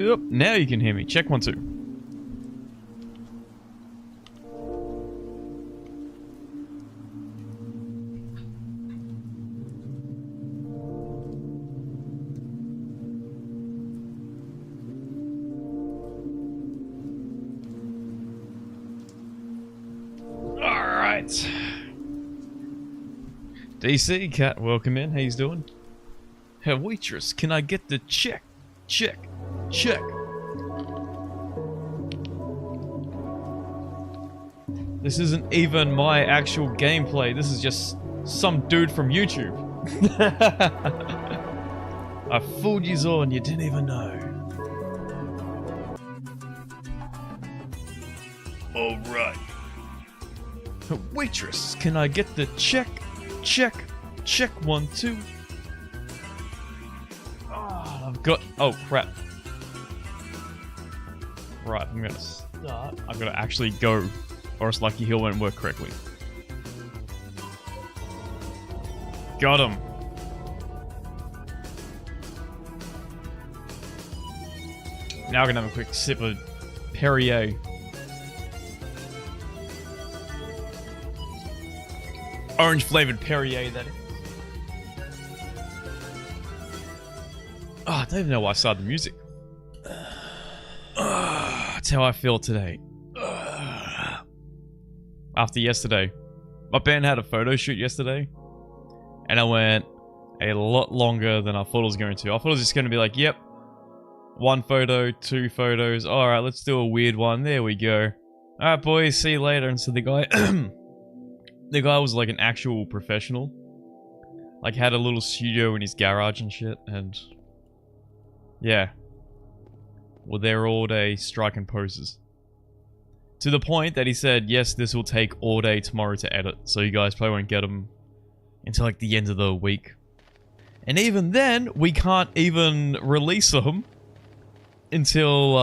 Yep, now you can hear me. Check 1, 2. Alright. DC, Cat, welcome in. How you doing? Hey, waitress, can I get the check? Check. Check. This isn't even my actual gameplay. This is just some dude from YouTube. I fooled you all and you didn't even know. Alright. Waitress, can I get the check? Check. Check 1, 2. Oh, I've got... Oh, crap. Right, I'm gonna start. I've got to actually go, or else Lucky Hill won't work correctly. Got him. Now we're gonna have a quick sip of Perrier. Orange flavored Perrier, that is. Oh, I don't even know why I started the music. That's how I feel today. After yesterday. My band had a photo shoot yesterday. And I went a lot longer than I thought it was going to. I thought it was just going to be like, yep. 1 photo, 2 photos. Alright, let's do a weird one. There we go. Alright, boys, see you later. And so the guy... the guy was like an actual professional. Like, had a little studio in his garage and shit. And... yeah. Well, they're all day striking poses. To the point that he said, yes, this will take all day tomorrow to edit. So you guys probably won't get them until like the end of the week. And even then, we can't even release them until,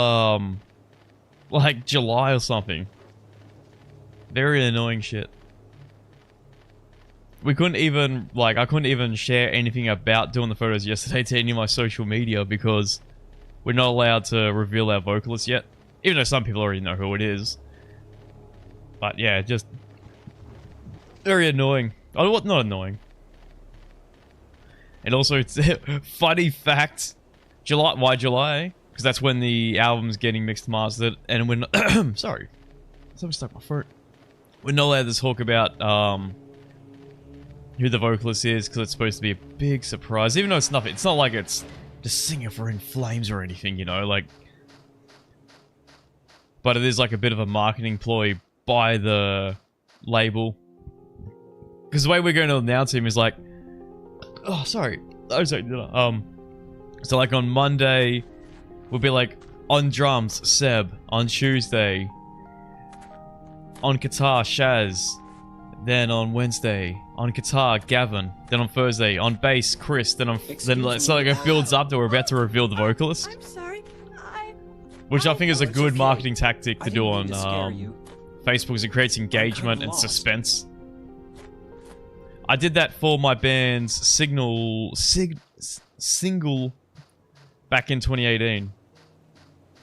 like July or something. Very annoying shit. We couldn't even, like, I couldn't even share anything about doing the photos yesterday to any of my social media because we're not allowed to reveal our vocalist yet. Even though some people already know who it is. But yeah, just very annoying. Oh, what? Not annoying. And also, it's funny fact, July, why July? Because that's when the album's getting mixed and mastered. And when, sorry. Something stuck in my throat. We're not allowed to talk about, who the vocalist is, because it's supposed to be a big surprise. Even though it's nothing, it's not like it's just singing for In Flames or anything, you know, like... But it is like a bit of a marketing ploy by the label. Because the way we're going to announce him is like... Oh, sorry. Oh, sorry. So like on Monday, we'll be like, on drums, Seb. On Tuesday, on guitar, Shaz. Then on Wednesday, on guitar, Gavin. Then on Thursday, on bass, Chris. Then it's like it builds up that we're about to reveal the vocalist. I'm sorry. Which I think is a good marketing tactic to do on Facebook, because it creates engagement and lost. suspense. I did that for my band's single back in 2018.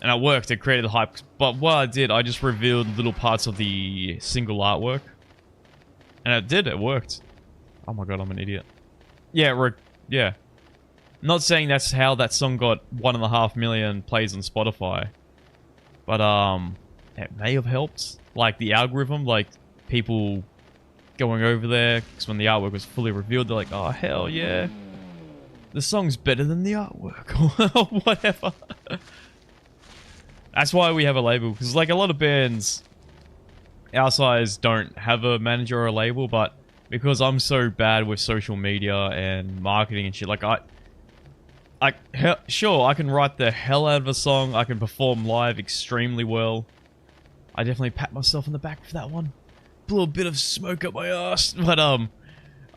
And it worked, it created the hype. But what I did, I just revealed little parts of the single artwork. And it worked. Oh my god, I'm an idiot. Yeah, yeah. Not saying that's how that song got 1.5 million plays on Spotify. But, it may have helped. Like, the algorithm, like, people going over there. Because when the artwork was fully revealed, they're like, oh, hell yeah. The song's better than the artwork. Or whatever. That's why we have a label. Because, like, a lot of bands... our size don't have a manager or a label, but because I'm so bad with social media and marketing and shit, like sure, I can write the hell out of a song, I can perform live extremely well. I definitely pat myself on the back for that one. Blew a bit of smoke up my ass, but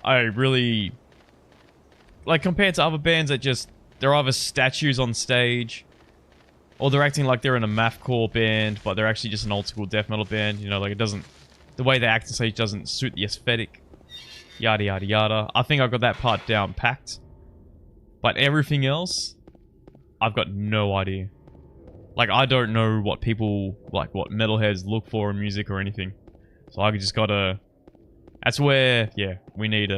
I really, like, compared to other bands that just, they're either statues on stage, or they're acting like they're in a mathcore band, but they're actually just an old school death metal band. You know, like, it doesn't... the way they act on stage doesn't suit the aesthetic. Yada, yada, yada. I think I've got that part down packed. But everything else, I've got no idea. Like, I don't know what people, like, what metalheads look for in music or anything. So I just gotta... That's where, yeah, we need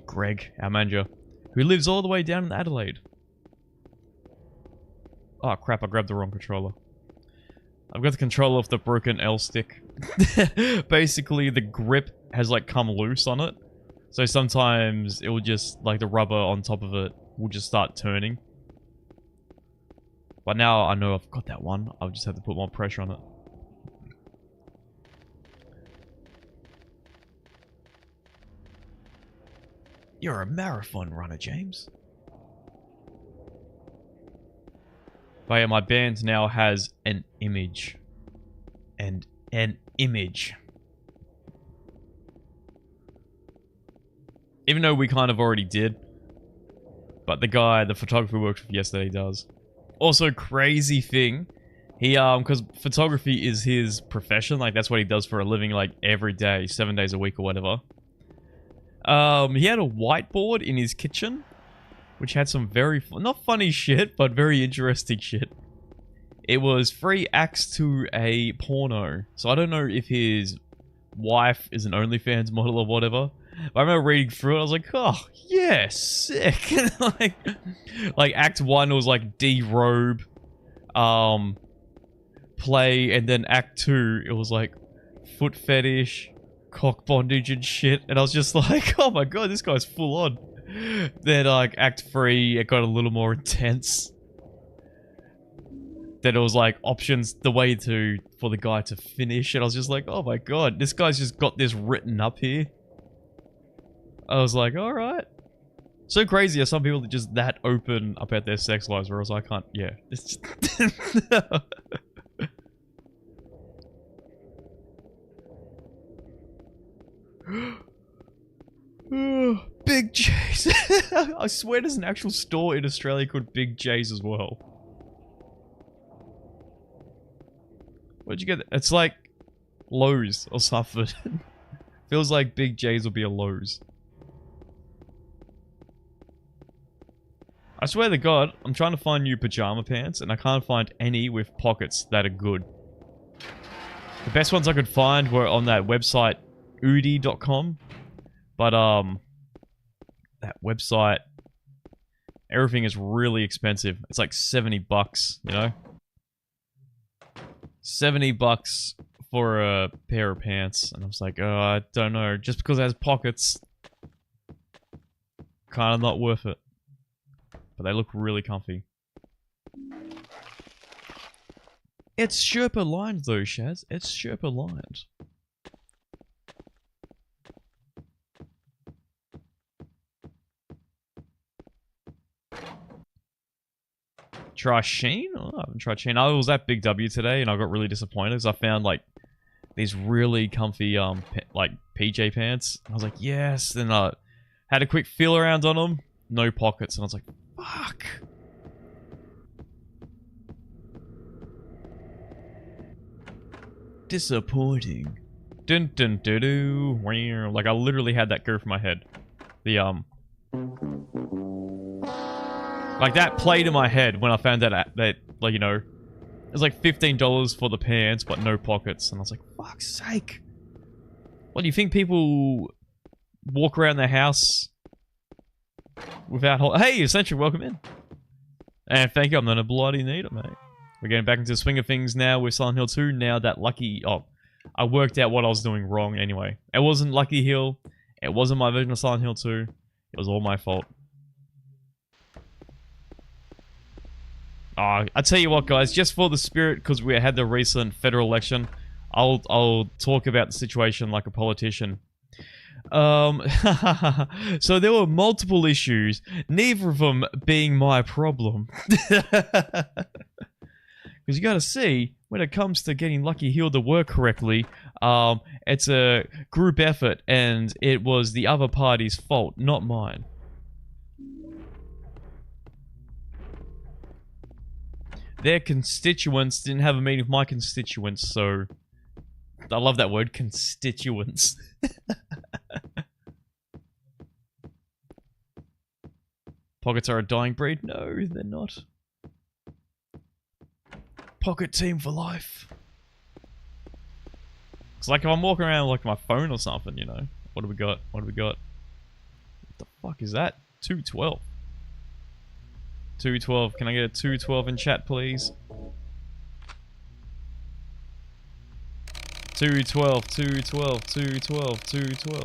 Greg, our manager, who lives all the way down in Adelaide. Oh crap, I grabbed the wrong controller. I've got the controller off the broken L stick. Basically, the grip has like come loose on it. So sometimes it will just, like the rubber on top of it will just start turning. But now I know I've got that one, I'll just have to put more pressure on it. You're a marathon runner, James. But yeah, my band now has an image. And an image. Even though we kind of already did. But the guy, the photographer we worked with yesterday does. Also, crazy thing. He, because photography is his profession. Like, that's what he does for a living, like, every day. 7 days a week or whatever. He had a whiteboard in his kitchen. Which had some very, not funny shit, but very interesting shit. It was 3 acts to a porno. So I don't know if his wife is an OnlyFans model or whatever. But I remember reading through it, I was like, oh, yeah, sick. like act 1 was like derobe, play, and then act 2, it was like foot fetish, cock bondage and shit. And I was just like, oh my god, this guy's full on. Then like act 3, it got a little more intense. Then it was like options, the way to, for the guy to finish. And I was just like, oh my god, this guy's just got this written up here. I was like, alright. So crazy how some people are just that open about their sex lives, whereas I can't, yeah. It's just Big J's. I swear there's an actual store in Australia called Big J's as well. Where'd you get that? It's like Lowe's or something. Feels like Big J's will be a Lowe's. I swear to God, I'm trying to find new pajama pants and I can't find any with pockets that are good. The best ones I could find were on that website, Udi.com. But, that website, everything is really expensive. It's like 70 bucks, you know? 70 bucks for a pair of pants. And I was like, oh, I don't know. Just because it has pockets, kind of not worth it. But they look really comfy. It's Sherpa lined though, Shaz. It's Sherpa lined. Try Sheen? Oh, I haven't tried Sheen. I was at Big W today and I got really disappointed because I found like these really comfy like PJ pants. I was like, yes. Then I had a quick feel around on them. No pockets. And I was like, fuck. Disappointing. Dun dun dun dun. Like I literally had that go through my head. The like that played in my head when I found that like, you know, it was like $15 for the pants but no pockets. And I was like, fuck's sake. What do you think people walk around their house without hey, Essential, welcome in. And thank you, I'm gonna bloody need it, mate. We're getting back into the swing of things now with Silent Hill 2. Now that Lucky... Oh, I worked out what I was doing wrong anyway. It wasn't Lucky Hill. It wasn't my version of Silent Hill 2. It was all my fault. I tell you what, guys. Just for the spirit, because we had the recent federal election, I'll talk about the situation like a politician. So there were multiple issues, neither of them being my problem. Because you gotta see, when it comes to getting Lucky Hill to work correctly, it's a group effort, and it was the other party's fault, not mine. Their constituents didn't have a meeting with my constituents, so... I love that word, constituents. Pockets are a dying breed? No, they're not. Pocket team for life. It's like if I'm walking around with like my phone or something, you know. What do we got? What do we got? What the fuck is that? 212. 212. Can I get a 212 in chat, please? 212, 212, 212, 212.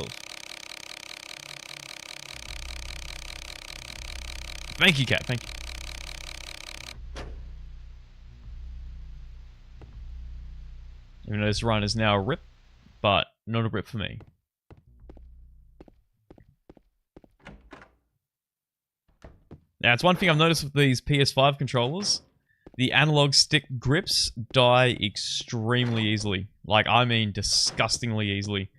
Thank you, Cat. Thank you. Even though this run is now a rip, but not a rip for me. Now, it's one thing I've noticed with these PS5 controllers. The analog stick grips die extremely easily. Like, I mean disgustingly easily.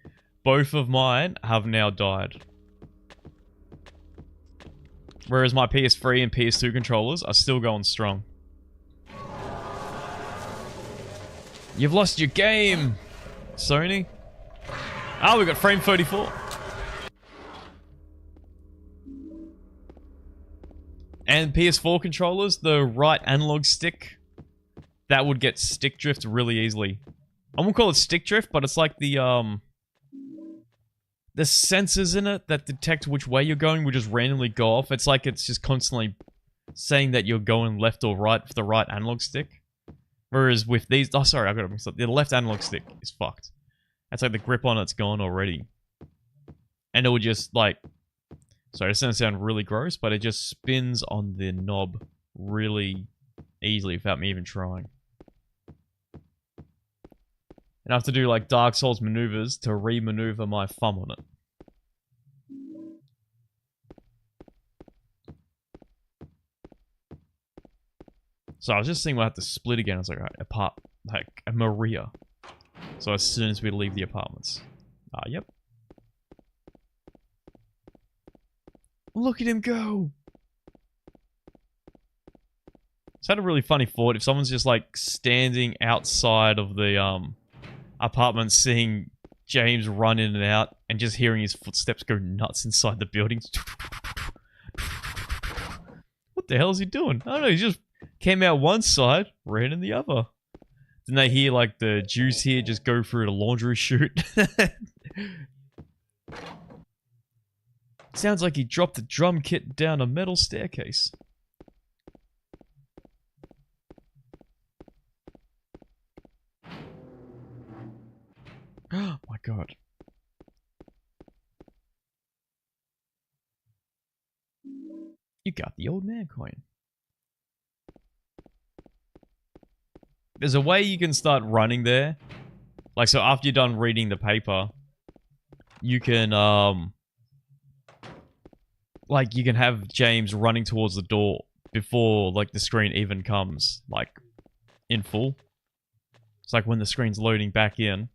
Both of mine have now died. Whereas my PS3 and PS2 controllers are still going strong. You've lost your game, Sony. Oh, we got frame 34. And PS4 controllers, the right analog stick, that would get stick drift really easily. I won't call it stick drift, but it's like the sensors in it that detect which way you're going will just randomly go off. It's like it's just constantly saying that you're going left or right for the right analog stick. Whereas with these... Oh, sorry, I got it mixed up. The left analog stick is fucked. That's like the grip on it's gone already. And it will just, like... Sorry, this doesn't sound really gross, but it just spins on the knob really easily without me even trying. And I have to do, like, Dark Souls maneuvers to re-maneuver my thumb on it. So I was just seeing we'll have to split again. I was like, alright, like a Maria. So as soon as we leave the apartments. Yep. Look at him go! It's had a really funny thought. If someone's just like standing outside of the apartment, seeing James run in and out, and just hearing his footsteps go nuts inside the building. What the hell is he doing? I don't know, he just came out one side, ran in the other. Didn't they hear like the juice here just go through the laundry chute? Sounds like he dropped the drum kit down a metal staircase. Oh my god. You got the old man coin. There's a way you can start running there. Like, so after you're done reading the paper, you can, like, you can have James running towards the door before, like, the screen even comes, like, in full. It's like when the screen's loading back in,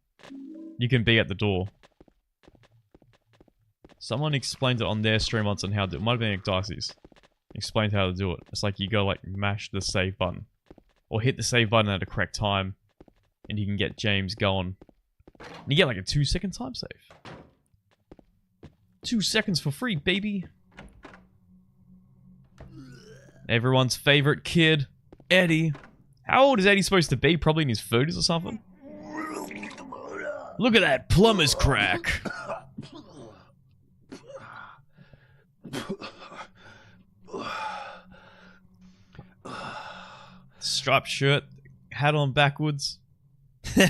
you can be at the door. Someone explained it on their stream once on how to do it. It might have been Darcy's. Explained how to do it. It's like you go, like, mash the save button. Or hit the save button at a correct time, and you can get James going. And you get, like, a 2-second time save. 2 seconds for free, baby! Everyone's favorite kid, Eddie. How old is Eddie supposed to be? Probably in his 30s or something? Look at that plumber's crack. Striped shirt, hat on backwards. The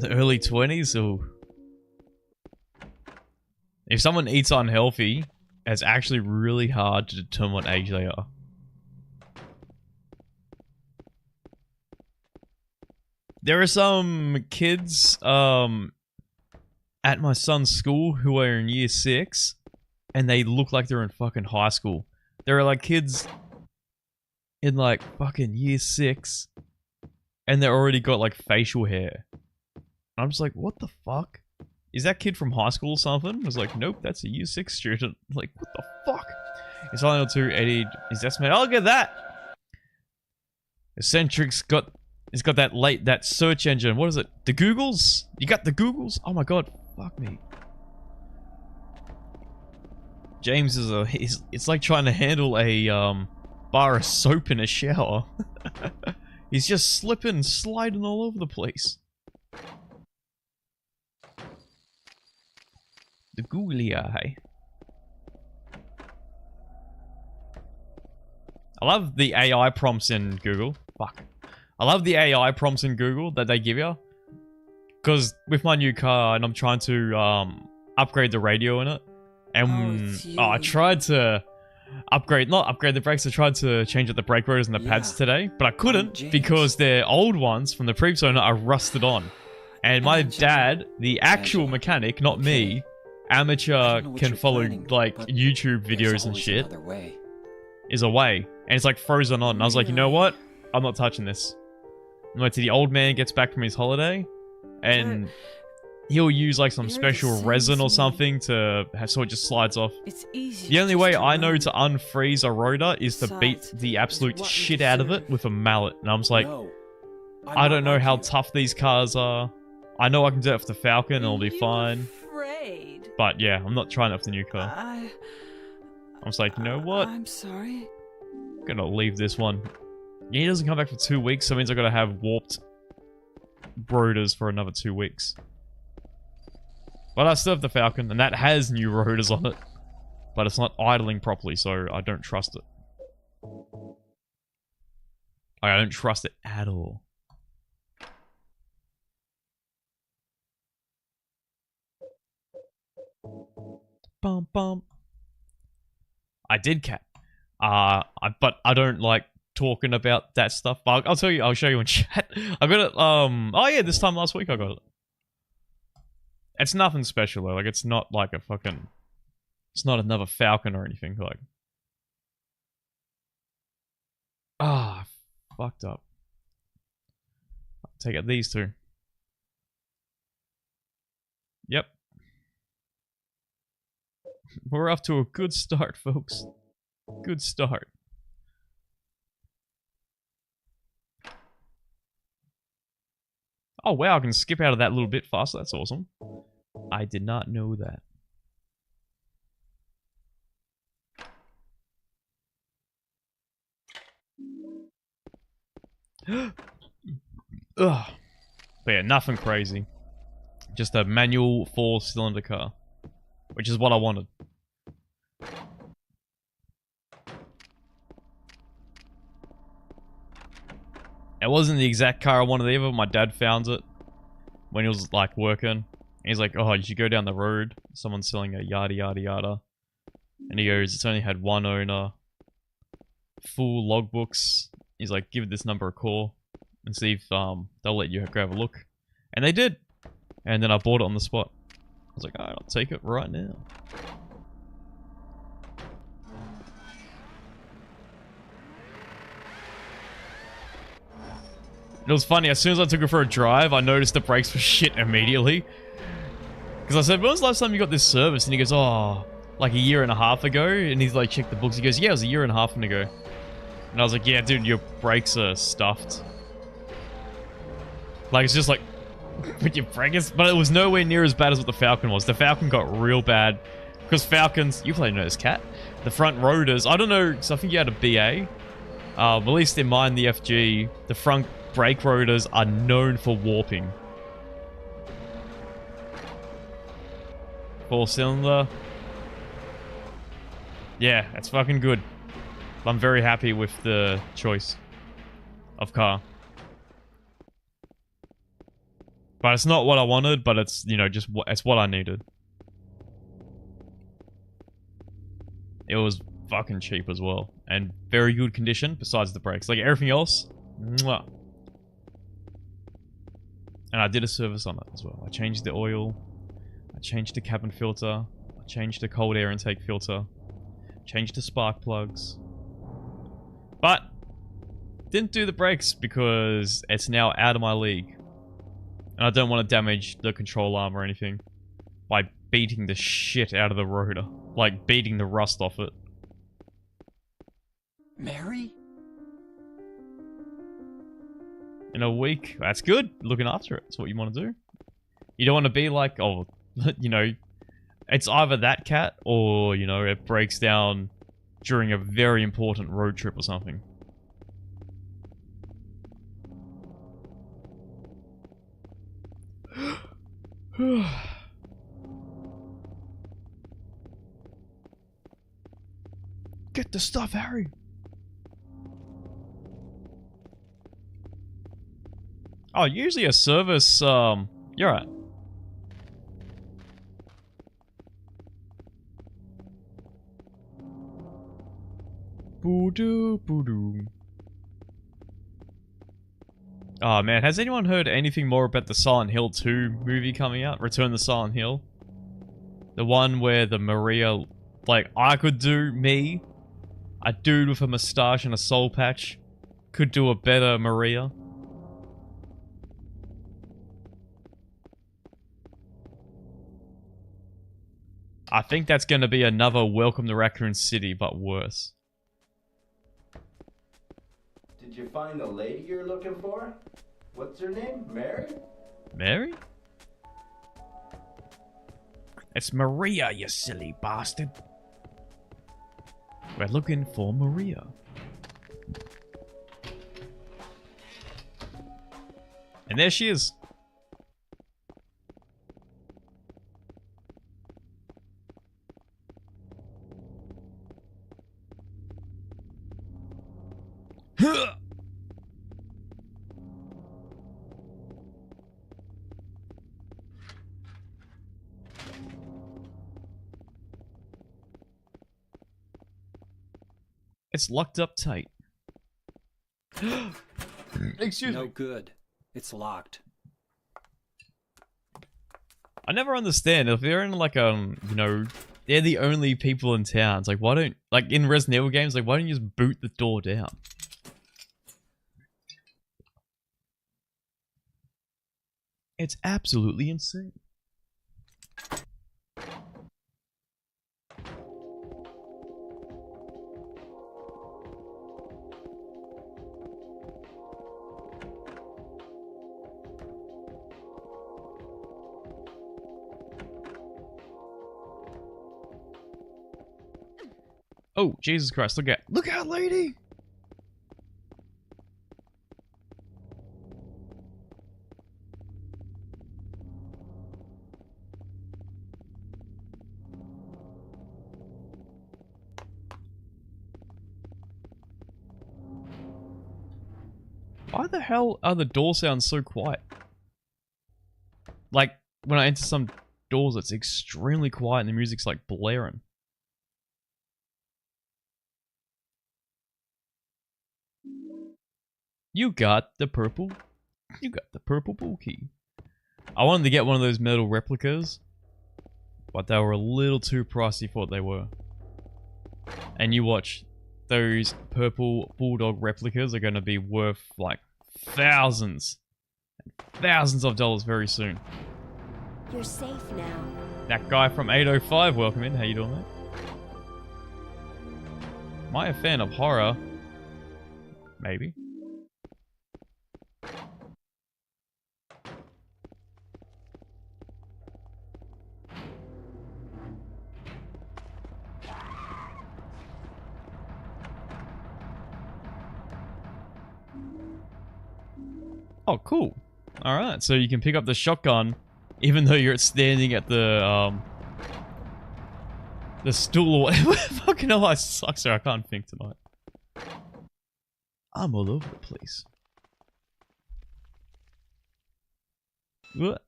early 20s, or... If someone eats unhealthy, it's actually really hard to determine what age they are. There are some kids at my son's school who are in year 6, and they look like they're in fucking high school. There are like kids in like fucking year 6, and they're already got like facial hair. I'm just like, what the fuck? Is that kid from high school or something? I was like, nope, that's a year 6 student. Like, what the fuck? It's only 2, Eddie is estimated. Oh, look at that! Eccentric's got... It's got that search engine. What is it? The Googles? You got the Googles? Oh my god. Fuck me. James is it's like trying to handle a bar of soap in a shower. He's just slipping and sliding all over the place. The googly eye. I love the AI prompts in Google. Fuck. I love the AI prompts in Google that they give you. Because with my new car, and I'm trying to upgrade the radio in it. And I tried to not upgrade the brakes, I tried to change out the brake rotors and the pads today. But I couldn't because their old ones from the previous owner are rusted on. And my dad, the actual mechanic, not me, amateur, can follow like YouTube videos and shit, is away. And it's like frozen on. And I was like, you know what? I'm not touching this. I'm wait till the old man gets back from his holiday. And he'll use like some special resin or something to have so it just slides off. The only way I know to unfreeze a rotor is to beat the absolute shit out of it with a mallet. And I'm just like, I don't know how tough these cars are. I know I can do it with the Falcon and it'll be fine. But yeah, I'm not trying it with the new car. I'm just like, you know what? I'm sorry. I'm gonna leave this one. He doesn't come back for 2 weeks, so it means I gotta have warped rotors for another 2 weeks. But I still have the Falcon, and that has new rotors on it. But it's not idling properly, so I don't trust it. I don't trust it at all. Bum bum. I did cat. But I don't like talking about that stuff. I'll tell you. I'll show you in chat. I got it. Oh yeah, this time last week I got it. It's nothing special though. Like it's not like a fucking. It's not another Falcon or anything. Like. Fucked up. I'll take out these two. Yep. We're off to a good start, folks. Good start. Oh wow, I can skip out of that a little bit faster. That's awesome. I did not know that. Ugh. But yeah, nothing crazy. Just a manual 4-cylinder car. Which is what I wanted. It wasn't the exact car I wanted either. My dad found it when he was like working. And he's like, oh, you should go down the road. Someone's selling a yada yada yada. And he goes, it's only had one owner. Full logbooks. He's like, give this number a call. And see if they'll let you go have a look. And they did. And then I bought it on the spot. I was like, alright, I'll take it right now. It was funny, as soon as I took it for a drive, I noticed the brakes were shit immediately. Because I said, when was the last time you got this service? And he goes, oh, like a year and a half ago. And he's like, check the books. He goes, yeah, it was a year and a half ago. And I was like, yeah, dude, your brakes are stuffed. Like, it's just like, with your brakes. But it was nowhere near as bad as what the Falcon was. The Falcon got real bad. Because Falcons, you probably know this, Cat. The front rotors, I don't know, because I think you had a BA. At least in mine, the FG, the front brake rotors are known for warping. 4-cylinder. Yeah, that's fucking good. I'm very happy with the choice of car. But it's not what I wanted, but it's, you know, just it's what I needed. It was fucking cheap as well. And very good condition, besides the brakes. Like, everything else, mwah. And I did a service on it as well. I changed the oil. I changed the cabin filter. I changed the cold air intake filter. Changed the spark plugs. But didn't do the brakes because it's now out of my league. And I don't want to damage the control arm or anything by beating the shit out of the rotor. Like, beating the rust off it. Mary? In a week. That's good. Looking after it. That's what you want to do. You don't want to be like, oh, you know, It's either that cat or, you know, it breaks down during a very important road trip or something. Get the stuff, Harry. Oh, usually a service, you're right. Boo-doo, boo-doo. Oh man, has anyone heard anything more about the Silent Hill 2 movie coming out? Return to Silent Hill? The one where the Maria, like, I could do, me, a dude with a mustache and a soul patch, could do a better Maria. I think that's going to be another Welcome to Raccoon City, but worse. Did you find the lady you're looking for? What's her name? Mary? Mary? It's Maria, you silly bastard. We're looking for Maria. And there she is. It's locked up tight. Excuse me. No good. It's locked. I never understand if they're in like you know, they're the only people in town. It's like, why don't, like in Resident Evil games, like why don't you just boot the door down? It's absolutely insane. Oh, Jesus Christ, look out, lady! Why the hell are the door sounds so quiet? Like, when I enter some doors, it's extremely quiet and the music's like blaring. You got the purple ball key. I wanted to get one of those metal replicas, but they were a little too pricey for what they were. And you watch, those purple bulldog replicas are going to be worth like thousands of dollars very soon. You're safe now. That guy from 805, welcome in. How you doing, mate? Am I a fan of horror? Maybe. Oh, cool. Alright, so you can pick up the shotgun even though you're standing at the stool or whatever. Fucking hell, I suck, sir. I can't think tonight. I'm all over the place. What?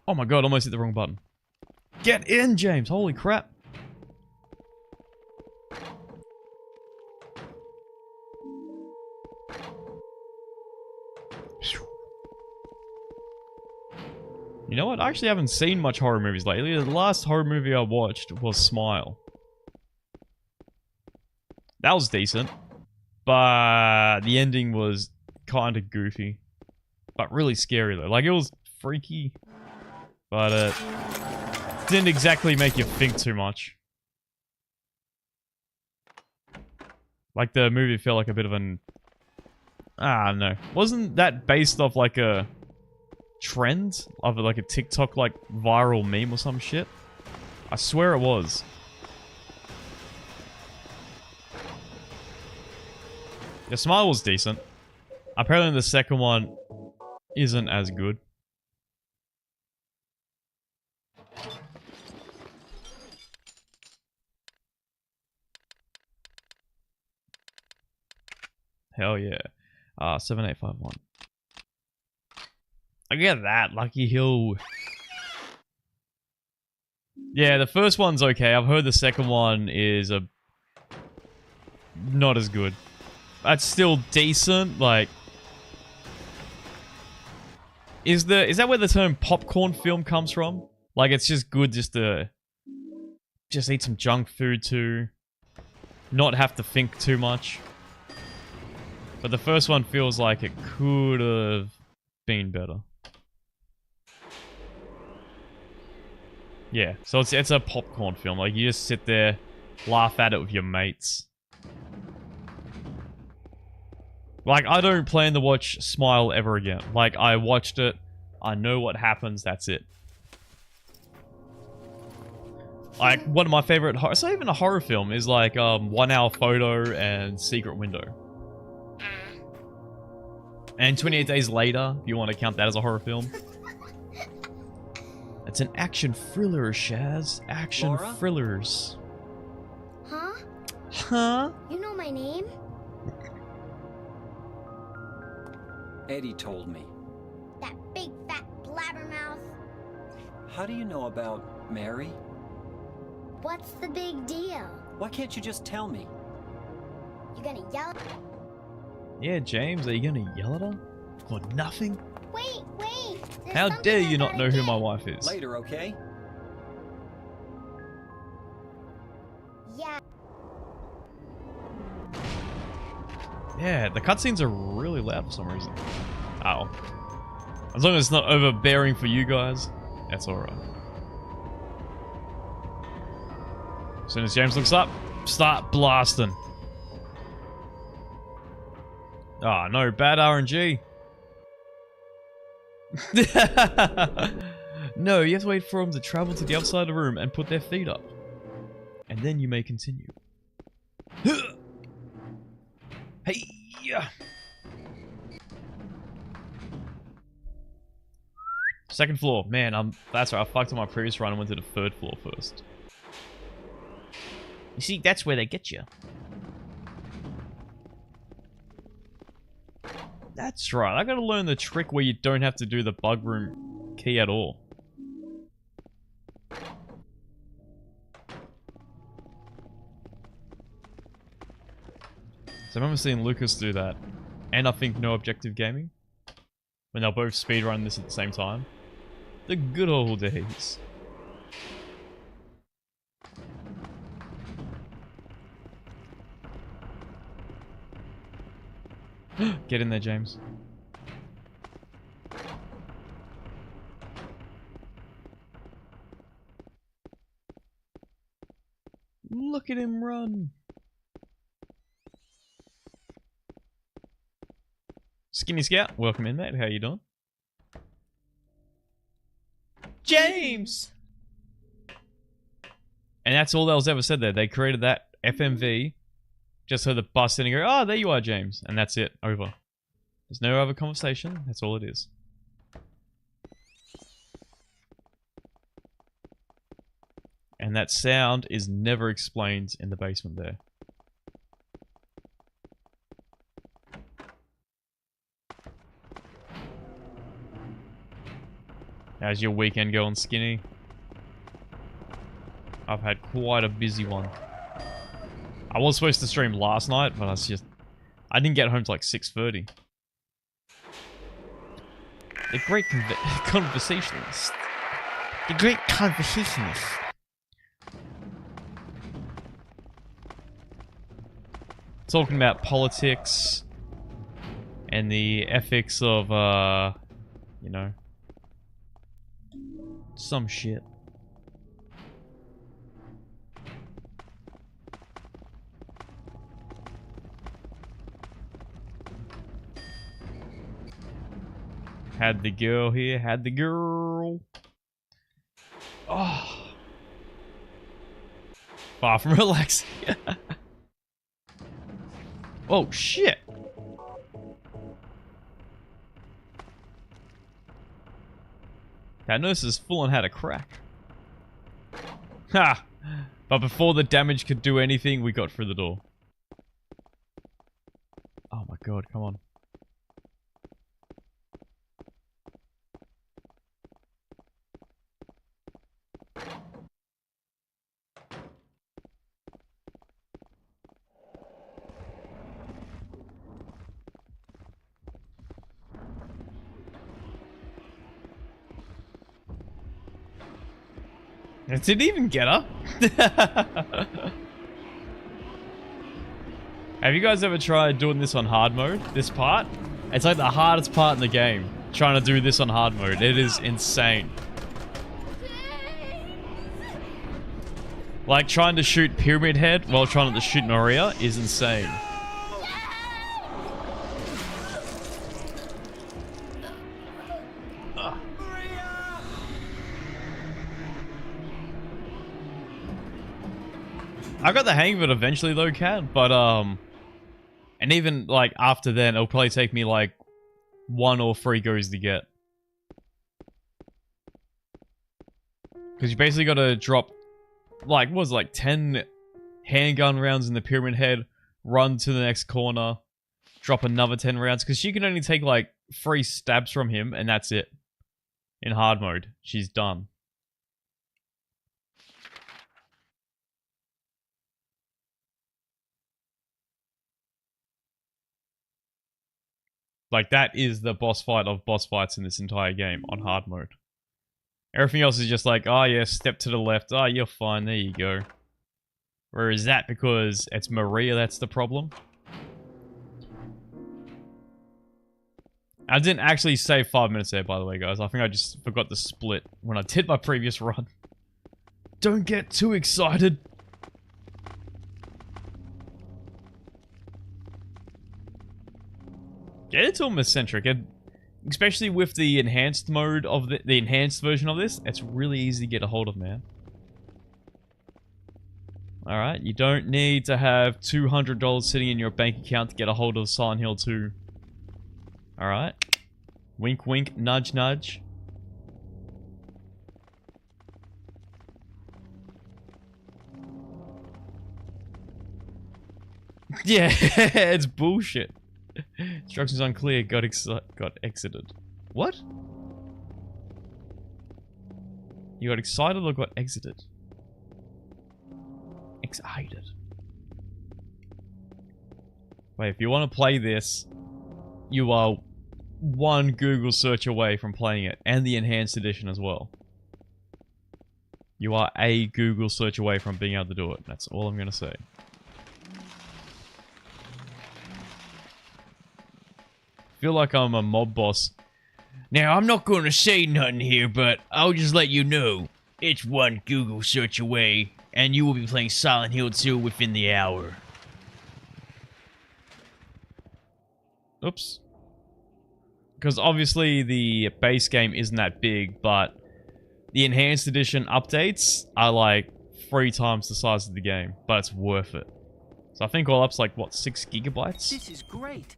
Oh my god, almost hit the wrong button. Get in, James! Holy crap! You know what? I actually haven't seen much horror movies lately. The last horror movie I watched was Smile. That was decent. But the ending was kind of goofy. But really scary though. Like, it was freaky. But it didn't exactly make you think too much. Like, the movie felt like a bit of an... I don't know. Wasn't that based off like a trend of like a TikTok like viral meme or some shit? I swear it was. The Smile was decent. Apparently the second one isn't as good. Hell yeah. 7851. I get that. Lucky Hill. Yeah, the first one's okay. I've heard the second one is not as good. That's still decent. Like, is that where the term popcorn film comes from? Like, it's just good just to eat some junk food too, not have to think too much. But the first one feels like it could have been better. Yeah, so it's a popcorn film. Like, you just sit there, laugh at it with your mates. Like, I don't plan to watch Smile ever again. Like, I watched it, I know what happens, that's it. Like, one of my favorite horror, it's not even a horror film, is like 1 Hour Photo and Secret Window. And 28 Days Later, if you want to count that as a horror film. It's an action thriller, Shaz. Action Laura? thrillers. Huh? Huh? You know my name? Eddie told me. That big fat blabbermouth. How do you know about Mary? What's the big deal? Why can't you just tell me? You gonna yell? Yeah, James, are you gonna yell at her? For nothing? Wait, wait! There's How something dare I you not gotta know who get. my wife is? Later, okay? Yeah. Yeah, the cutscenes are really loud for some reason. Oh. As long as it's not overbearing for you guys, that's alright. As soon as James looks up, start blasting. Ah, oh, no, bad RNG. No, you have to wait for them to travel to the other side of the room and put their feet up. And then you may continue. Hey, yeah. Second floor. Man, that's right. I fucked on my previous run and went to the third floor first. You see, that's where they get you. That's right. I gotta learn the trick where you don't have to do the bug room key at all. So I remember seeing Lucas do that. And I think No Objective Gaming. When they'll both speedrun this at the same time. The good old days. Get in there, James. Look at him run. Skinny Scout, welcome in, mate. How you doing? James! And that's all that was ever said there. They created that FMV just so the bus in and go, oh, there you are, James. And that's it. Over. There's no other conversation. That's all it is. And that sound is never explained in the basement there. How's your weekend going, Skinny? I've had quite a busy one. I was supposed to stream last night, but I didn't get home till like 6:30. The great conversationalist. The great conversationalist. Talking about politics and the ethics of, you know, some shit. Had the girl here, had the girl. Oh. Far from relaxing. Oh, shit. That nurse is full on had a crack. Ha! But before the damage could do anything, we got through the door. Oh my god, come on. It didn't even get her. Have you guys ever tried doing this on hard mode? This part? It's like the hardest part in the game. Trying to do this on hard mode. It is insane. Like trying to shoot Pyramid Head while trying to shoot Maria is insane. I got the hang of it eventually though, Cat, but and even like after then it'll probably take me like 1 or 3 goes to get. Because you basically gotta drop like, what was it, like 10 handgun rounds in the Pyramid Head, run to the next corner, drop another 10 rounds, because she can only take like 3 stabs from him and that's it. In hard mode, she's done. Like, that is the boss fight of boss fights in this entire game on hard mode. Everything else is just like, oh yeah, step to the left. Oh, you're fine. There you go. Or is that because it's Maria that's the problem? I didn't actually save 5 minutes there, by the way, guys. I think I just forgot to split when I did my previous run. Don't get too excited. Get into a Eccentric, and especially with the enhanced mode of the enhanced version of this, it's really easy to get a hold of, man. Alright, you don't need to have $200 sitting in your bank account to get a hold of Silent Hill 2. Alright. Wink wink, nudge nudge. Yeah, it's bullshit. Instructions unclear, got exited. What? You got excited or got exited? Excited. Wait, if you want to play this, you are 1 Google search away from playing it, and the enhanced edition as well. You are a Google search away from being able to do it. That's all I'm going to say. Feel like I'm a mob boss. Now, I'm not going to say nothing here, but I'll just let you know. It's 1 Google search away, and you will be playing Silent Hill 2 within the hour. Oops. Because obviously the base game isn't that big, but the enhanced edition updates are like 3 times the size of the game, but it's worth it. So I think all up's like, what, 6 gigabytes? This is great.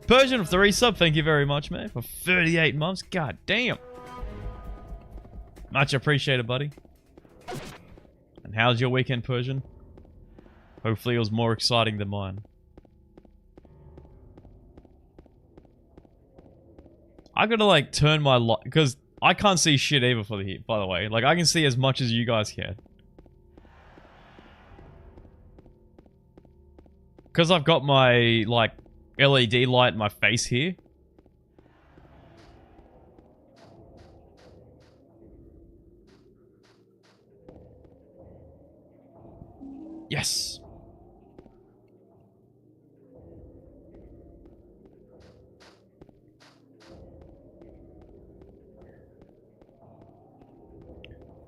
Persian of 3 sub, thank you very much, man, for 38 months. God damn. Much appreciated, buddy. And how's your weekend, Persian? Hopefully it was more exciting than mine. I gotta like turn my light, because I can't see shit either for the heat, by the way. Like, I can see as much as you guys can. Because I've got my, like, LED light in my face here. Yes.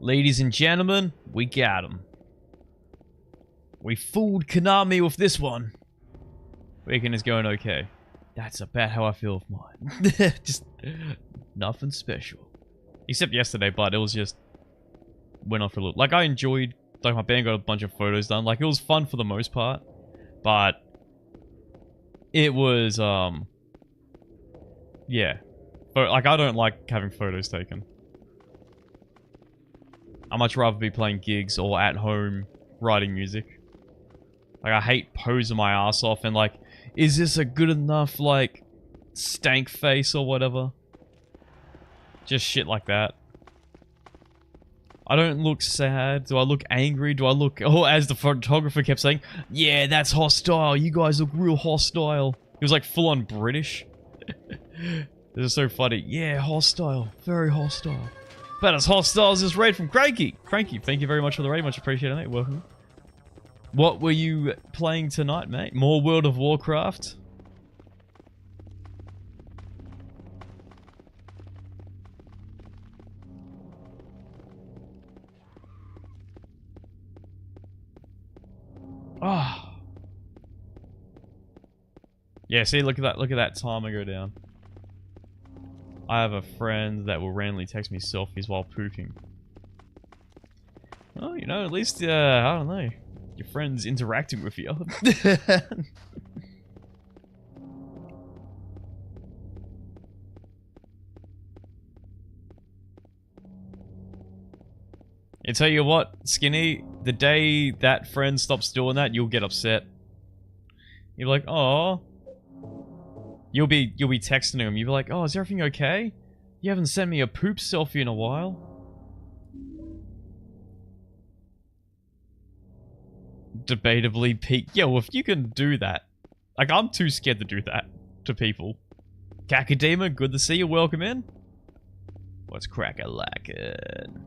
Ladies and gentlemen, we got him. We fooled Konami with this one. Weekend is going okay. That's about how I feel with mine. Just nothing special. Except yesterday, but it was just went on for a little. Like, I enjoyed Like, my band got a bunch of photos done. Like, it was fun for the most part. But it was, yeah. But, like, I don't like having photos taken. I'd much rather be playing gigs or at home writing music. Like, I hate posing my ass off and, like, is this a good enough, like, stank face or whatever? Just shit like that. I don't look sad. Do I look angry? Do I look... Oh, as the photographer kept saying, yeah, that's hostile. You guys look real hostile. He was like full-on British. This is so funny. Yeah, hostile. Very hostile. But as hostile as this raid from Cranky. Cranky, thank you very much for the raid. Much appreciated, mate. Welcome. What were you playing tonight, mate? More World of Warcraft? Ah. Oh. Yeah, see, look at that timer go down. I have a friend that will randomly text me selfies while pooping. Oh, you know, at least, I don't know. Your friend's interacting with you. I tell you what, Skinny, the day that friend stops doing that, you'll get upset. You'll be like, oh. You'll be texting him. You'll be like, oh, is everything okay? You haven't sent me a poop selfie in a while. Debatably peak. Yo, if you can do that. Like, I'm too scared to do that to people. Kakadema, good to see you. Welcome in. What's crack-a-lackin'?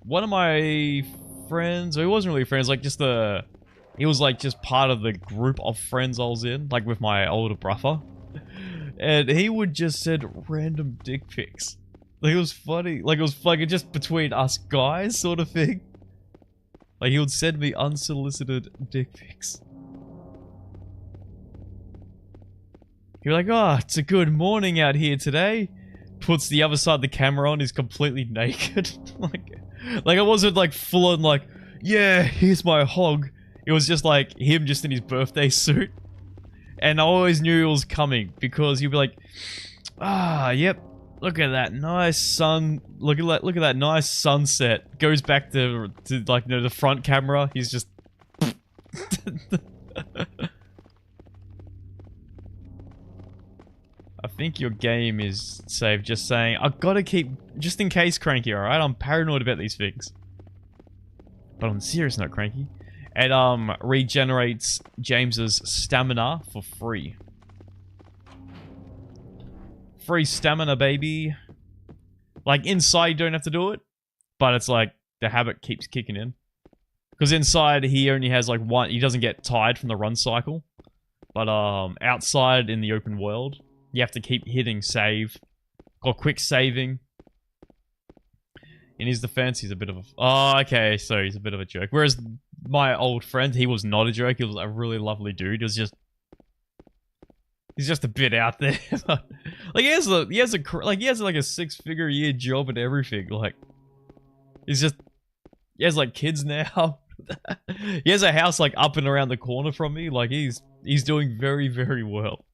One of my friends, or he wasn't really friends, like just he was like just part of the group of friends I was in, like with my older brother. And he would just send random dick pics. Like it was funny, like it was like just between us guys sort of thing. Like he would send me unsolicited dick pics. He'd be like, oh, it's a good morning out here today. Puts the other side of the camera on, is completely naked. Like it wasn't like full on like, yeah, here's my hog. It was just like him just in his birthday suit. And I always knew it was coming because he'd be like, ah, yep, look at that nice sun. Look at that nice sunset. Goes back to like, you know, the front camera. He's just I think your game is saved, just saying, I've got to keep, just in case, Cranky, alright? I'm paranoid about these things. But on a serious note, Cranky, it regenerates James's stamina for free. Free stamina, baby. Like, inside you don't have to do it, but it's like, the habit keeps kicking in. Because inside, he only has like one, he doesn't get tired from the run cycle. But outside in the open world, you have to keep hitting save. Or quick saving. In his defense, he's a bit of a... Oh, okay, so he's a bit of a jerk. Whereas my old friend, he was not a jerk. He was a really lovely dude. He was just... He's just a bit out there. Like, he has like a 6-figure a year job and everything. Like, he's just... He has, like, kids now. He has a house, like, up and around the corner from me. Like, he's doing very, very well.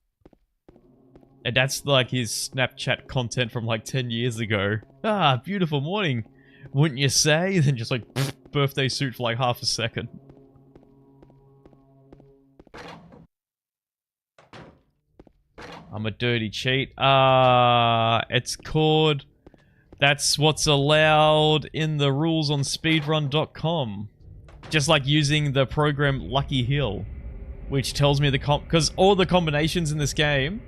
And that's like his Snapchat content from like 10 years ago. Ah, beautiful morning, wouldn't you say? Then just like, pfft, birthday suit for like half a second. I'm a dirty cheat. It's called... That's what's allowed in the rules on speedrun.com. Just like using the program Lucky Hill. Which tells me the because all the combinations in this game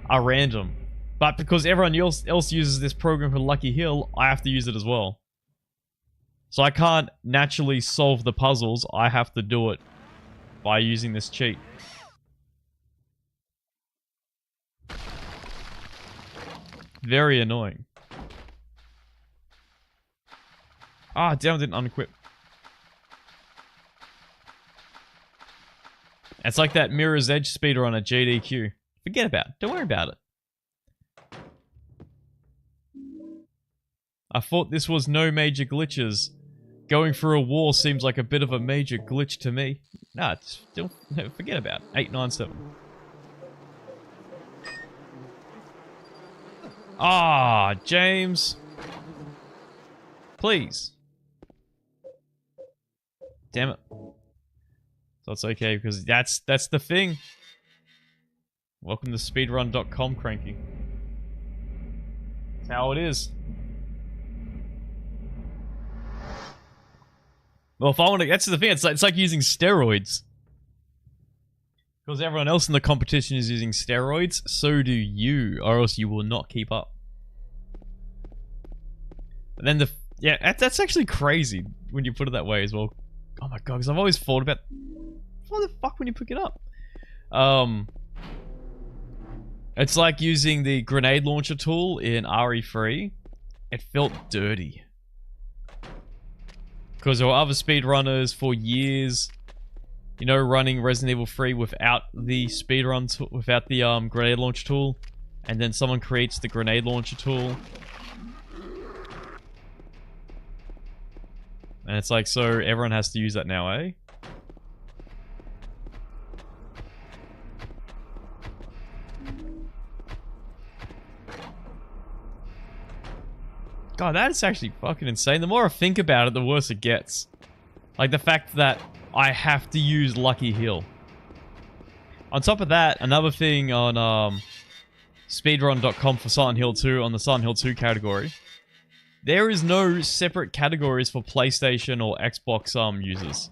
are random. But because everyone else uses this program for Lucky Hill, I have to use it as well. So I can't naturally solve the puzzles, I have to do it by using this cheat. Very annoying. Ah, damn, I didn't unequip. It's like that Mirror's Edge speedrun at GDQ. Forget about it. Don't worry about it. I thought this was no major glitches. Going through a wall seems like a bit of a major glitch to me. Nah, it's still... forget about it. 897. Ah, James. Please. Damn it. So it's okay, because that's the thing. Welcome to speedrun.com, Cranky. That's how it is. Well, if I want to... That's the thing, it's like using steroids. Because everyone else in the competition is using steroids, so do you, or else you will not keep up. And then yeah, that's actually crazy when you put it that way as well. Oh my god, because I've always thought about... Why the fuck when you pick it up? It's like using the grenade launcher tool in RE3. It felt dirty. Because there were other speedrunners for years, you know, running Resident Evil 3 without the speedrun, without the grenade launcher tool, and then someone creates the grenade launcher tool. And it's like, so everyone has to use that now, eh? God, that is actually fucking insane. The more I think about it, the worse it gets. Like the fact that I have to use Lucky Hill. On top of that, another thing on speedrun.com for Silent Hill 2, on the Silent Hill 2 category, there is no separate categories for PlayStation or Xbox users.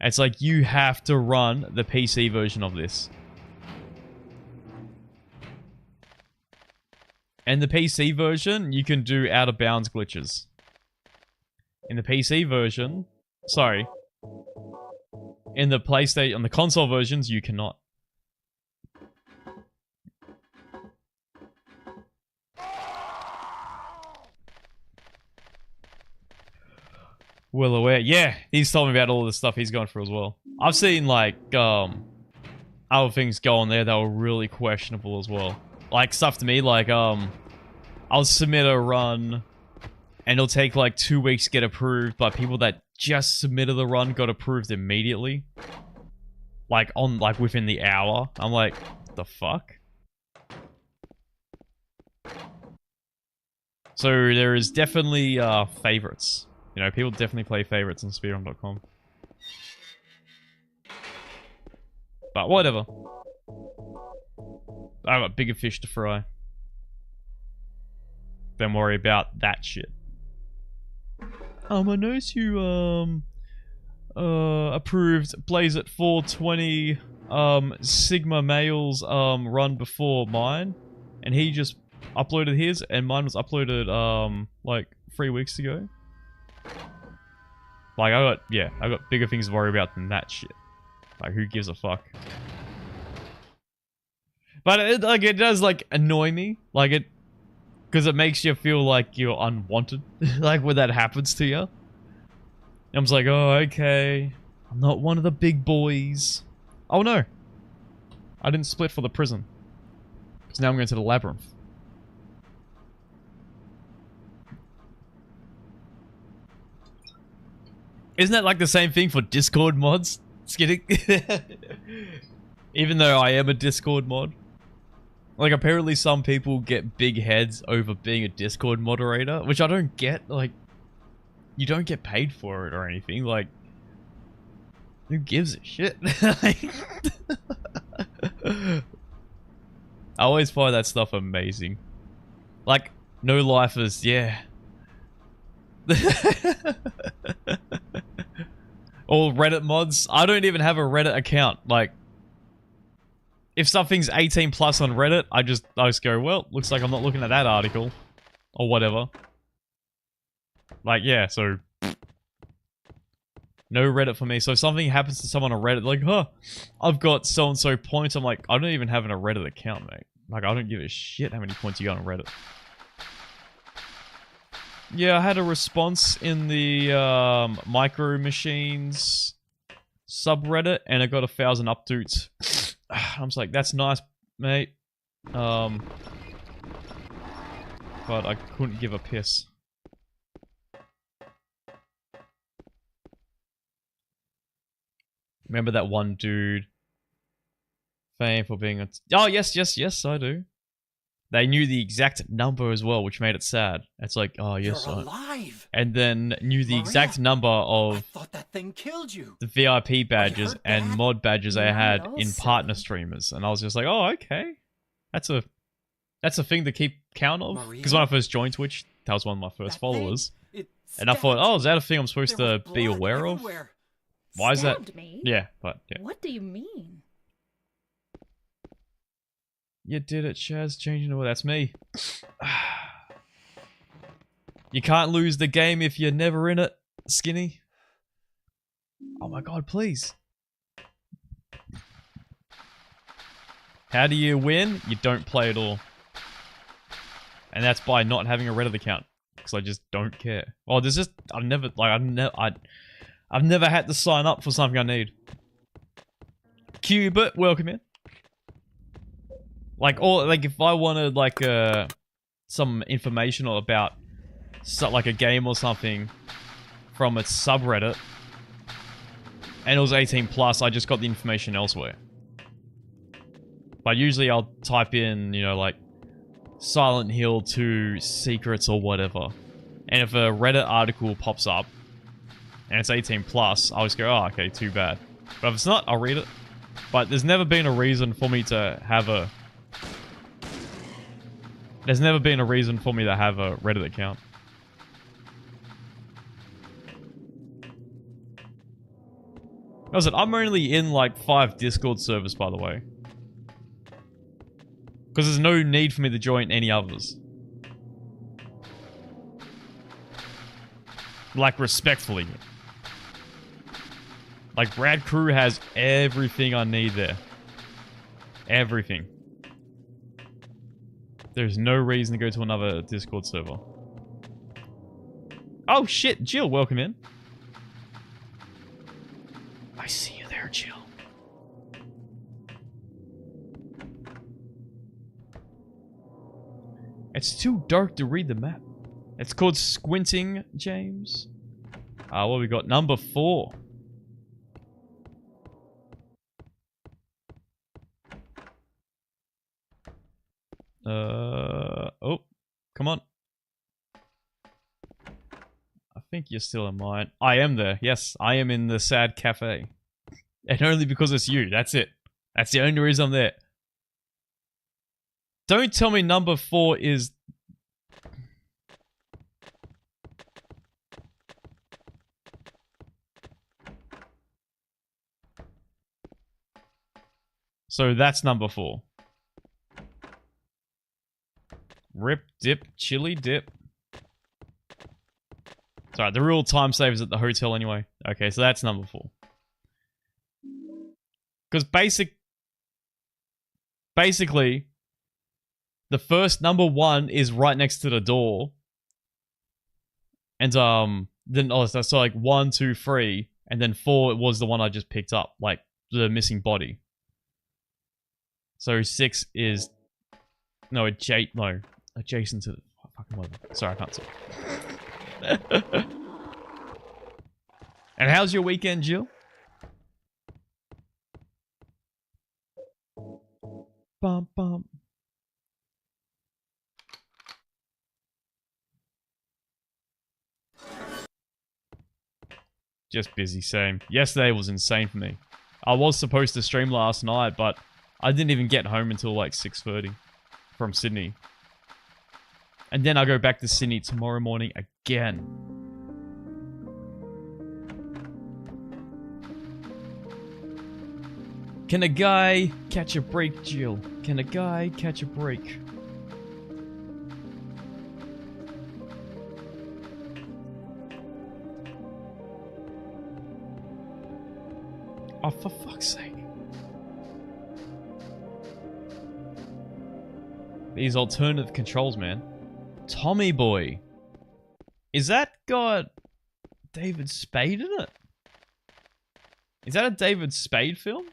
It's like you have to run the PC version of this. And the PC version, you can do out of bounds glitches. In the PC version, sorry. In the PlayStation, on the console versions, you cannot. Well aware. Yeah, he's told me about all the stuff he's gone through as well. I've seen, like, other things go on there that were really questionable as well. Like, stuff to me, like, I'll submit a run, and it'll take, like, 2 weeks to get approved, but people that just submitted the run got approved immediately. Like, within the hour. I'm like, what the fuck? So, there is definitely, favorites. You know, people definitely play favorites on speedrun.com. But whatever. I've got bigger fish to fry. Don't worry about that shit. I noticed you, approved Blaze at 420, Sigma Male's, run before mine. And he just uploaded his, and mine was uploaded, like, 3 weeks ago. Like, I got bigger things to worry about than that shit. Like, who gives a fuck? But it does, like, annoy me. Like, because it makes you feel like you're unwanted. Like, when that happens to you. I'm just like, oh, okay. I'm not one of the big boys. Oh, no. I didn't split for the prison. Because now I'm going to the labyrinth. Isn't that like the same thing for Discord mods? Just kidding. Even though I am a Discord mod. Like, apparently some people get big heads over being a Discord moderator, which I don't get. Like, you don't get paid for it or anything. Like, who gives a shit? I always find that stuff amazing. Like, no lifers, yeah. Or Reddit mods. I don't even have a Reddit account. Like, if something's 18 plus on Reddit, I just go, well, looks like I'm not looking at that article. Or whatever. Like, yeah, so... No Reddit for me. So if something happens to someone on Reddit, like, huh, I've got so-and-so points. I'm like, I don't even have a Reddit account, mate. Like, I don't give a shit how many points you got on Reddit. Yeah, I had a response in the Micro Machines subreddit, and I got 1,000 upvotes. I was like, that's nice, mate. But I couldn't give a piss. Remember that one dude? Fame for being a... Oh, yes, I do. They knew the exact number as well, which made it sad. It's like, oh, yes, You're alive. And then knew the Maria, exact number I of thought that thing killed you. the VIP badges hurt and bad? mod badges I Not had at all, in partner silly. streamers. And I was just like, oh, okay. That's a thing to keep count of. Maria? Because when I first joined Twitch, that was one of my first That thing, followers. it And I thought, stabbed oh, is that a thing I'm supposed There to was be blood aware of? everywhere. Why is that? Stabbed me? Yeah, but yeah. What do you mean? You did it, Shaz. Changing the world. That's me. You can't lose the game if you're never in it, Skinny. Oh my god, please. How do you win? You don't play at all. And that's by not having a Reddit account. Because I just don't care. Oh, there's just... I've never had to sign up for something I need. Cubit, welcome in. Like, if I wanted, like, some information about, like, a game or something from its subreddit, and it was 18 plus, I just got the information elsewhere. But usually I'll type in, you know, like, Silent Hill 2 secrets or whatever. And if a Reddit article pops up, and it's 18 plus, I'll just go, oh, okay, too bad. But if it's not, I'll read it. But there's never been a reason for me to have a... There's never been a reason for me to have a Reddit account. Listen, I'm only in like 5 Discord servers, by the way. Because there's no need for me to join any others. Like, respectfully. Like, Rad Crew has everything I need there. Everything. There's no reason to go to another Discord server. Oh shit, Jill, welcome in. I see you there, Jill. It's too dark to read the map. It's called squinting, James. What we got? Number 4. Oh, come on. I think you're still in mine. I am there. Yes, I am in the sad cafe. And only because it's you. That's it. That's the only reason I'm there. Don't tell me number 4 is... So that's number 4. Rip, dip, chili dip. Sorry, the real time saver's at the hotel anyway. Okay, so that's number 4. Because basically, the first number 1 is right next to the door. And then so like 1, 2, 3, and then 4 was the one I just picked up, like the missing body. So 6 is adjacent to the fucking mother. Sorry, I can't talk. And how's your weekend, Jill? Bum bum. Just busy, same. Yesterday was insane for me. I was supposed to stream last night, but I didn't even get home until like 6:30 from Sydney. And then I go back to Sydney tomorrow morning again. Can a guy catch a break, Jill? Can a guy catch a break? Oh, for fuck's sake. These alternative controls, man. Tommy Boy. Is that got David Spade in it? Is that a David Spade film?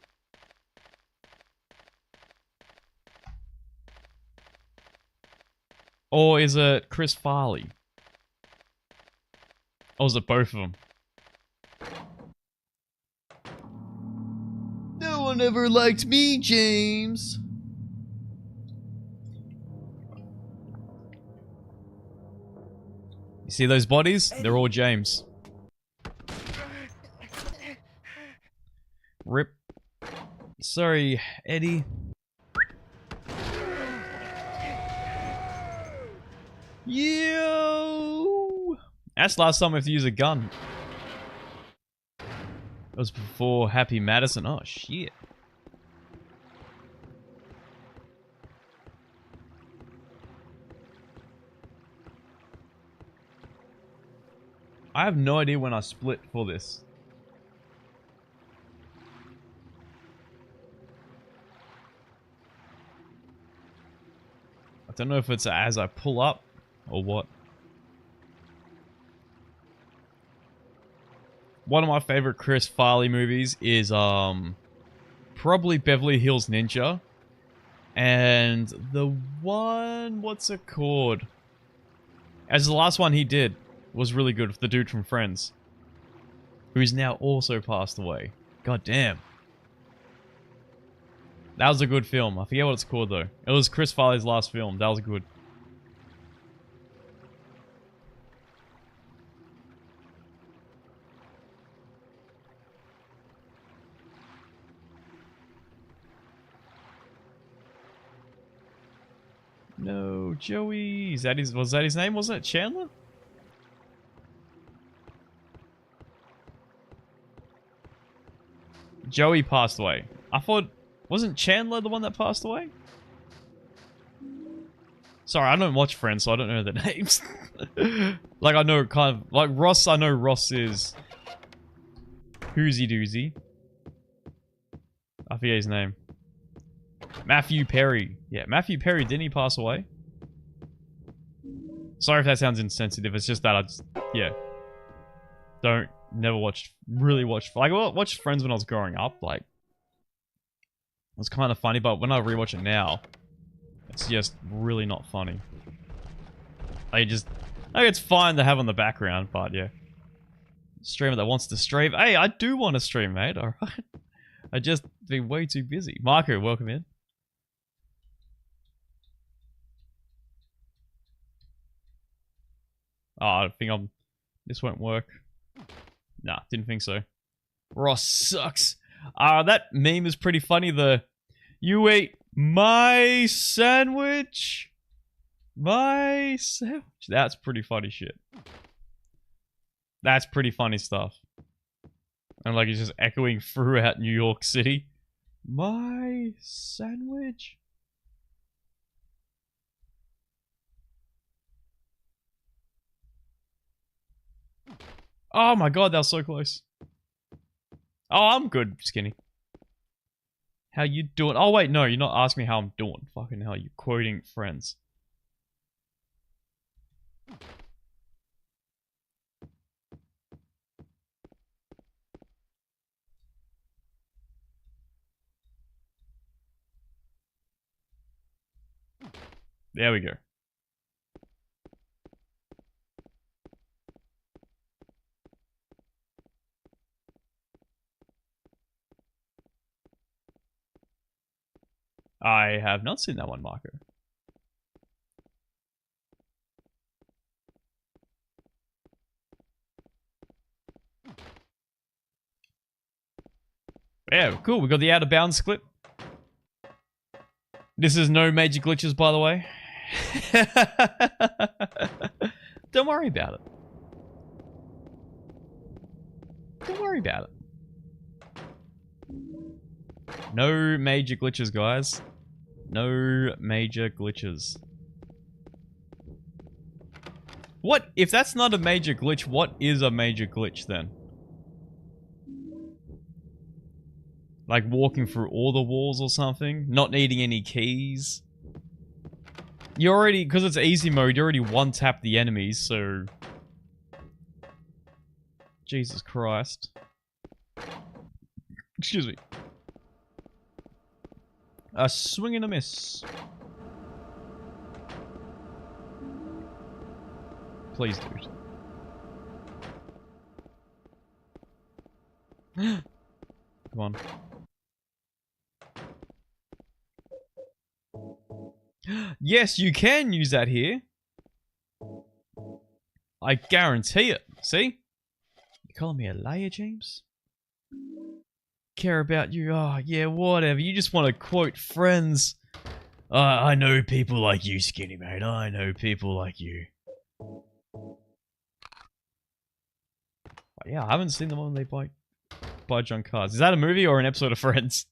Or is it Chris Farley? Or is it both of them? one ever liked me, James. You see those bodies? They're all James. Rip. Sorry, Eddie. Yo! That's the last time I have to use a gun. It was before Happy Madison. Oh, shit. I have no idea when I split for this. I don't know if it's as I pull up or what. One of my favorite Chris Farley movies is probably Beverly Hills Ninja. And the one, what's it called? As the last one he did was really good with the dude from Friends, who's now also passed away. God damn. That was a good film. I forget what it's called though. It was Chris Farley's last film. That was good. No, Joey. Is that his, was that his name? Wasn't it Chandler? Joey passed away. I thought, wasn't Chandler the one that passed away? Sorry, I don't watch Friends, so I don't know the names. Like, I know kind of, like Ross, I know Ross is Whoozy Doozy. I forget his name. Matthew Perry. Yeah, Matthew Perry, didn't he pass away? Sorry if that sounds insensitive, it's just that I just, yeah. Never watched, really watched, like, I watched Friends when I was growing up, like, it was kind of funny, but when I rewatch it now, it's just really not funny. Like, it's fine to have on the background, but yeah. Streamer that wants to stream. Hey, I do want to stream, mate, alright? I just been way too busy. Marco, welcome in. Oh, I think this won't work. Nah, didn't think so. Ross sucks. That meme is pretty funny. You ate my sandwich? My sandwich? That's pretty funny shit. That's pretty funny stuff. And like it's just echoing throughout New York City. My sandwich? Oh my god, that was so close. Oh, I'm good, Skinny. How you doing? Oh wait, no, you're not asking me how I'm doing. Fucking hell, you're quoting Friends. There we go. I have not seen that one, Marco. Yeah, cool. We got the out of bounds clip. This is no major glitches, by the way. Don't worry about it. Don't worry about it. No major glitches, guys. No major glitches. What? If that's not a major glitch, what is a major glitch then? Like walking through all the walls or something? Not needing any keys? You already, because it's easy mode, you already one-tap the enemies, so... Jesus Christ. Excuse me. A swing and a miss. Please, dude. Come on. Yes, you can use that here. I guarantee it. See? You calling me a liar, James? Care about you? Oh, yeah, whatever. You just want to quote friends. I know people like you, skinny mate. I know people like you. But yeah, I haven't seen them when they buy junk cars. Is that a movie or an episode of Friends?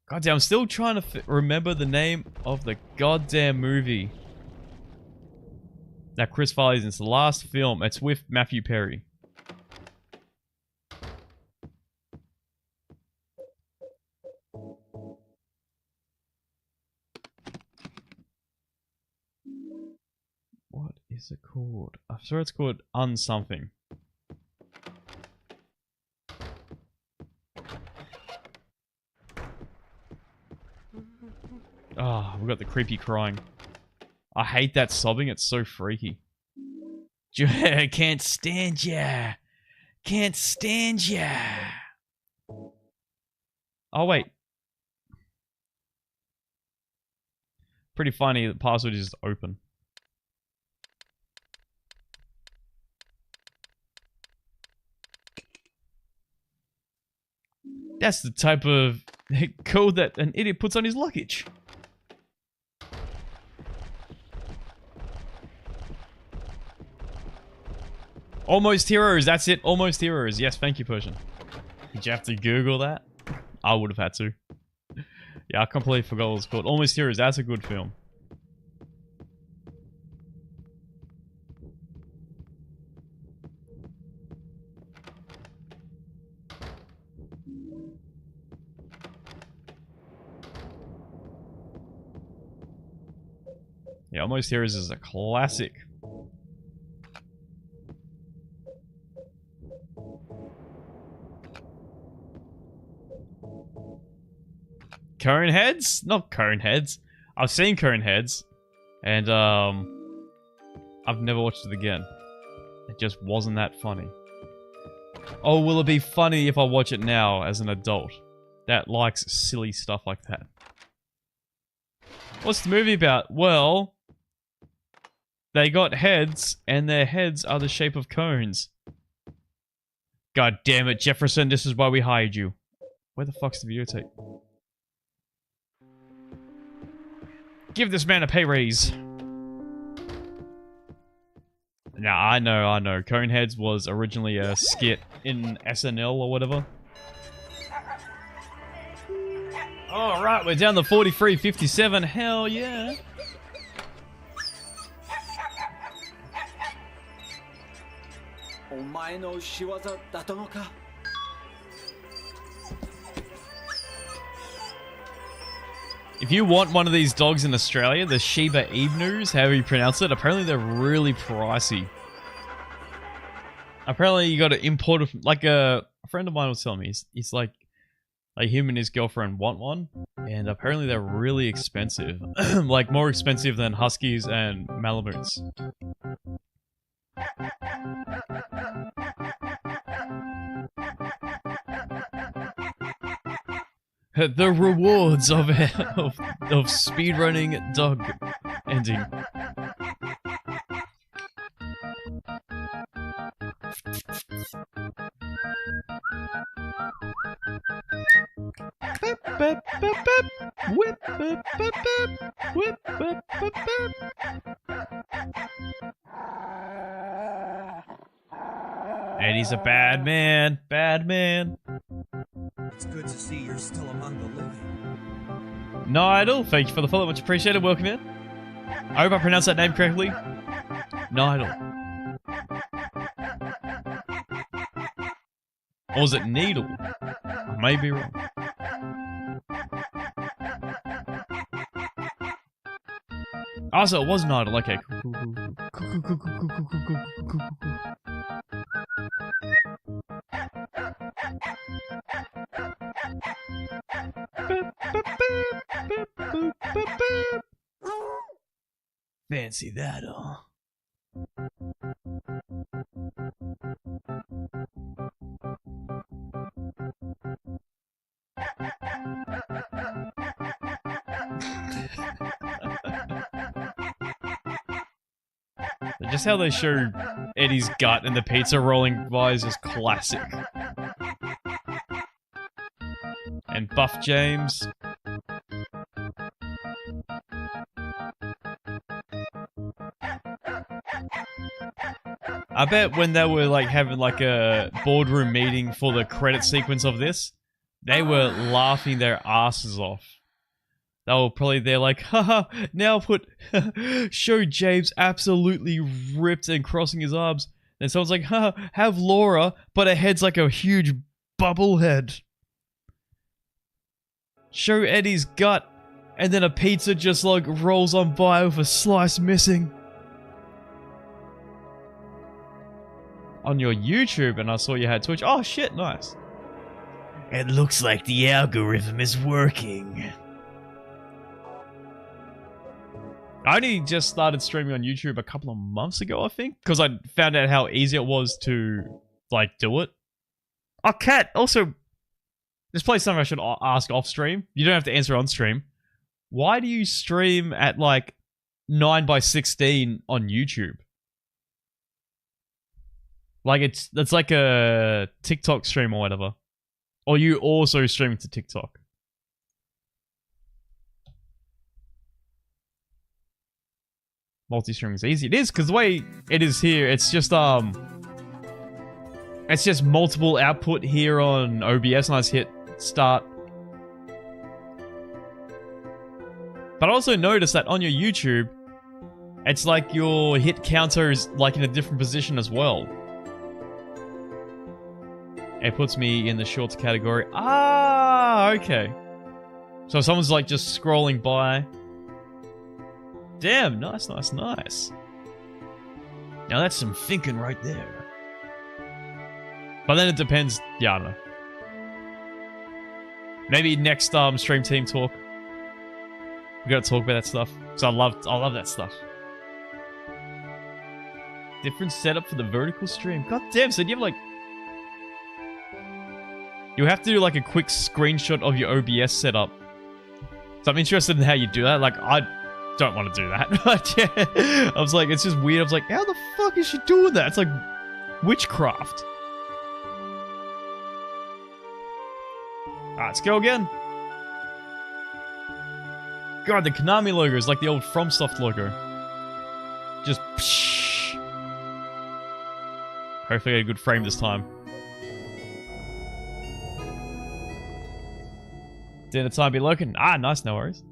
Goddamn, I'm still trying to remember the name of the goddamn movie that Chris Farley's in. It's the last film. It's with Matthew Perry. What is it called? I'm sure it's called Unsomething. Ah, we got the creepy crying. I hate that sobbing. It's so freaky. Can't stand ya. Can't stand ya. Oh, wait. Pretty funny. The password is open. That's the type of code that an idiot puts on his luggage. Almost Heroes, that's it. Almost Heroes. Yes, thank you, Persian. Did you have to Google that? I would have had to. Yeah, I completely forgot what it's called. Almost Heroes, that's a good film. Yeah, Almost Heroes is a classic. Coneheads? Not Coneheads. I've seen Coneheads, and I've never watched it again. It just wasn't that funny. Oh, will it be funny if I watch it now as an adult that likes silly stuff like that? What's the movie about? Well, they got heads, and their heads are the shape of cones. God damn it, Jefferson, this is why we hired you. Where the fuck's the videotape? Give this man a pay raise. Nah, I know. Coneheads was originally a skit in SNL or whatever. Alright, we're down to 43.57. Hell yeah. If you want one of these dogs in Australia, the Shiba Inus, however you pronounce it, apparently they're really pricey. Apparently you got to import it. Like a friend of mine was telling me, he's like him and his girlfriend want one, and apparently they're really expensive. Like more expensive than Huskies and Malamutes. The rewards of speedrunning dog ending. And he's a bad man. Bad man. It's good to see you're still among the living. Nidal, thank you for the follow. Much appreciated. Welcome in. I hope I pronounced that name correctly. Nidal. Or was it Needle? I may be wrong. Oh, so it was Nidal. Okay. Fancy that, huh? Just how they show Eddie's gut and the pizza rolling by is just classic. And Buff James. I bet when they were like having like a boardroom meeting for the credit sequence of this, they were laughing their asses off. They were probably there like, haha, now put, show James absolutely ripped and crossing his arms. Then someone's like, haha, have Laura, but her head's like a huge bubble head. Show Eddie's gut, and then a pizza just like rolls on by with a slice missing. On your YouTube, and I saw you had Twitch. Oh shit, nice. It looks like the algorithm is working. I only just started streaming on YouTube a couple of months ago, I think, because I found out how easy it was to, like, do it. Oh, Kat, also, there's probably something I should ask off stream. You don't have to answer on stream. Why do you stream at, like, 9:16 on YouTube? Like, it's like a TikTok stream or whatever. Or you also stream to TikTok. Multi-streaming is easy. It is, because the way it is here, it's just multiple output here on OBS, and I just hit start. But I also noticed that on your YouTube, it's like your hit counter is like in a different position as well. It puts me in the shorts category. Ah, okay. So someone's like just scrolling by. Damn, nice, nice, nice. Now that's some thinking right there. But then it depends. Yeah, I don't know. Maybe next stream team talk. We gotta talk about that stuff. Because I love that stuff. Different setup for the vertical stream. God damn, so do you have like... You have to do like a quick screenshot of your OBS setup. So I'm interested in how you do that. Like, I don't want to do that. But yeah, I was like, it's just weird. I was like, how the fuck is she doing that? It's like witchcraft. Alright, let's go again. God, the Konami logo is like the old FromSoft logo. Just psh. Hopefully I get a good frame this time. Dinner time be lurking. Ah, nice, no worries.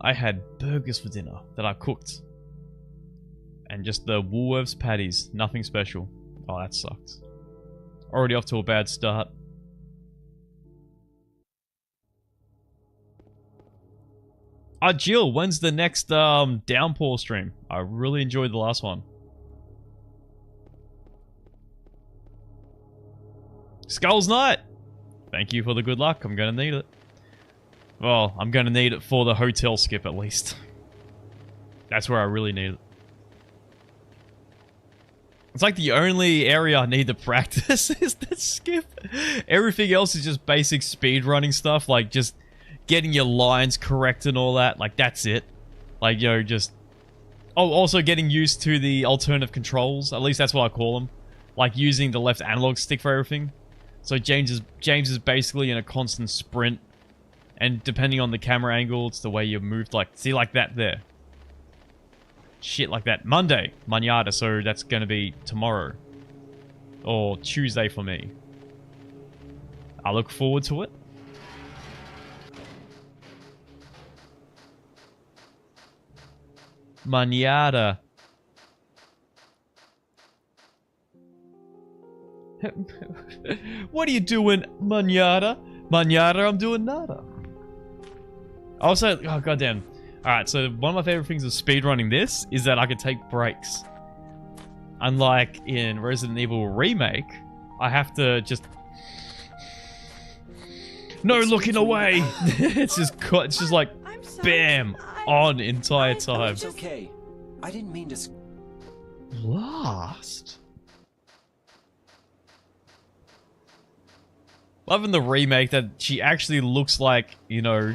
I had burgers for dinner that I cooked. And just the Woolworths patties. Nothing special. Oh, that sucks. Already off to a bad start. Ah, Jill, when's the next Downpour stream? I really enjoyed the last one. Skulls Night! Thank you for the good luck. I'm gonna need it. Well, I'm gonna need it for the hotel skip at least. That's where I really need it. It's like the only area I need to practice is the skip. Everything else is just basic speedrunning stuff, like just getting your lines correct and all that. Like, that's it. Like, yo, just... Oh, also getting used to the alternative controls. At least that's what I call them. Like, using the left analog stick for everything. So James is basically in a constant sprint. And depending on the camera angle, it's the way you moved, like, see, like that there. Shit like that. Monday, mañana, so that's gonna be tomorrow. Or Tuesday for me. I look forward to it. Mañana. What are you doing, mañana? Mañana, I'm doing nada. Also, oh goddamn. Alright, so one of my favorite things of speedrunning this is that I can take breaks. Unlike in Resident Evil Remake, I have to just... No looking away! It's just like, bam! On entire time. It's okay. I didn't mean to... Lost? Loving the remake that she actually looks like, you know,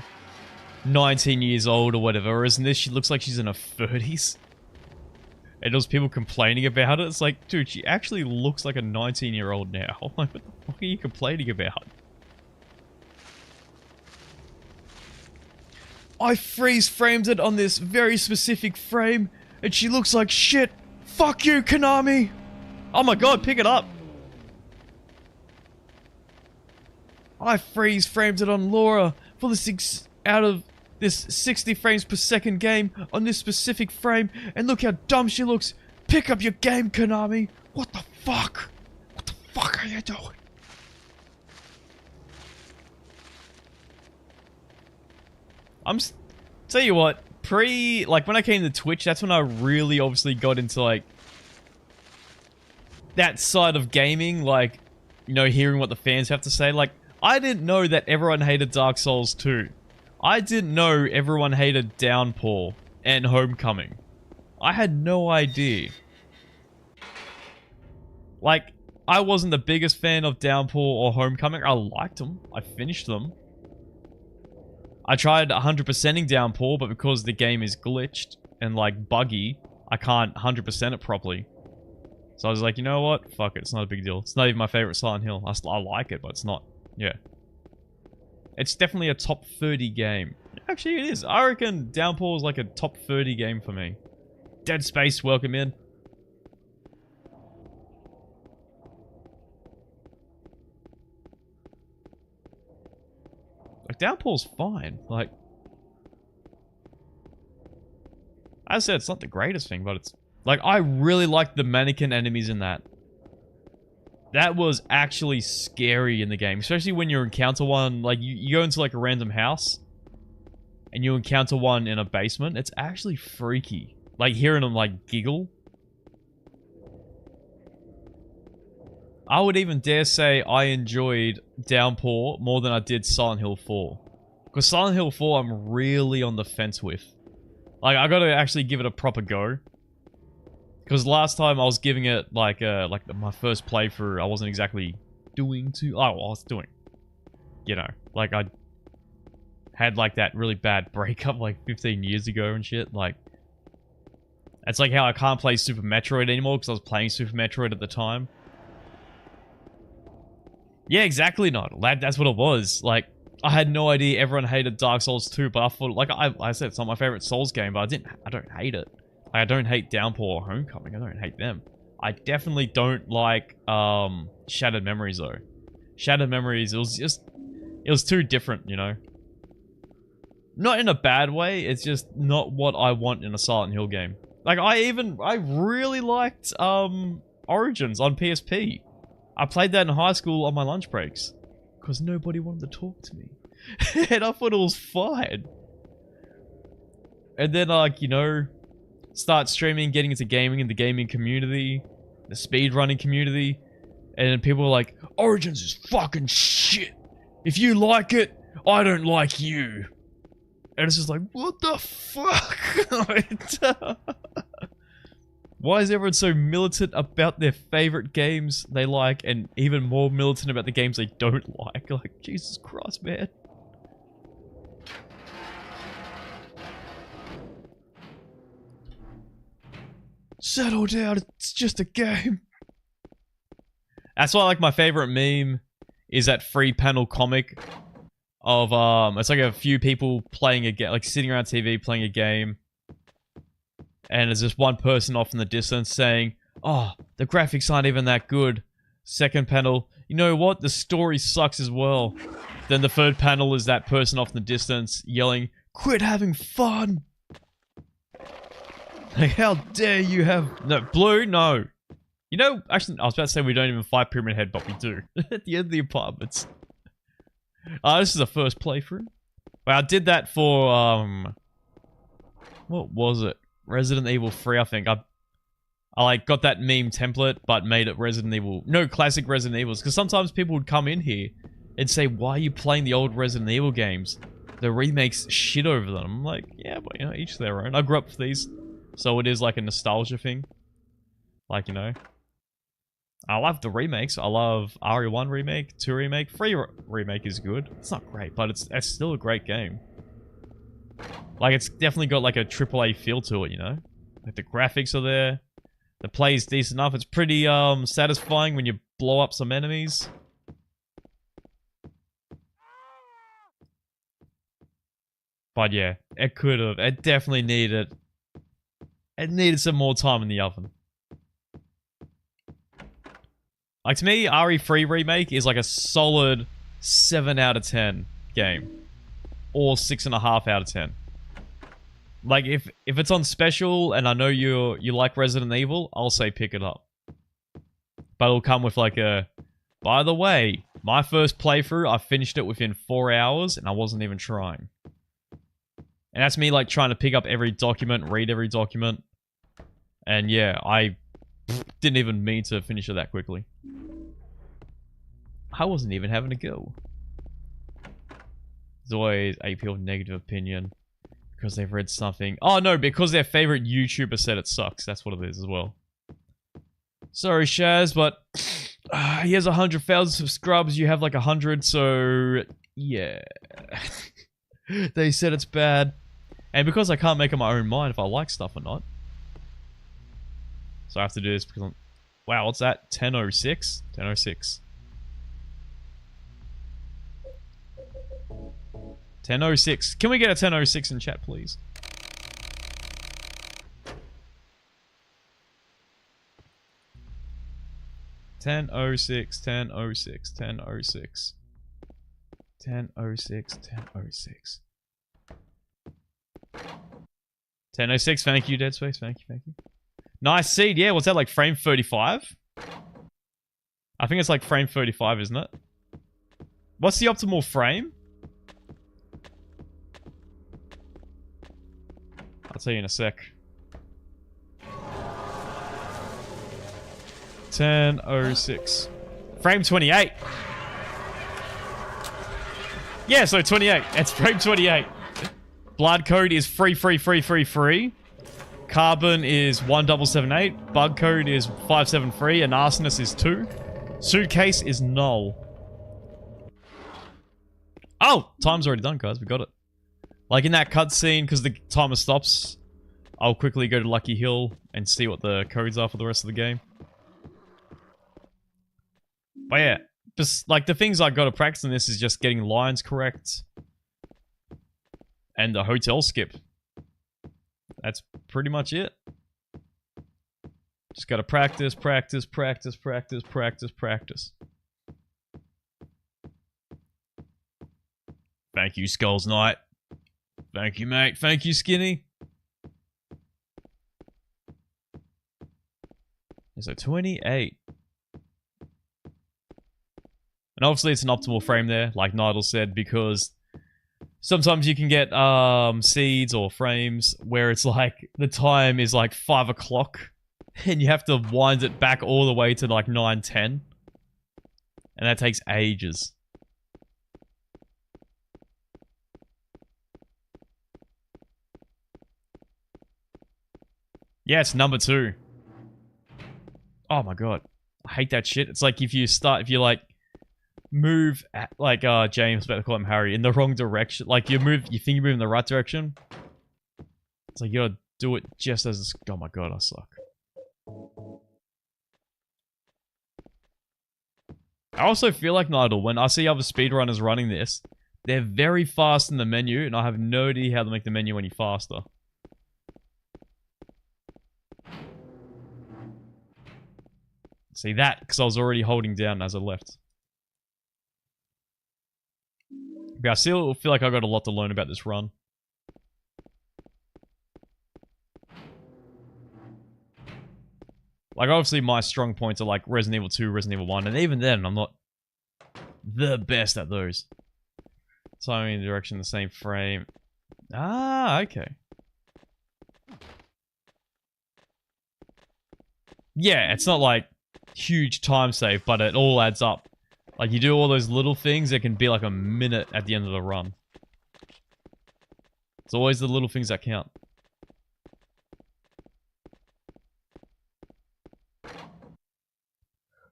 19 years old or whatever, whereas in this she looks like she's in her 30s. And there was people complaining about it. It's like, dude, she actually looks like a 19-year-old now. Like, what the fuck are you complaining about? I freeze framed it on this very specific frame, and she looks like shit. Fuck you, Konami! Oh my god, pick it up! I freeze framed it on Laura for the 6 out of this 60 frames per second game on this specific frame, and look how dumb she looks. Pick up your game, Konami. What the fuck? What the fuck are you doing? Tell you what, like when I came to Twitch, that's when I really obviously got into like that side of gaming, like, you know, hearing what the fans have to say. Like, I didn't know that everyone hated Dark Souls 2. I didn't know everyone hated Downpour and Homecoming. I had no idea. Like, I wasn't the biggest fan of Downpour or Homecoming. I liked them. I finished them. I tried 100%ing Downpour, but because the game is glitched and, like, buggy, I can't 100% it properly. So I was like, you know what? Fuck it. It's not a big deal. It's not even my favorite Silent Hill. I like it, but it's not. Yeah. It's definitely a top 30 game. Actually, it is. I reckon Downpour is like a top 30 game for me. Dead Space, welcome in. Like, Downpour's fine. Like, as I said, it's not the greatest thing, but it's... Like, I really liked the mannequin enemies in that. That was actually scary in the game. Especially when you encounter one, like, you go into, like, a random house. And you encounter one in a basement. It's actually freaky. Like, hearing them, like, giggle. I would even dare say I enjoyed Downpour more than I did Silent Hill 4. Because Silent Hill 4, I'm really on the fence with. Like, I gotta actually give it a proper go. Because last time I was giving it, like my first playthrough, I wasn't exactly doing too... Oh, I was doing... You know, like, I had, like, that really bad breakup, like, 15 years ago and shit. Like, it's like how I can't play Super Metroid anymore because I was playing Super Metroid at the time. Yeah, exactly not. That's what it was. Like, I had no idea everyone hated Dark Souls 2, but I thought, like I said, it's not my favorite Souls game, but I don't hate it. Like, I don't hate Downpour or Homecoming. I don't hate them. I definitely don't like Shattered Memories though. Shattered Memories, it was too different, you know. Not in a bad way. It's just not what I want in a Silent Hill game. Like, I really liked Origins on PSP. I played that in high school on my lunch breaks. Because nobody wanted to talk to me. And I thought it was fine. And then, like, you know, start streaming, getting into gaming in the gaming community, the speedrunning community. And people were like, Origins is fucking shit. If you like it, I don't like you. And it's just like, what the fuck? Why is everyone so militant about their favorite games they like, and even more militant about the games they don't like? Like, Jesus Christ, man. Settle down, it's just a game. That's why, like, my favorite meme is that free panel comic of, it's like a few people playing a game, like, sitting around TV playing a game. And there's just one person off in the distance saying, oh, the graphics aren't even that good. Second panel, you know what? The story sucks as well. Then the third panel is that person off in the distance yelling, quit having fun! Like, how dare you have... No, Blue, no. You know, actually, I was about to say we don't even fight Pyramid Head, but we do. At the end of the apartments. This is the first playthrough. Well, I did that for, what was it? Resident Evil 3, I think. I like got that meme template, but made it Resident Evil... No, classic Resident Evils. Because sometimes people would come in here and say, why are you playing the old Resident Evil games? The remakes shit over them. I'm like, yeah, but, you know, each their own. I grew up with these, so it is like a nostalgia thing. Like, you know. I love the remakes. I love RE1 remake, 2 remake, 3 remake is good. It's not great, but it's still a great game. Like, it's definitely got, like, a AAA feel to it, you know? Like, the graphics are there. The play is decent enough. It's pretty satisfying when you blow up some enemies. But yeah, it could have. It definitely needed. It needed some more time in the oven. Like, to me, RE3 Remake is like a solid 7 out of 10 game. Or 6.5 out of 10. Like, if it's on special and I know you like Resident Evil, I'll say pick it up. But it'll come with like a... By the way, my first playthrough, I finished it within 4 hours and I wasn't even trying. And that's me like trying to pick up every document, read every document. And yeah, I didn't even mean to finish it that quickly. I wasn't even having a go. There's always a people with negative opinion because they've read something. Oh no, because their favorite YouTuber said it sucks. That's what it is as well. Sorry, Shaz, but he has 100,000 subscribers. You have like 100, so yeah. They said it's bad. And because I can't make up my own mind if I like stuff or not. So I have to do this because I'm... Wow, what's that? 10:06? 10:06. 10:06. Can we get a 10:06 in chat, please? Ten oh six, 10:06, 10:06. 10:06, 10:06. 10:06, thank you, Dead Space. Thank you, thank you. Nice seed, yeah. What's that, like frame 35? I think it's like frame 35, isn't it? What's the optimal frame? I'll tell you in a sec. 10:06. Frame 28. Yeah, so 28. It's frame 28. Blood code is free. Carbon is 1778. Bug code is 573. And arsonist is 2. Suitcase is null. Oh! Time's already done, guys. We got it. Like in that cutscene, because the timer stops, I'll quickly go to Lucky Hill and see what the codes are for the rest of the game. But yeah, just like the things I got to practice in this is just getting lines correct. And the hotel skip. That's pretty much it. Just gotta practice. Thank you, Skulls Knight. Thank you, mate. Thank you, Skinny. So 28. And obviously it's an optimal frame there, like Nidal said, because sometimes you can get seeds or frames where it's like the time is like 5 o'clock and you have to wind it back all the way to like 9:10. And that takes ages. Yeah, it's number 2. Oh my god. I hate that shit. It's like if you like move at, like James, better call him Harry, in the wrong direction. Like you think you move in the right direction. It's like you gotta do it just as it's... Oh my god, I suck. I also feel like Nidal, when I see other speedrunners running this, they're very fast in the menu, and I have no idea how to make the menu any faster. See that? Because I was already holding down as I left. But I still feel like I got a lot to learn about this run. Like, obviously my strong points are like Resident Evil 2, Resident Evil 1, and even then, I'm not the best at those. Timing in the direction, the same frame. Ah, okay. Yeah, it's not like huge time save, but it all adds up. Like, you do all those little things, it can be like a minute at the end of the run. It's always the little things that count.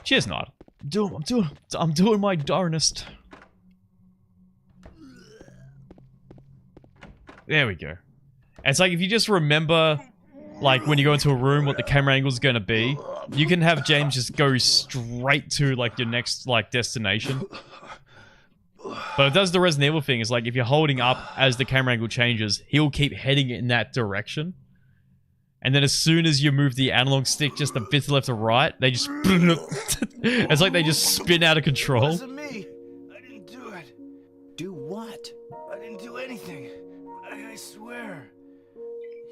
Cheers, Nod. I'm doing my darnest. There we go. And it's like, if you just remember, like when you go into a room, what the camera angle is going to be. You can have James just go straight to like your next like destination. But it does the Resident Evil thing. Is like if you're holding up as the camera angle changes, he'll keep heading in that direction. And then as soon as you move the analog stick just a bit to left or right, they just... It's like they just spin out of control. It wasn't me. I didn't do it. Do what? I didn't do anything. I swear.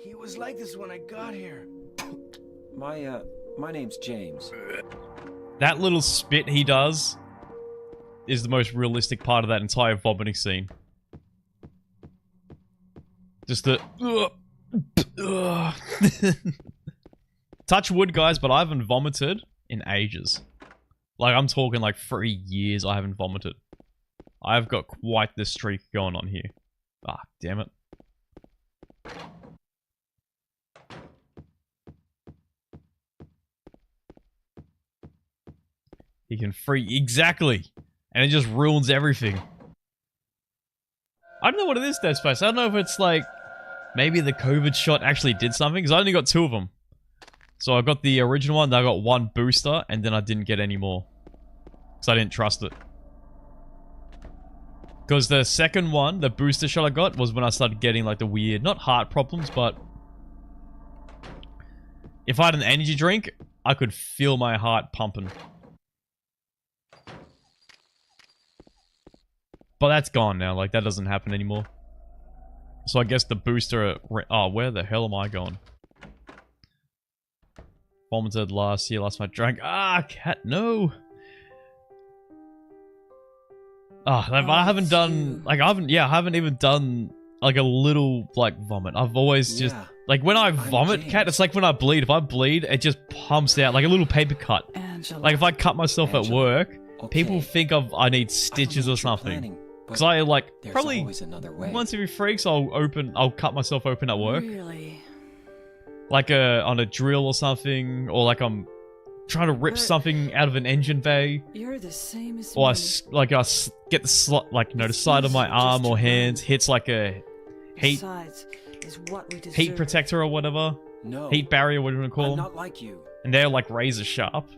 He was like this when I got here. My name's James. That little spit he does is the most realistic part of that entire vomiting scene. Just the... Touch wood, guys, but I haven't vomited in ages. Like, I'm talking like 3 years I haven't vomited. I've got quite the streak going on here. Ah, damn it. He can free... Exactly! And it just ruins everything. I don't know what it is, Dead Space. I don't know if it's like... Maybe the COVID shot actually did something, because I only got 2 of them. So I got the original one, then I got 1 booster, and then I didn't get any more. Because I didn't trust it. Because the second one, the booster shot I got, was when I started getting like the weird, not heart problems, but... If I had an energy drink, I could feel my heart pumping. But that's gone now, like that doesn't happen anymore. So I guess the booster... Oh, where the hell am I going? Vomited last year, last night drank. Ah, cat, no! Ah, I haven't done... Like, I haven't even done, like, a little, like, vomit. I've always just... Like, when I vomit, cat, it's like when I bleed. If I bleed, it just pumps out, like a little paper cut. Like, if I cut myself at work, people think I need stitches or something. Because I, like, probably once every 3 weeks, I'll cut myself open at work. Really? Like, on a drill or something, or like I'm trying to rip something out of an engine bay. You're the same as me. Or I get the slot, like, you know, the side of my arm or hands hits like a heat protector or whatever. No. Heat barrier, whatever you want to call them. Not like you. And they're like razor sharp.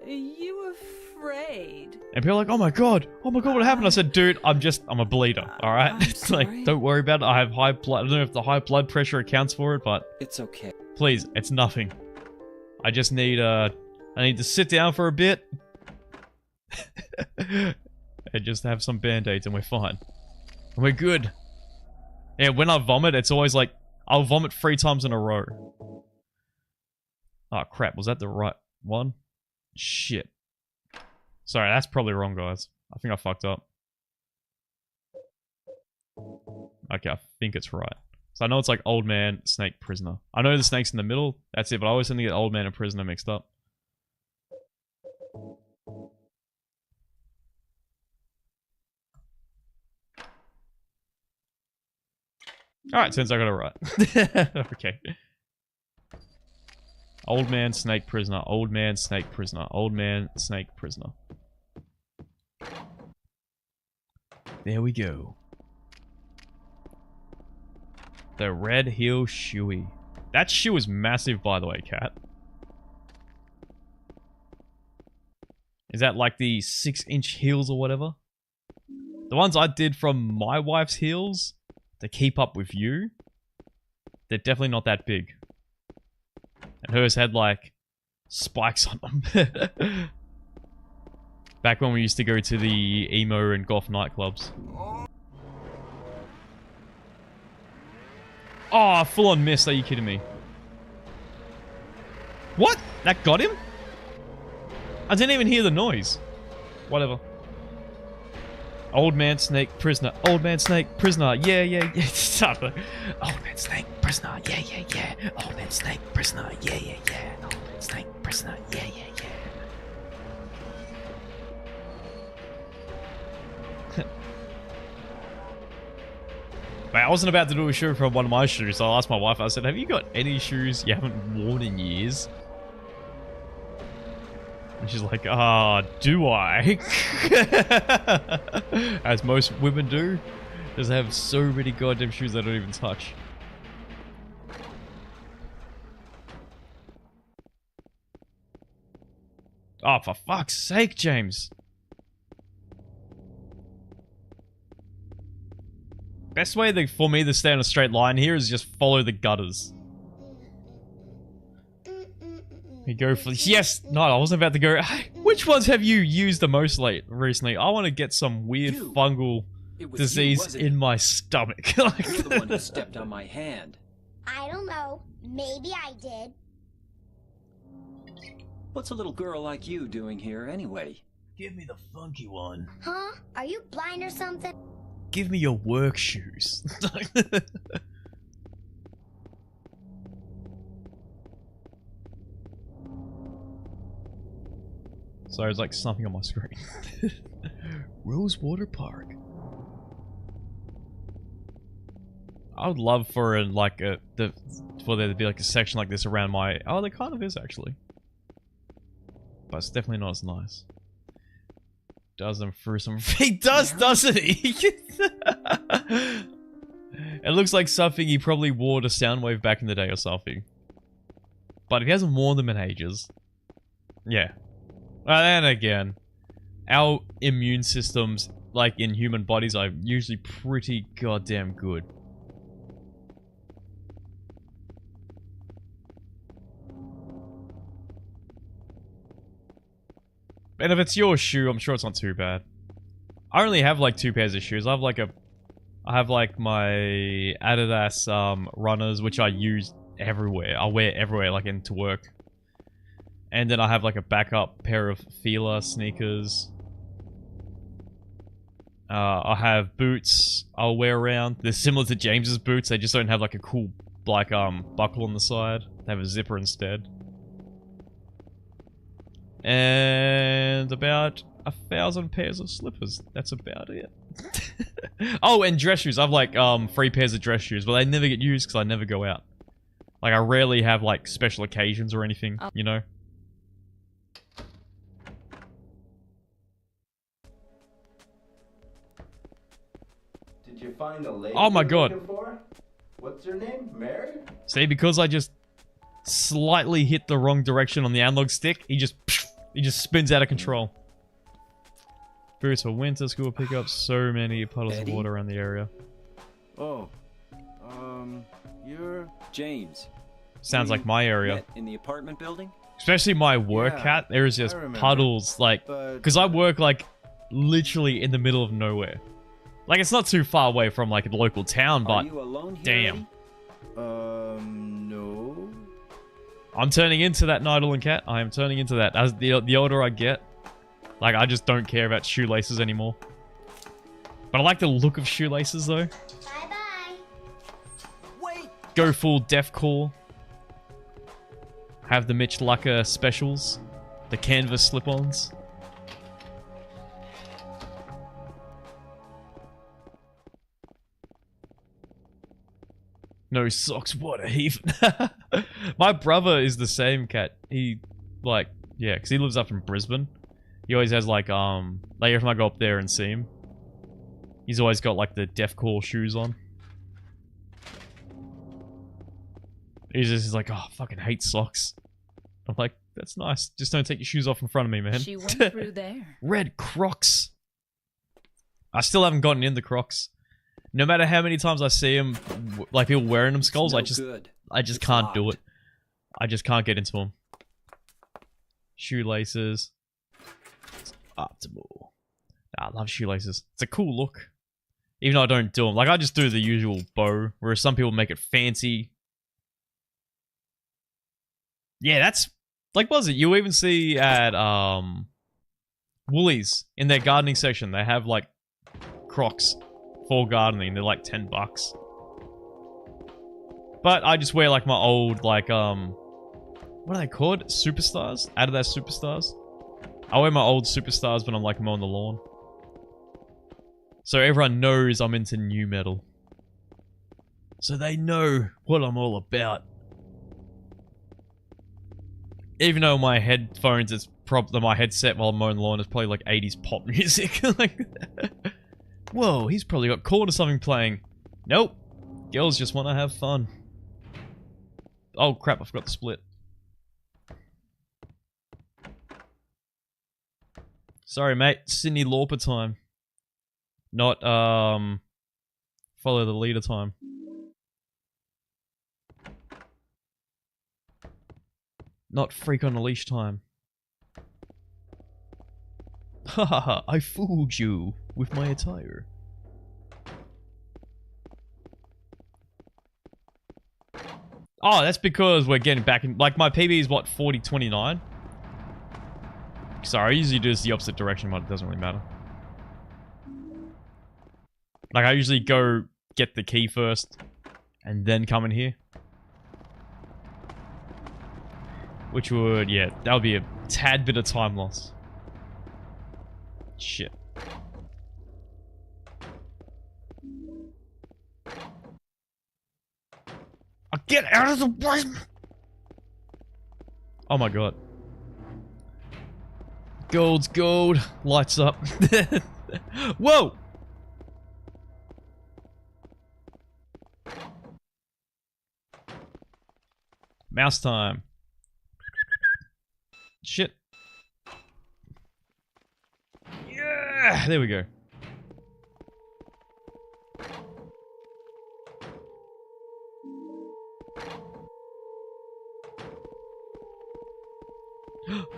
Are you afraid? And people are like, oh my god, what happened? I said, dude, I'm a bleeder, alright? It's like, don't worry about it, I have high blood, I don't know if the high blood pressure accounts for it, but... It's okay. Please, it's nothing. I just need, I need to sit down for a bit. And just have some band-aids and we're fine. And we're good. Yeah, when I vomit, it's always like, I'll vomit 3 times in a row. Oh crap, was that the right one? Shit. Sorry, that's probably wrong, guys. I think I fucked up. Okay, I think it's right. So I know it's like old man, snake, prisoner. I know the snake's in the middle. That's it, but I always tend to get old man and prisoner mixed up. Alright, since I got it right. Okay. Old man, snake, prisoner. Old man, snake, prisoner. Old man, snake, prisoner. There we go. The Red Hill Shoey. That shoe is massive, by the way, cat. Is that like the 6-inch heels or whatever? The ones I did from my wife's heels to keep up with you, they're definitely not that big. And hers had like spikes on them. Back when we used to go to the emo and goth nightclubs. Oh, full on missed. Are you kidding me? What? That got him? I didn't even hear the noise. Whatever. Old man, snake, prisoner. Old man, snake, prisoner. Yeah, yeah, yeah. Old man, snake, prisoner. Yeah, yeah, yeah. Old man, snake, prisoner. Yeah, yeah, yeah. Old man, snake, prisoner. Yeah, yeah, yeah. Mate, I wasn't about to do a shoe from one of my shoes, so I asked my wife, I said, have you got any shoes you haven't worn in years? And she's like, do I? As most women do. Just have so many goddamn shoes I don't even touch. Oh, for fuck's sake, James. Best way for me to stay on a straight line here is just follow the gutters. You go for... Yes! No, I wasn't about to go... Which ones have you used the most recently? I want to get some weird fungal disease in my stomach. You're the one who stepped on my hand. I don't know. Maybe I did. What's a little girl like you doing here anyway? Give me the funky one. Huh? Are you blind or something? Give me your work shoes. Sorry, it's like something on my screen. Rosewater Park. I would love for for there to be like a section like this around my... Oh, there kind of is actually. But it's definitely not as nice. Does them through some... He does, doesn't he? It looks like something he probably wore to Soundwave back in the day or something. But he hasn't worn them in ages. Yeah. And again, our immune systems, like in human bodies, are usually pretty goddamn good. And if it's your shoe, I'm sure it's not too bad. I only have like 2 pairs of shoes. I have like my Adidas runners, which I use everywhere. I wear everywhere, like into work. And then I have like a backup pair of Fila sneakers. I have boots I'll wear around. They're similar to James's boots. They just don't have like a cool like buckle on the side. They have a zipper instead. And about 1,000 pairs of slippers. That's about it. Oh, and dress shoes. I have like 3 pairs of dress shoes, but they never get used because I never go out. Like I rarely have like special occasions or anything, you know? Did you find the lady Oh my you're God. looking for? What's her name? Mary? See, because I just slightly hit the wrong direction on the analog stick, he just spins out of control. Boots for winter, school pickup, so many puddles of water around the area. Oh, you're James. Sounds like my area. Met in the apartment building? Especially my work Yeah, hat, there is just remember. puddles, like, But- because I work, like, literally in the middle of nowhere. Like, it's not too far away from, like, a local town, Are but you alone here, damn. Eddie? No. I'm turning into that Nidal cat. I am turning into that. As the older I get, like, I just don't care about shoelaces anymore. But I like the look of shoelaces, though. Bye-bye. Wait! Go full deathcore. Have the Mitch Lucker specials. The canvas slip-ons. No socks, what a heathen. My brother is the same cat. He, like, yeah, because he lives up in Brisbane. He always has, like every time I go up there and see him, he's always got, like, the deathcore shoes on. He's like, oh, I fucking hate socks. I'm like, that's nice. Just don't take your shoes off in front of me, man. She went through there. Red Crocs. I still haven't gotten in the Crocs. No matter how many times I see them, like people wearing them skulls, No I just good. can't It's do it. locked. I just can't get into them. Shoelaces. It's optimal. I love shoelaces. It's a cool look. Even though I don't do them. Like, I just do the usual bow, whereas some people make it fancy. Yeah, that's... Like, what was it? You even see at, Woolies, in their gardening section, they have, like, Crocs for gardening. They're, like, $10. But I just wear, like, my old, like, what are they called? Superstars? Adidas Superstars? I wear my old Superstars when I'm, like, mowing the lawn. So everyone knows I'm into new metal. So they know what I'm all about. Even though my headphones, it's my headset while I'm mowing the lawn is probably like 80s pop music. Like, whoa, he's probably got Corn or something playing. Nope. Girls just want to have fun. Oh crap, I forgot to split. Sorry, mate. Sydney Lauper time. Not, follow the leader time. Not freak on a leash time. Hahaha, I fooled you with my attire. Oh, that's because we're getting back in... Like, my PB is, what, 40-29? Sorry, I usually do this the opposite direction, but it doesn't really matter. Like, I usually go get the key first, and then come in here. Which would, yeah, that would be a tad bit of time loss. Shit. I'll get out of the way! Oh my god. Gold's gold. Lights up. Whoa! Mouse time. Shit. Yeah! There we go.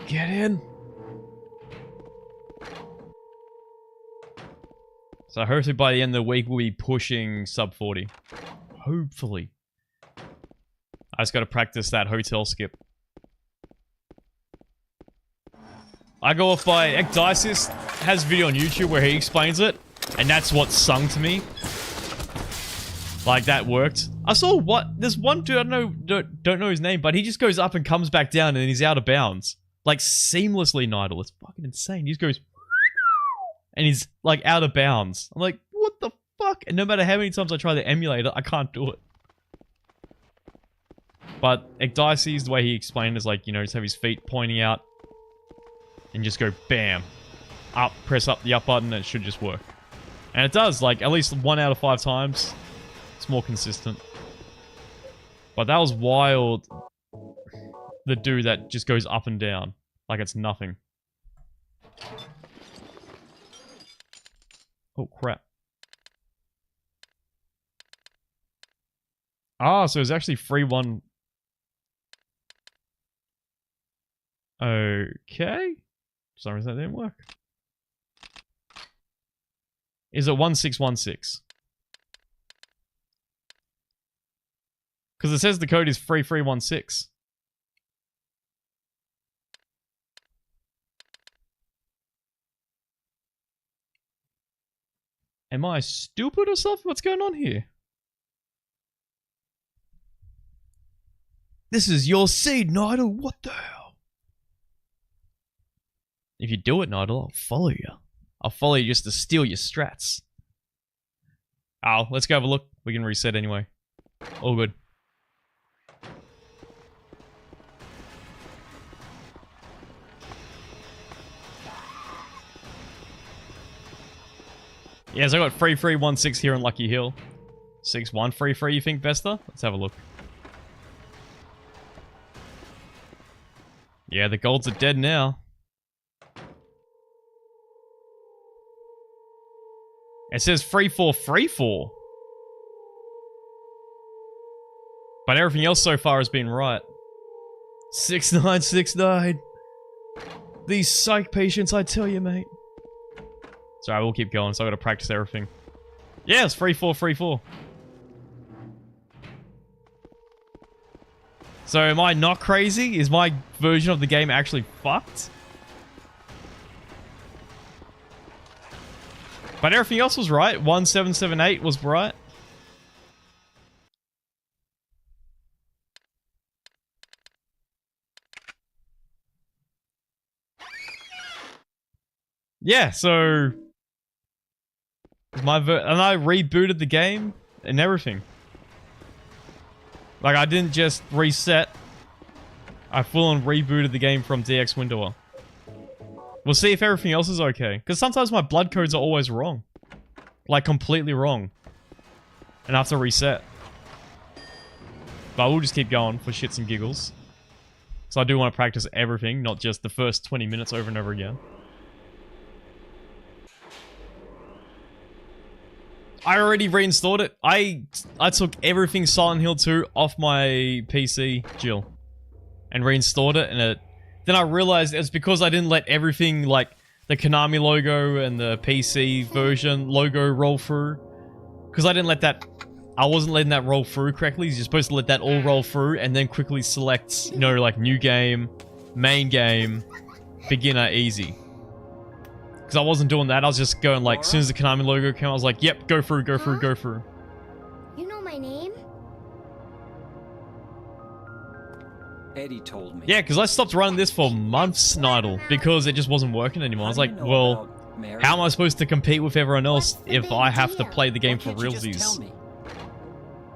Get in! So hopefully by the end of the week we'll be pushing sub 40. Hopefully. I just gotta practice that hotel skip. I go off by Ecdysis has a video on YouTube where he explains it, and that's what's sung to me. Like that worked. I saw what there's one dude I don't know his name, but he just goes up and comes back down and he's out of bounds. Like seamlessly, Nidal. It's fucking insane. He just goes and he's like out of bounds. I'm like, what the fuck? And no matter how many times I try to emulate it, I can't do it. But Ecdysis, the way he explained is like, you know, just have his feet pointing out and just go bam. Up, press up the up button and it should just work. And it does, like at least 1 out of 5 times. It's more consistent. But that was wild. The dude that just goes up and down. Like it's nothing. Oh crap. Ah, so it's actually free one. Okay. For some reason that didn't work. Is it 1616? Because it says the code is 3316. Am I stupid or something? What's going on here? This is your seed, Nidal. What the hell? If you do it, Nidal, I'll follow you. I'll follow you just to steal your strats. Oh, let's go have a look. We can reset anyway. All good. Yeah, so I got 3316 here in Lucky Hill. 6133, you think, Vesta? Let's have a look. Yeah, the golds are dead now. It says 3434. But everything else so far has been right. 6969. These psych patients, I tell you, mate. Sorry, we'll keep going, so I gotta practice everything. Yeah, it's 3434. So am I not crazy? Is my version of the game actually fucked? But everything else was right. 1778 was right. Yeah, so and I rebooted the game and everything. Like I didn't just reset. I full on rebooted the game from DX Windower. We'll see if everything else is okay. Because sometimes my blood codes are always wrong. Like completely wrong. And I have to reset. But we'll just keep going for shits and giggles. So I do want to practice everything, not just the first 20 minutes over and over again. I already reinstalled it. I took everything Silent Hill 2 off my PC, Jill, and reinstalled it, and then I realized it's because I didn't let everything, like, the Konami logo and the PC version logo roll through. Because I didn't let that... I wasn't letting that roll through correctly. You're supposed to let that all roll through and then quickly select, you know, like, new game, main game, beginner, easy. Because I wasn't doing that. I was just going, like, as soon as the Konami logo came, I was like, yep, go through, go through, go through. You know my name? Eddie told me. Yeah, because I stopped running this for months, Nidal, because it just wasn't working anymore. I was like, well, how am I supposed to compete with everyone else if I have to play the game for realsies?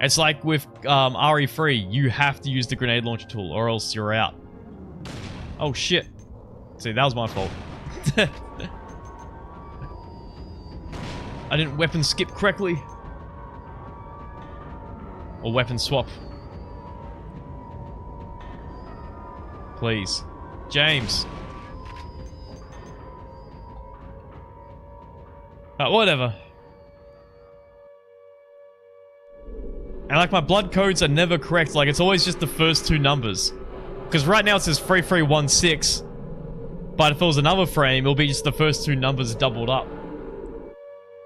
It's like with RE3, you have to use the grenade launcher tool or else you're out. Oh shit. See, that was my fault. I didn't weapon skip correctly. Or weapon swap. Please. James. Whatever. And like my blood codes are never correct, like it's always just the first two numbers. Because right now it says 3316. But if it was another frame, it'll be just the first two numbers doubled up.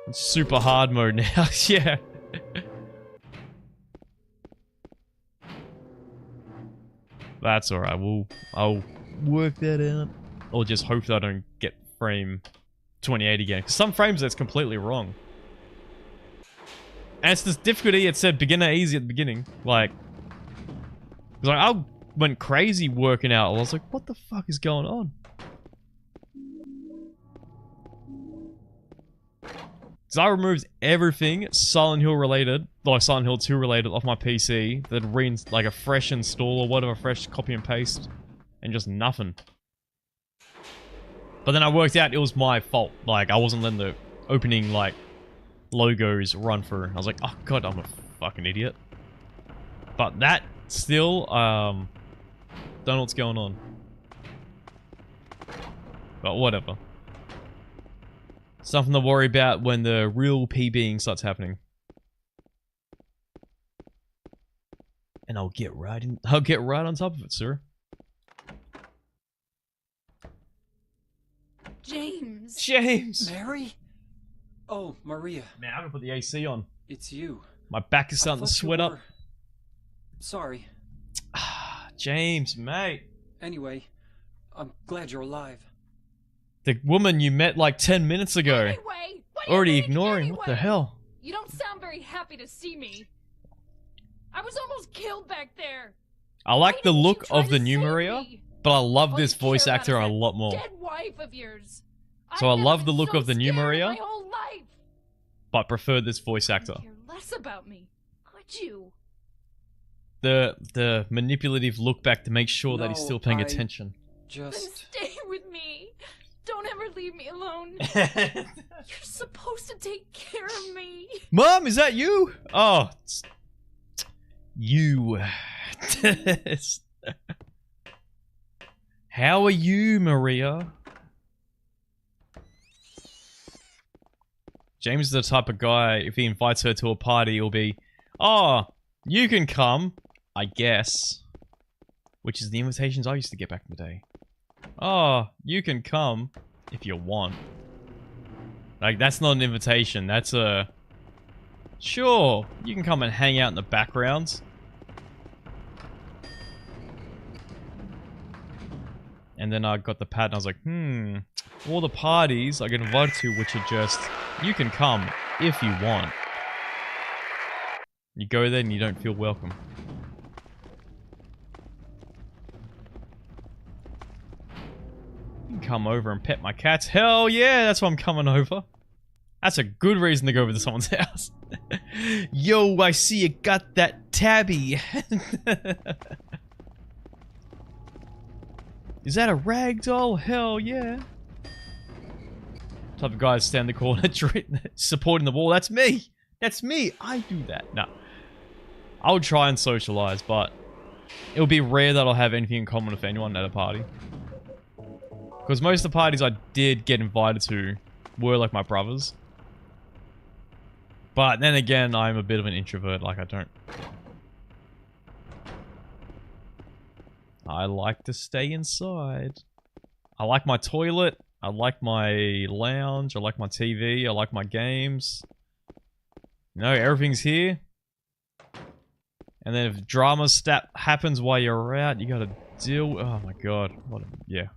It's super hard mode now, yeah. That's alright, I'll work that out. Or just hope that I don't get frame 28 again. Because some frames that's completely wrong. And it's this difficulty, it said beginner easy at the beginning. Like I went crazy working out. I was like, what the fuck is going on? So I removed everything Silent Hill related, like Silent Hill 2 related, off my PC. That like a fresh install or whatever, fresh copy and paste, and just nothing. But then I worked out it was my fault. Like I wasn't letting the opening like logos run through. I was like, oh god, I'm a fucking idiot. But that still, don't know what's going on. But whatever. Something to worry about when the real PBing starts happening. And I'll get right on top of it, sir. James. James! Mary? Oh, Maria. Man, I'm gonna put the AC on. It's you. My back is starting to sweat up. Sorry. James, mate. Anyway, I'm glad you're alive. The woman you met like 10 minutes ago. Anyway, what are Already you thinking ignoring. anyway? What the hell? You don't sound very happy to see me. I was almost killed back there. I like Why the didn't you look try of to the save new Maria, me? but I love All this you care voice about actor is a that lot more. Dead wife of yours. So I I've love never the been look so of the new scared Maria, my whole life. but prefer this voice actor. Care less about me, could you? The manipulative look back to make sure that he's No, still paying I- attention. Then Just... stay with me. Don't ever leave me alone. You're supposed to take care of me. Mom, is that you? Oh, you. How are you, Maria? James is the type of guy, if he invites her to a party, he'll be, oh, you can come, I guess. Which is the invitations I used to get back in the day. Oh, you can come if you want. Like, that's not an invitation, that's a... Sure, you can come and hang out in the background. And then I got the pad and I was like, all the parties I get invited to, which are just, you can come if you want. You go there and you don't feel welcome. You can come over and pet my cats. Hell yeah, that's why I'm coming over. That's a good reason to go over to someone's house. Yo, I see you got that tabby. Is that a rag doll? Hell yeah. Type of guys stand in the corner supporting the wall. That's me. That's me. I do that. No. I would try and socialize, but it would be rare that I'll have anything in common with anyone at a party. Because most of the parties I did get invited to were like my brothers. But then again, I'm a bit of an introvert. Like, I like to stay inside. I like my toilet. I like my lounge. I like my TV. I like my games. No, everything's here. And then if drama happens while you're out, you gotta deal. Oh my god. Yeah.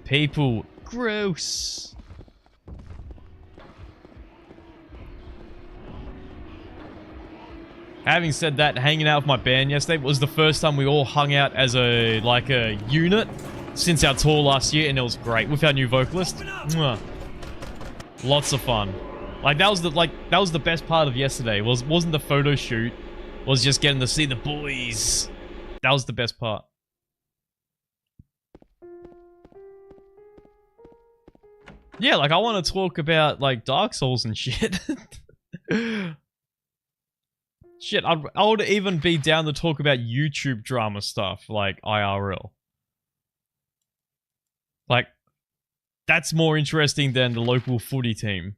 People. Gross. Having said that, hanging out with my band yesterday was the first time we all hung out as a unit since our tour last year, and it was great with our new vocalist. Mwah. Lots of fun. Like that was the best part of yesterday. Wasn't the photo shoot? Was just getting to see the boys. That was the best part. Yeah, like I want to talk about like Dark Souls and shit. Shit, I would even be down to talk about YouTube drama stuff, like IRL. Like, that's more interesting than the local footy team.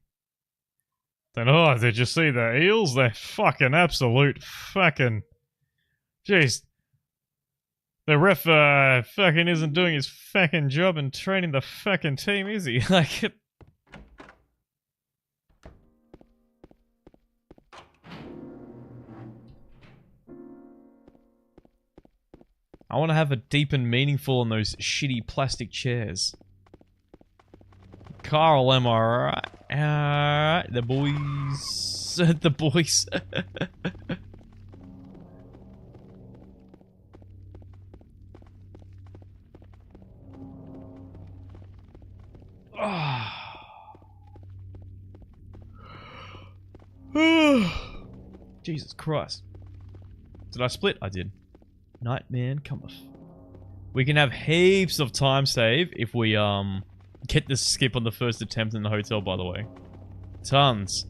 Then, oh, did you see the Eels? They're fucking absolute fucking... Jeez. The ref fucking isn't doing his fucking job and training the fucking team, is he? Like... I want to have a deep and meaningful on those shitty plastic chairs. Carl, am I right? Alright, the boys. The boys. Jesus Christ. Did I split? I did. Nightman cometh. We can have heaps of time save if we get the skip on the first attempt in the hotel, by the way. Tons.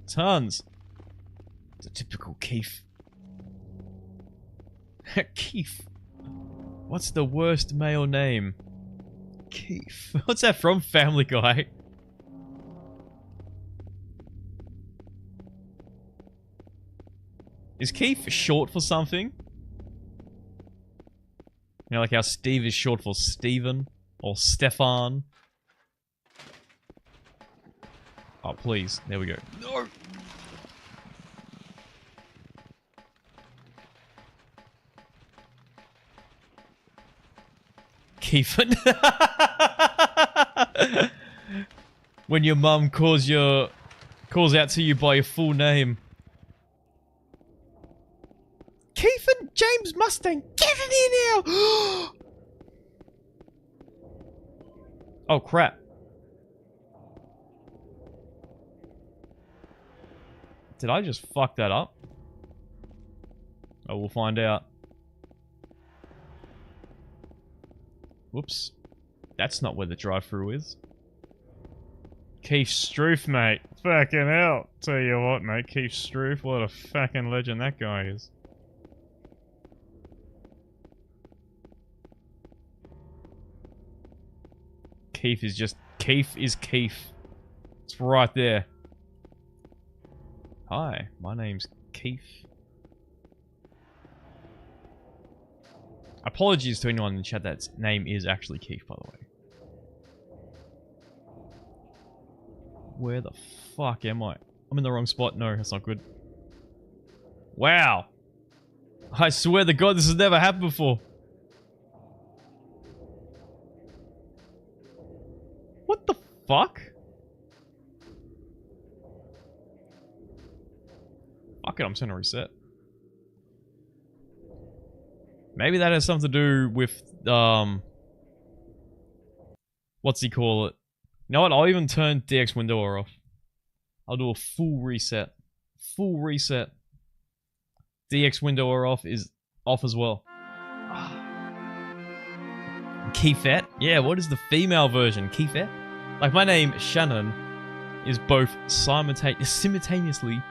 Tons. It's a typical Keith. Keith. What's the worst male name? Keith. What's that from? Family Guy. Is Keith short for something? You know, like how Steve is short for Steven or Stefan. Oh, please. There we go. No! Keithan. When your mum calls out to you by your full name. Keithan James Mustang, get in here now! Oh crap. Did I just fuck that up? Oh, we'll find out. Whoops. That's not where the drive-thru is. Keith Struth, mate. Fucking hell. Tell you what, mate. Keith Struth, what a fucking legend that guy is. Keith is just... Keith is Keith. It's right there. Hi, my name's Keith. Apologies to anyone in the chat that's name is actually Keith, by the way. Where the fuck am I? I'm in the wrong spot. No, that's not good. Wow. I swear to God, this has never happened before. What the fuck? Fuck it, I'm just gonna reset. Maybe that has something to do with, what's he call it? You know what, I'll even turn DX Windowr off. I'll do a full reset. Full reset. DX Windowr off is off as well. Keithette? Yeah, what is the female version? Keithette? Like, my name, Shannon, is both simultaneously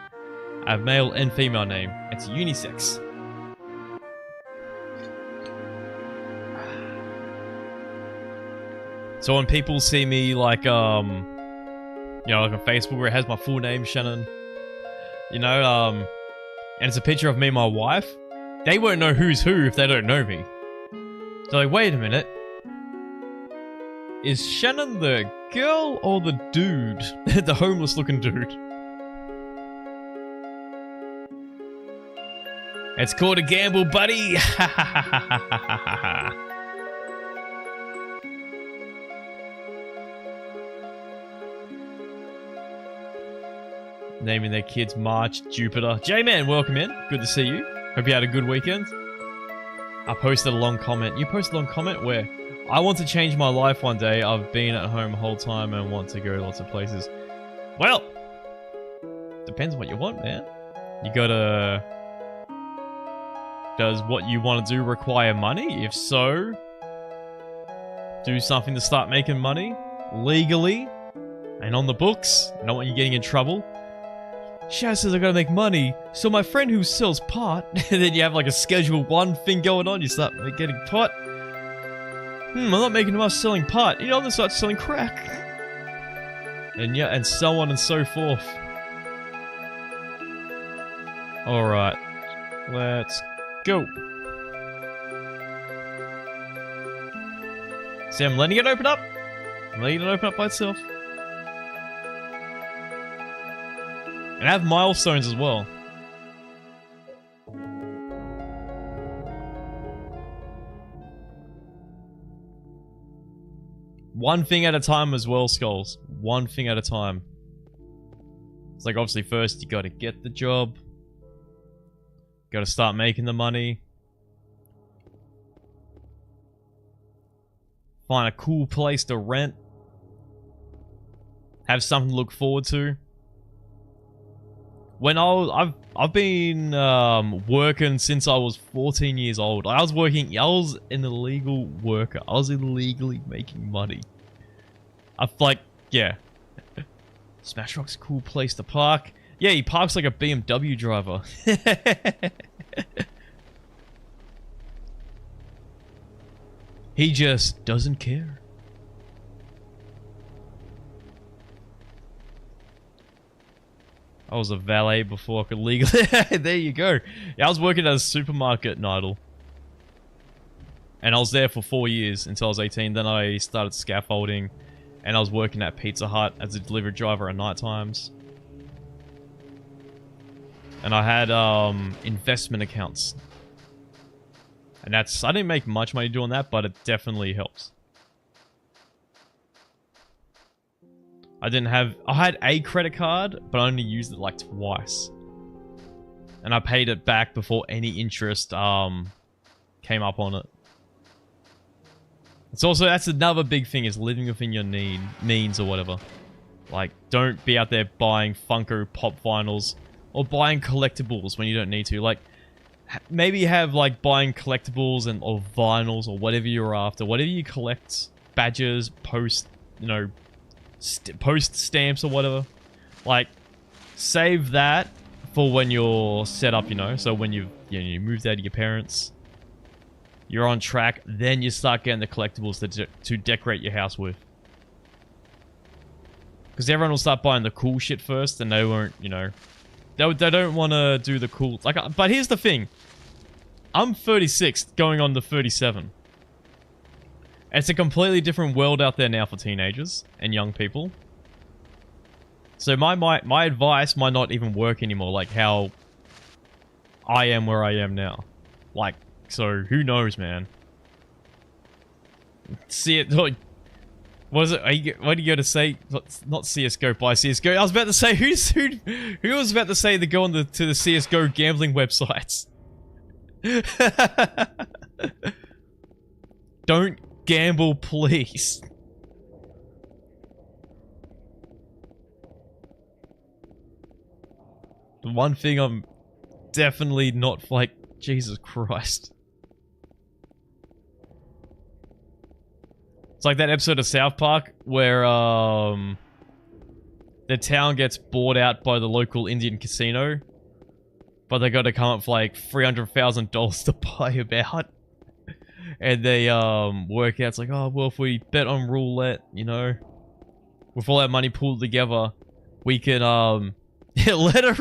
a male and female name. It's unisex. So when people see me, like, You know, like on Facebook where it has my full name, Shannon. You know, and it's a picture of me and my wife. They won't know who's who if they don't know me. So like, wait a minute. Is Shannon the girl or the dude? The homeless looking dude. It's called a gamble, buddy! Naming their kids March, Jupiter. J-Man, welcome in. Good to see you. Hope you had a good weekend. I posted a long comment. You posted a long comment where I want to change my life one day. I've been at home the whole time and want to go lots of places. Well, depends what you want, man. You gotta... Does what you want to do require money? If so, do something to start making money legally and on the books. I don't want you getting in trouble. Shaz says I gotta make money, so my friend who sells pot, and then you have like a Schedule 1 thing going on, you start getting pot. I'm not making enough selling pot. You know, I'm gonna start selling crack. And yeah, and so on and so forth. Alright. Let's go. See, I'm letting it open up. I'm letting it open up by itself. And I have milestones as well. One thing at a time as well, Skulls. One thing at a time. It's like, obviously, first you gotta get the job. Gotta start making the money. Find a cool place to rent. Have something to look forward to. When I've been working since I was 14 years old. I was an illegal worker. I was illegally making money. Yeah. Smash Rock's a cool place to park. Yeah, he parks like a BMW driver. He just doesn't care. I was a valet before I could legally... There you go. Yeah, I was working at a supermarket in Idle. And I was there for 4 years until I was 18. Then I started scaffolding. And I was working at Pizza Hut as a delivery driver at night times. And I had investment accounts. And I didn't make much money doing that, but it definitely helps. I had a credit card, but I only used it like twice. And I paid it back before any interest came up on it. It's also, that's another big thing, is living within your means or whatever. Like, don't be out there buying Funko Pop vinyls or buying collectibles when you don't need to. Like, maybe have like buying collectibles or vinyls or whatever you're after. Whatever you collect, badges, post stamps or whatever. Like, save that for when you're set up, you know. So when you moved out of your parents, you're on track, then you start getting the collectibles to decorate your house with. Because everyone will start buying the cool shit first, and they won't, you know... They don't want to do the cool... Like, but here's the thing. I'm 36, going on to 37. It's a completely different world out there now for teenagers and young people. So my advice might not even work anymore, like how I am where I am now. Like, so who knows, man? See it, like, what is it? What are you going to say? Not CSGO, buy CSGO. I was about to say, who was about to say to go on to the CSGO gambling websites? Don't gamble, please. The one thing I'm definitely not like, Jesus Christ. It's like that episode of South Park where the town gets bought out by the local Indian casino, but they got to come up for like $300,000 to buy him out. And they work out, it's like, oh well, if we bet on roulette, you know, with all our money pulled together, we can, yeah, let it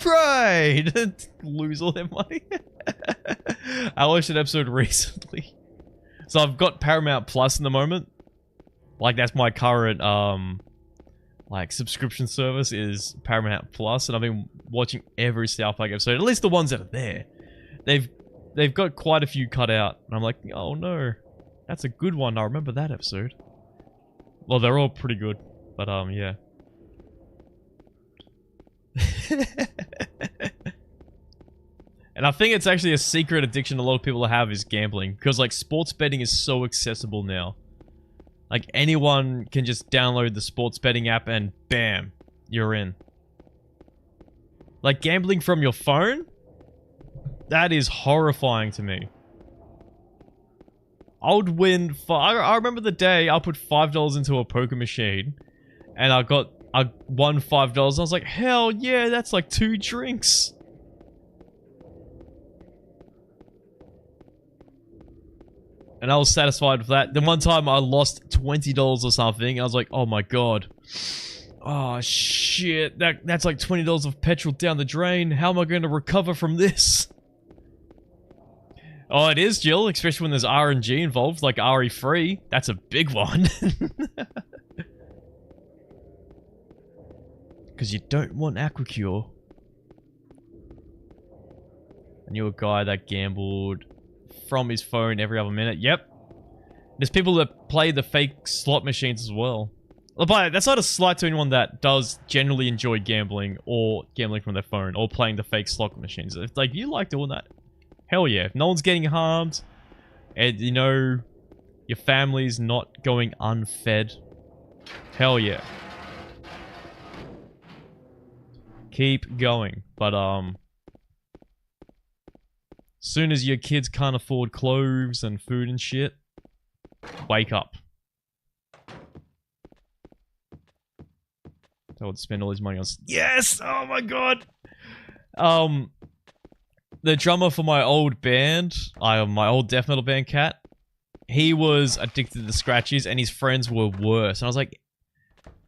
ride! Lose all their money. I watched an episode recently. So I've got Paramount Plus in the moment. Like, that's my current, like, subscription service is Paramount Plus, and I've been watching every South Park episode, at least the ones that are there. They've got quite a few cut out, and I'm like, oh no, that's a good one, I remember that episode. Well, they're all pretty good, but, yeah. And I think it's actually a secret addiction a lot of people have is gambling, because, like, sports betting is so accessible now. Like, anyone can just download the sports betting app and bam, you're in. Like, gambling from your phone? That is horrifying to me. I would win... I remember the day I put $5 into a poker machine and I won $5. I was like, hell yeah, that's like 2 drinks. And I was satisfied with that. Then one time I lost $20 or something. And I was like, oh my god. Oh shit. That's like $20 of petrol down the drain. How am I going to recover from this? Oh, it is, Jill. Especially when there's RNG involved, like RE3. That's a big one. Because you don't want Aquacure. I knew a guy that gambled from his phone every other minute. Yep. There's people that play the fake slot machines as well. But that's not a slight to anyone that does generally enjoy gambling or gambling from their phone or playing the fake slot machines. If like you like doing that, hell yeah. If no one's getting harmed and you know your family's not going unfed, hell yeah. Keep going. But soon as your kids can't afford clothes and food and shit, wake up. I would spend all his money on... Yes! Oh my god! The drummer for my old band, my old death metal band, Cat, he was addicted to scratchies and his friends were worse. And I was like...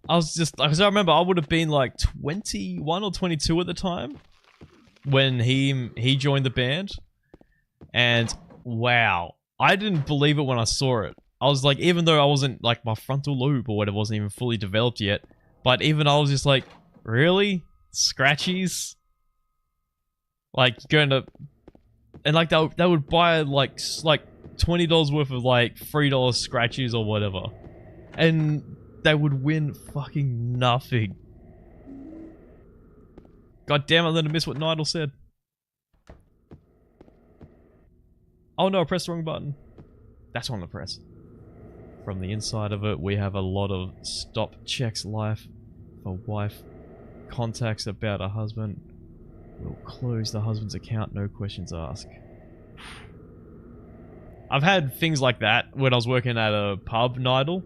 Because I remember I would have been like 21 or 22 at the time when he joined the band. And wow, I didn't believe it when I saw it. I was like, even though I wasn't like my frontal lobe or whatever wasn't even fully developed yet, but even I was just like, really? Scratchies? Like going to, and like they would buy like $20 worth of like $3 scratchies or whatever, and they would win fucking nothing. God damn it! Then I missed what Nigel said. Oh no, I pressed the wrong button. That's one to press. From the inside of it, we have a lot of stop checks life for wife. Contacts about a husband. We'll close the husband's account, no questions asked. I've had things like that when I was working at a pub, Nidal,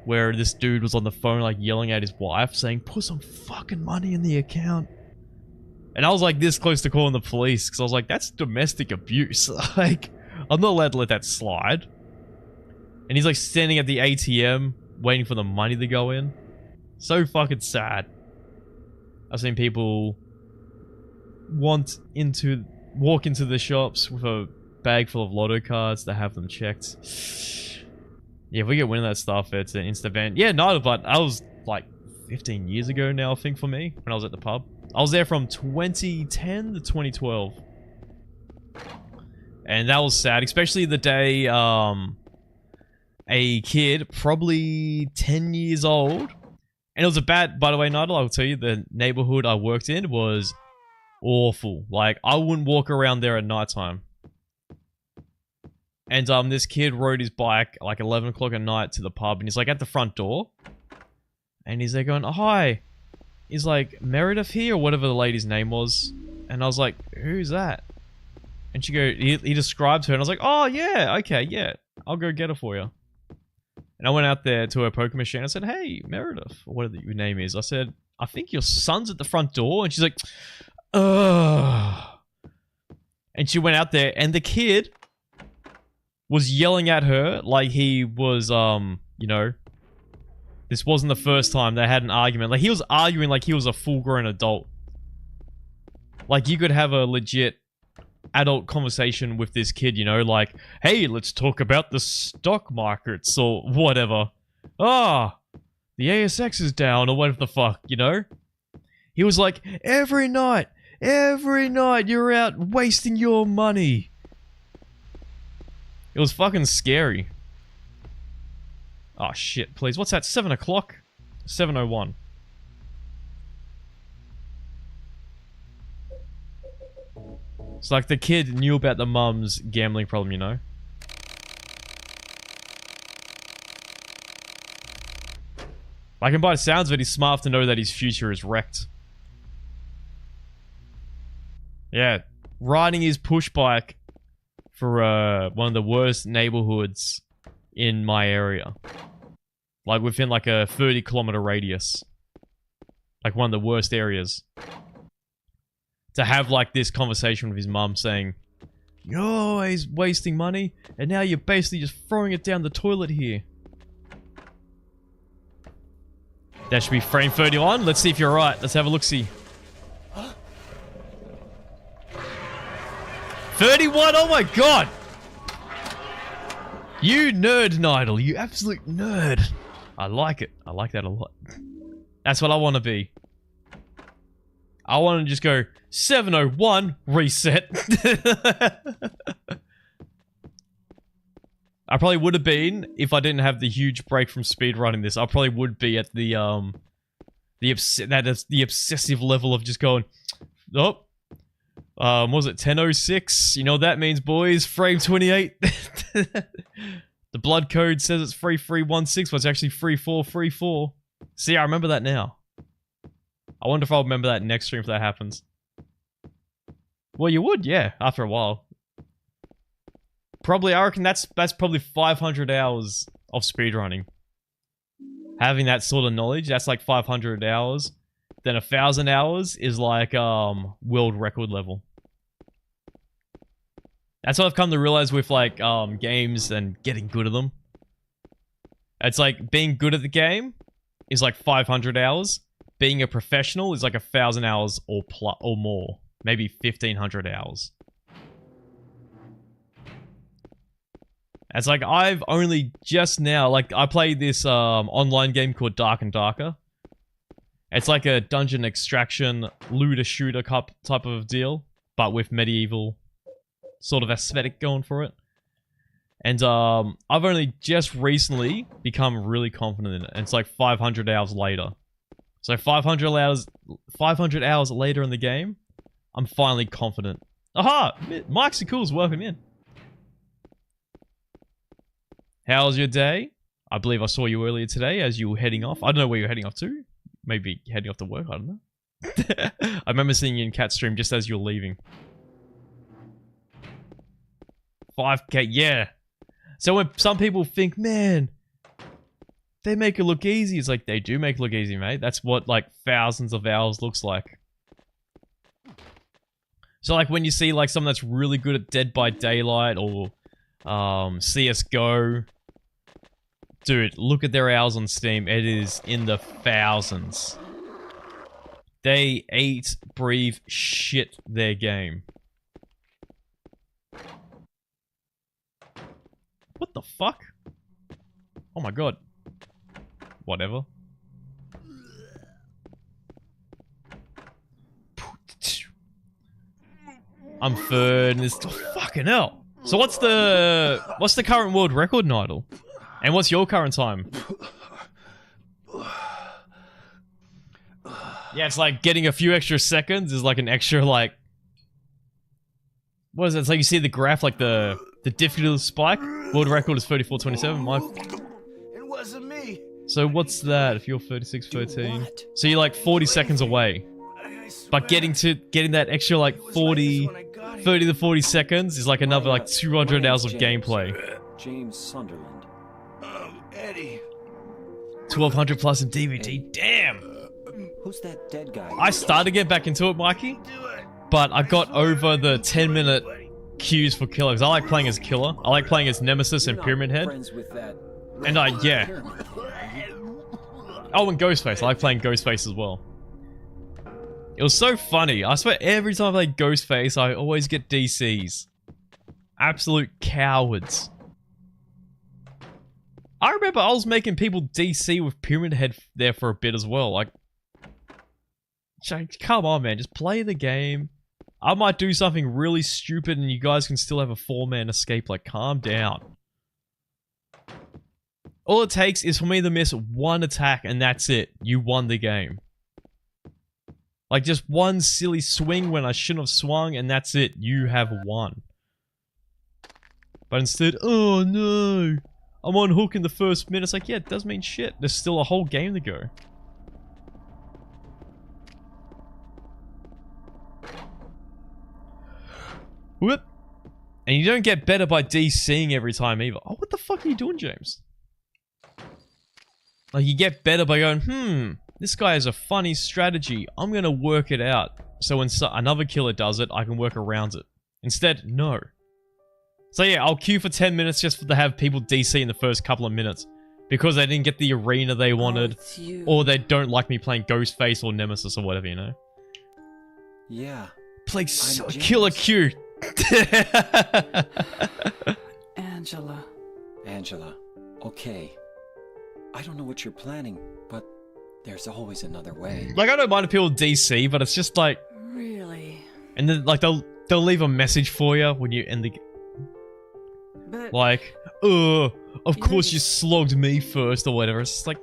where this dude was on the phone like yelling at his wife saying, put some fucking money in the account. And I was like this close to calling the police because I was like, that's domestic abuse. Like, I'm not allowed to let that slide. And he's like standing at the ATM waiting for the money to go in. So fucking sad. I've seen people walk into the shops with a bag full of lotto cards to have them checked. Yeah, if we get winning that stuff, it's an instant ban. Yeah, no, but I was like 15 years ago now, I think, for me, when I was at the pub. I was there from 2010 to 2012. And that was sad, especially the day a kid, probably 10 years old, and it was a bad, by the way, Nigel, I will tell you, the neighborhood I worked in was awful. Like, I wouldn't walk around there at nighttime. And this kid rode his bike like 11 o'clock at night to the pub, and he's like at the front door. And he's there going, oh, hi. He's like, Meredith here, or whatever the lady's name was. And I was like, who's that? And he described her, and I was like, oh yeah, okay, yeah. I'll go get her for you. And I went out there to her poker machine. I said, hey, Meredith, or whatever your name is. I said, I think your son's at the front door. And she's like, ugh. And she went out there, and the kid was yelling at her like he was, you know, This wasn't the first time they had an argument. Like, he was arguing like he was a full-grown adult. Like, you could have a legit adult conversation with this kid, you know? Like, hey, let's talk about the stock markets or whatever. Ah, the ASX is down or whatever the fuck, you know? He was like, every night you're out wasting your money. It was fucking scary. Oh shit, please. What's that? 7 o'clock? 7:01. It's like the kid knew about the mum's gambling problem, you know? Like, and by the sounds of it, he's smart enough to know that his future is wrecked. Yeah, riding his push bike for one of the worst neighborhoods in my area. Like, within like a 30-kilometer radius. Like, one of the worst areas. To have like this conversation with his mum saying, you're always wasting money, and now you're basically just throwing it down the toilet here. That should be frame 31. Let's see if you're right. Let's have a look-see. 31! Oh my god! You nerd, Nidal. You absolute nerd. I like it. I like that a lot. That's what I want to be. I want to just go 7:01 reset. I probably would have been if I didn't have the huge break from speedrunning this. I probably would be at the obsessive level of just going, oh, what was it, 10:06? You know what that means, boys? Frame 28. The blood code says it's 3316, but it's actually 3434. See, I remember that now. I wonder if I'll remember that next stream if that happens. Well, you would, yeah, after a while. Probably, I reckon that's probably 500 hours of speedrunning. Having that sort of knowledge, that's like 500 hours. Then 1,000 hours is like, world record level. That's what I've come to realize with like, games and getting good at them. It's like, being good at the game is like 500 hours. Being a professional is like 1,000 hours or more. Maybe 1,500 hours. It's like, I've only just now, like, I played this online game called Dark and Darker. It's like a dungeon extraction, looter-shooter type of deal, but with medieval sort of aesthetic going for it. And I've only just recently become really confident in it. And it's like 500 hours later. So 500 hours later in the game, I'm finally confident. Aha! Mike's Cool's welcome in. How's your day? I believe I saw you earlier today as you were heading off. I don't know where you're heading off to. Maybe heading off to work, I don't know. I remember seeing you in Cat Stream just as you were leaving. 5k, yeah. So when some people think, man, they make it look easy. It's like, they do make it look easy, mate. That's what, like, thousands of hours looks like. So, like, when you see, like, someone that's really good at Dead by Daylight or CSGO, dude, look at their hours on Steam. It is in the thousands. They eat, breathe, shit their game. What the fuck? Oh my god. Whatever. I'm third in this. Oh, fucking hell. So what's the current world record, Nidal? And what's your current time? Yeah, it's like getting a few extra seconds is like an extra, like... What is it? It's like you see the graph, like the difficulty spike. World record is 34:27. It wasn't me. So what's that if you're 36:13? So you're like 40 seconds away. But getting that extra like 30 to 40 seconds is like another like 200 hours of gameplay. James Sunderland. Eddie. 1,200 plus in DVD. Damn! Who's that dead guy? I started to get back into it, Mikey. But I got over the 10-minute queues for killer. Because I like playing as killer. I like playing as Nemesis and Pyramid Head. Friends with that And yeah. Oh, and Ghostface. I like playing Ghostface as well. It was so funny. I swear every time I play Ghostface, I always get DCs. Absolute cowards. I remember I was making people DC with Pyramid Head there for a bit as well. Like, come on, man. Just play the game. I might do something really stupid and you guys can still have a 4-man escape. Like, calm down. All it takes is for me to miss one attack and that's it. You won the game. Like, just one silly swing when I shouldn't have swung and that's it. You have won. But instead, oh no. I'm on hook in the first minute. It's like, yeah, it does mean shit. There's still a whole game to go. Whoop. And you don't get better by DCing every time either. Oh, what the fuck are you doing, James? Like, you get better by going, this guy has a funny strategy. I'm gonna work it out. So when another killer does it, I can work around it. Instead, no. So yeah, I'll queue for 10 minutes just to have people DC in the first couple of minutes. Because they didn't get the arena they wanted. Or they don't like me playing Ghostface or Nemesis or whatever, you know? Yeah. Play killer queue. Angela. Angela. Okay. I don't know what you're planning, but there's always another way. Like, I don't mind if people DC, but it's just like... Really? And then, like, they'll leave a message for you when you end the... But Like, of course you slogged me first or whatever. It's just like...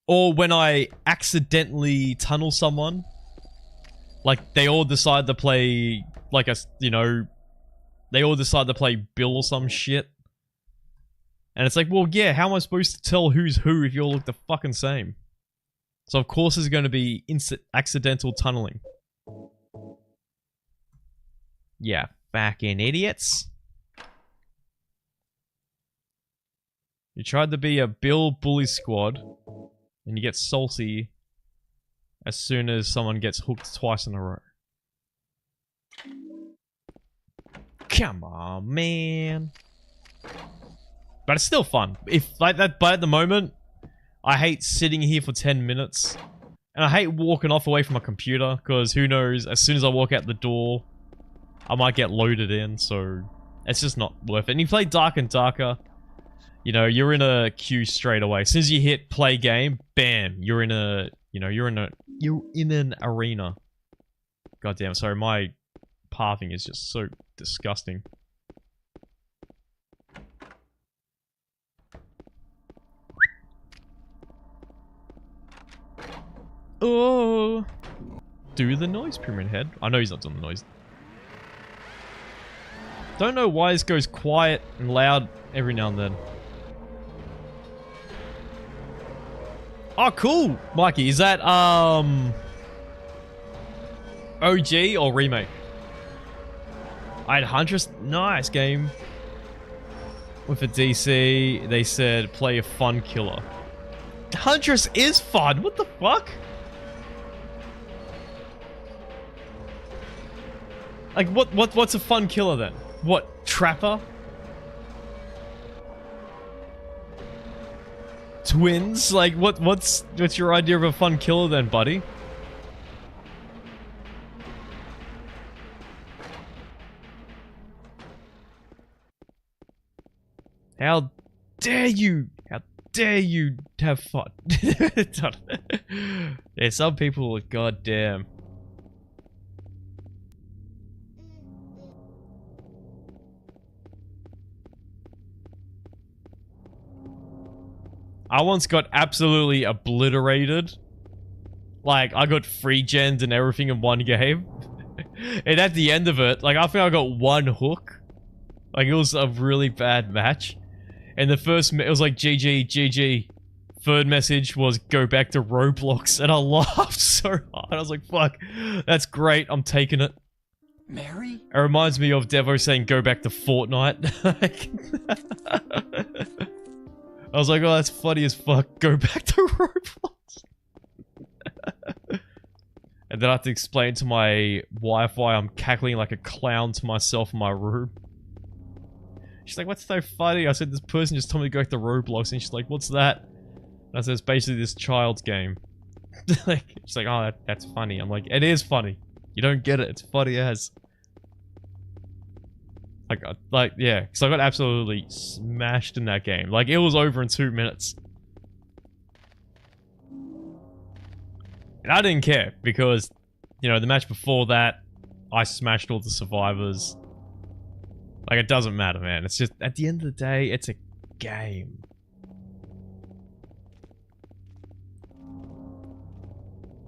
Or when I accidentally tunnel someone. Like, they all decide to play, like a, you know... They all decide to play Bill or some shit. And it's like, well, yeah, how am I supposed to tell who's who if you all look the fucking same? So of course there's going to be accidental tunneling. Yeah, fucking idiots. You tried to be a Bill bully squad, and you get salty as soon as someone gets hooked twice in a row. Come on, man. But it's still fun. If like that, but at the moment, I hate sitting here for 10 minutes. And I hate walking off away from a computer, because who knows, as soon as I walk out the door, I might get loaded in, so it's just not worth it. And you play Dark and Darker, you know, you're in a queue straight away. As soon as you hit play game, bam, you're in a, you know, you're in an arena. God damn, sorry, my pathing is just so disgusting. Oh, do the noise, Pyramid Head. I know he's not doing the noise. Don't know why this goes quiet and loud every now and then. Oh, cool, Mikey. Is that OG or remake? I had Huntress. Nice game. With a DC, they said play a fun killer. Huntress is fun. What the fuck? Like, what's a fun killer then? What, Trapper? Twins? Like, what's your idea of a fun killer then, buddy? How dare you? How dare you have fun? Yeah, some people are goddamn. I once got absolutely obliterated. Like, I got free gens and everything in one game. And at the end of it, like, I think I got one hook. Like, it was a really bad match. And the first, it was like, GG, GG. Third message was, go back to Roblox. And I laughed so hard. I was like, fuck, that's great. I'm taking it. Mary? It reminds me of Devo saying, go back to Fortnite. I was like, oh, that's funny as fuck. Go back to Roblox. And then I have to explain to my wife why I'm cackling like a clown to myself in my room. She's like, what's so funny? I said, this person just told me to go to Roblox, and she's like, what's that? And I said, it's basically this child's game. Like, she's like, oh, that's funny. I'm like, it is funny. You don't get it. It's funny as. Like, yeah. Because I got absolutely smashed in that game. Like, it was over in 2 minutes. And I didn't care, because, you know, the match before that, I smashed all the survivors. Like, it doesn't matter, man. It's just, at the end of the day, it's a game.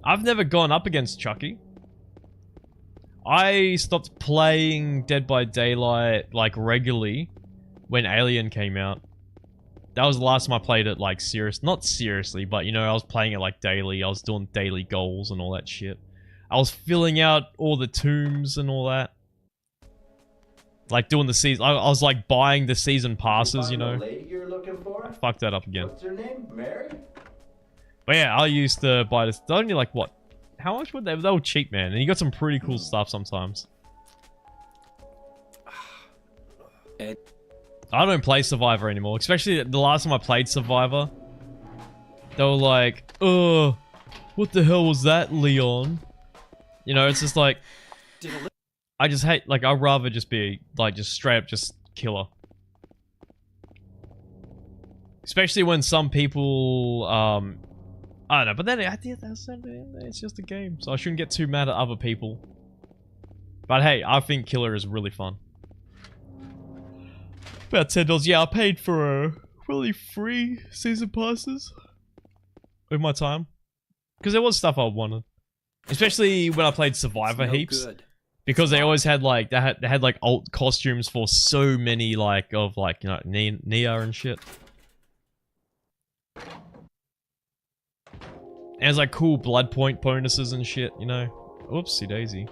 I've never gone up against Chucky. I stopped playing Dead by Daylight, like, regularly when Alien came out. That was the last time I played it, like, not seriously, but, you know, I was playing it, like, daily. I was doing daily goals and all that shit. I was filling out all the tombs and all that. Like, doing the season... I was, like, buying the season passes, you know. Lady you're looking for? I fucked that up again. What's her name? Mary? But yeah, I used to buy this... Only, like, what? How much would they... They were cheap, man. And you got some pretty cool stuff sometimes. I don't play Survivor anymore. Especially the last time I played Survivor. They were like, oh, what the hell was that, Leon? You know, it's just like... I just hate... Like, I'd rather just be, like, just straight up just killer. Especially when some people, I don't know, but then at the end of the day, it's just a game. So I shouldn't get too mad at other people. But hey, I think killer is really fun. About $10. Yeah, I paid for really free season passes with my time. Because there was stuff I wanted. Especially when I played Survivor heaps. Good. Because they always had like, they had like alt costumes for so many like, of like, you know, Nia and shit. And it's like cool blood point bonuses and shit, you know. Oopsie daisy.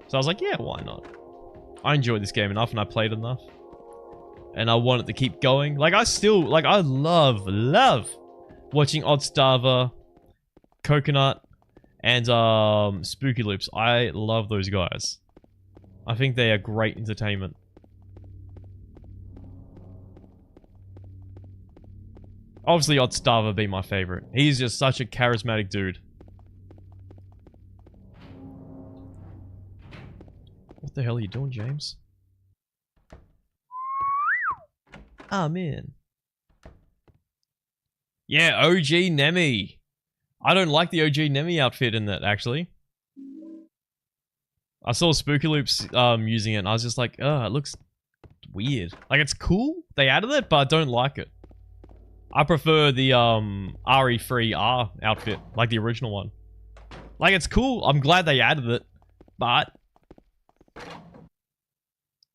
So I was like, yeah, why not? I enjoyed this game enough and I played enough. And I wanted to keep going. Like, I still, like, I love watching Oddstarver, Coconut, and Spooky Loops. I love those guys. I think they are great entertainment. Obviously, Oddstarver be my favorite. He's just such a charismatic dude. What the hell are you doing, James? I'm in. Yeah, OG Nemi. I don't like the OG Nemi outfit in that, actually. I saw Spooky Loops using it, and I was just like, oh, it looks weird. Like, it's cool, they added it, but I don't like it. I prefer the RE3R outfit, like the original one. Like, it's cool, I'm glad they added it, but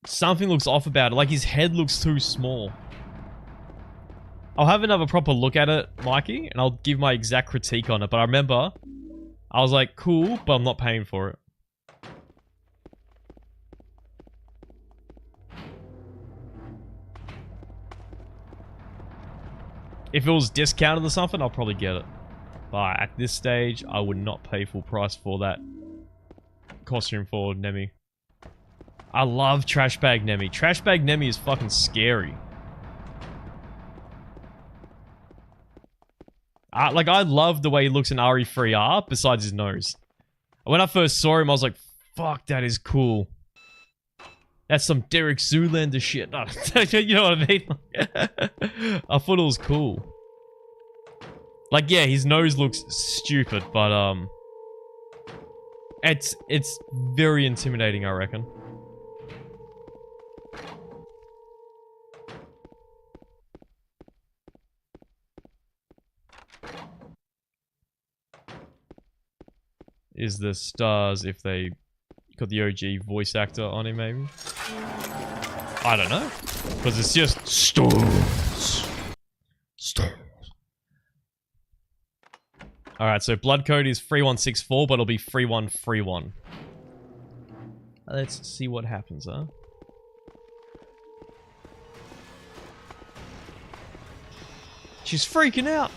something looks off about it. Like, his head looks too small. I'll have another proper look at it, Mikey, and I'll give my exact critique on it. But I remember, I was like, cool, but I'm not paying for it. If it was discounted or something, I'll probably get it. But at this stage, I would not pay full price for that costume for Nemi. I love Trash Bag Nemi. Trash Bag Nemi is fucking scary. Like, I love the way he looks in RE3R, besides his nose. When I first saw him, I was like, fuck, that is cool. That's some Derek Zoolander shit. You know what I mean? I thought it was cool. Like, yeah, his nose looks stupid, but, it's very intimidating, I reckon. Is the stars if they got the OG voice actor on him, maybe? I don't know. Because it's just stars. Stars. Alright, so blood code is 3164, but it'll be 3131. Let's see what happens, huh? She's freaking out.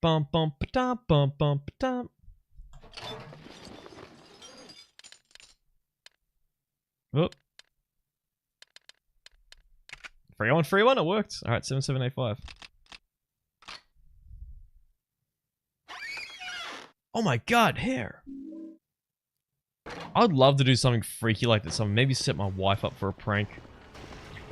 Bum bum ba-dum, bum bum ba-dum. Whoop. 3-1, 3-1, it worked. Alright, 7785. Oh my god, hair! I'd love to do something freaky like this. Maybe set my wife up for a prank.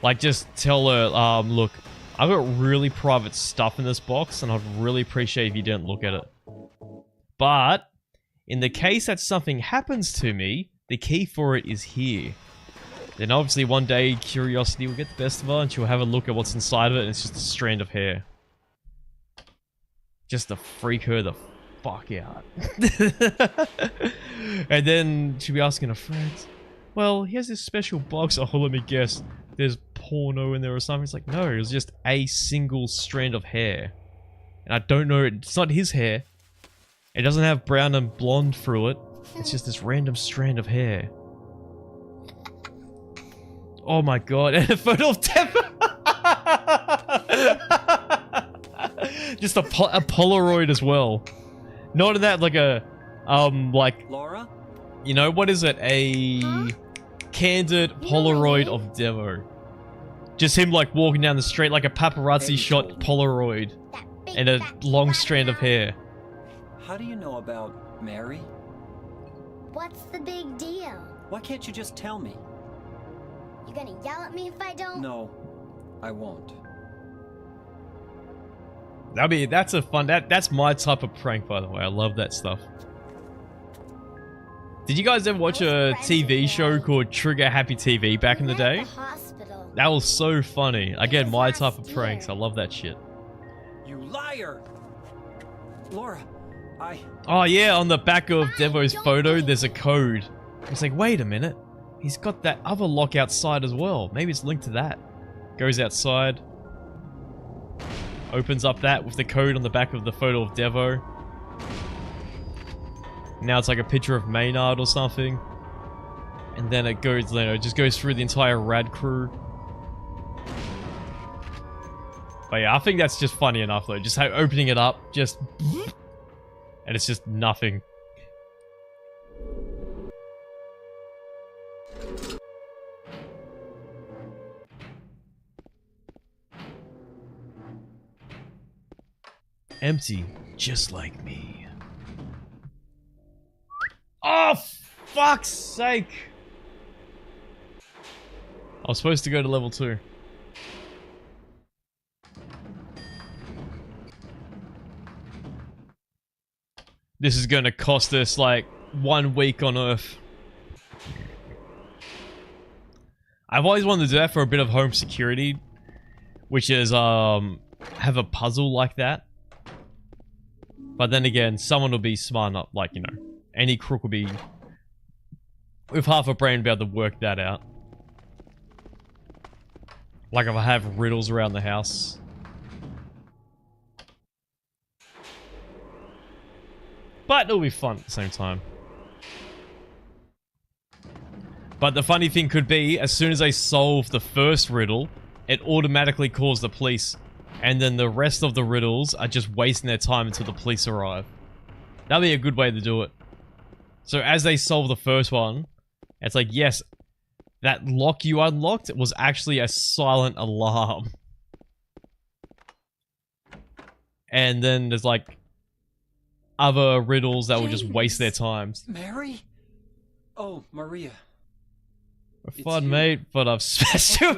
Like, just tell her, look, I've got really private stuff in this box, and I'd really appreciate if you didn't look at it. But, in the case that something happens to me, the key for it is here. Then obviously one day, curiosity will get the best of her, and she'll have a look at what's inside of it, and it's just a strand of hair. Just to freak her the fuck out. And then she'll be asking her friends, well, he has this special box. Oh, let me guess. There's porno in there or something. It's like, no, it was just a single strand of hair. And I don't know, it's not his hair. It doesn't have brown and blonde through it. It's just this random strand of hair. Oh my god, and a photo of Devo! Just a Polaroid as well. Not in that, like a, like... Laura? You know, what is it? A candid Polaroid of Devo. Just him, like, walking down the street like a paparazzi shot Polaroid. And a long strand of hair. How do you know about Mary? What's the big deal? Why can't you just tell me? You gonna yell at me if I don't? No, I won't. That's a fun, that's my type of prank, by the way. I love that stuff. Did you guys ever watch a TV show called Trigger Happy TV back in the day? That was so funny. Again, my type of pranks. I love that shit. You liar! Laura, Oh yeah, on the back of Devo's photo, there's a code. It's like, wait a minute. He's got that other lock outside as well. Maybe it's linked to that. Goes outside. Opens up that with the code on the back of the photo of Devo. Now it's like a picture of Maynard or something. And then it goes, you know, it just goes through the entire rad crew. But yeah, I think that's just funny enough though. Just how opening it up, just... And it's just nothing. Empty, just like me. Oh, fuck's sake! I was supposed to go to level 2. This is gonna cost us like 1 week on Earth. I've always wanted to do that for a bit of home security, which is have a puzzle like that. But then again, someone will be smart enough, like, you know, any crook will be with half a brain be able to work that out. Like if I have riddles around the house. But it'll be fun at the same time. But the funny thing could be, as soon as I solve the first riddle, it automatically calls the police. And then the rest of the riddles are just wasting their time until the police arrive. That'd be a good way to do it. So as they solve the first one, it's like, yes, that lock you unlocked was actually a silent alarm. And then there's like other riddles that will just waste their time. Mary? Oh, Maria. Fun, mate, but I've smashed you.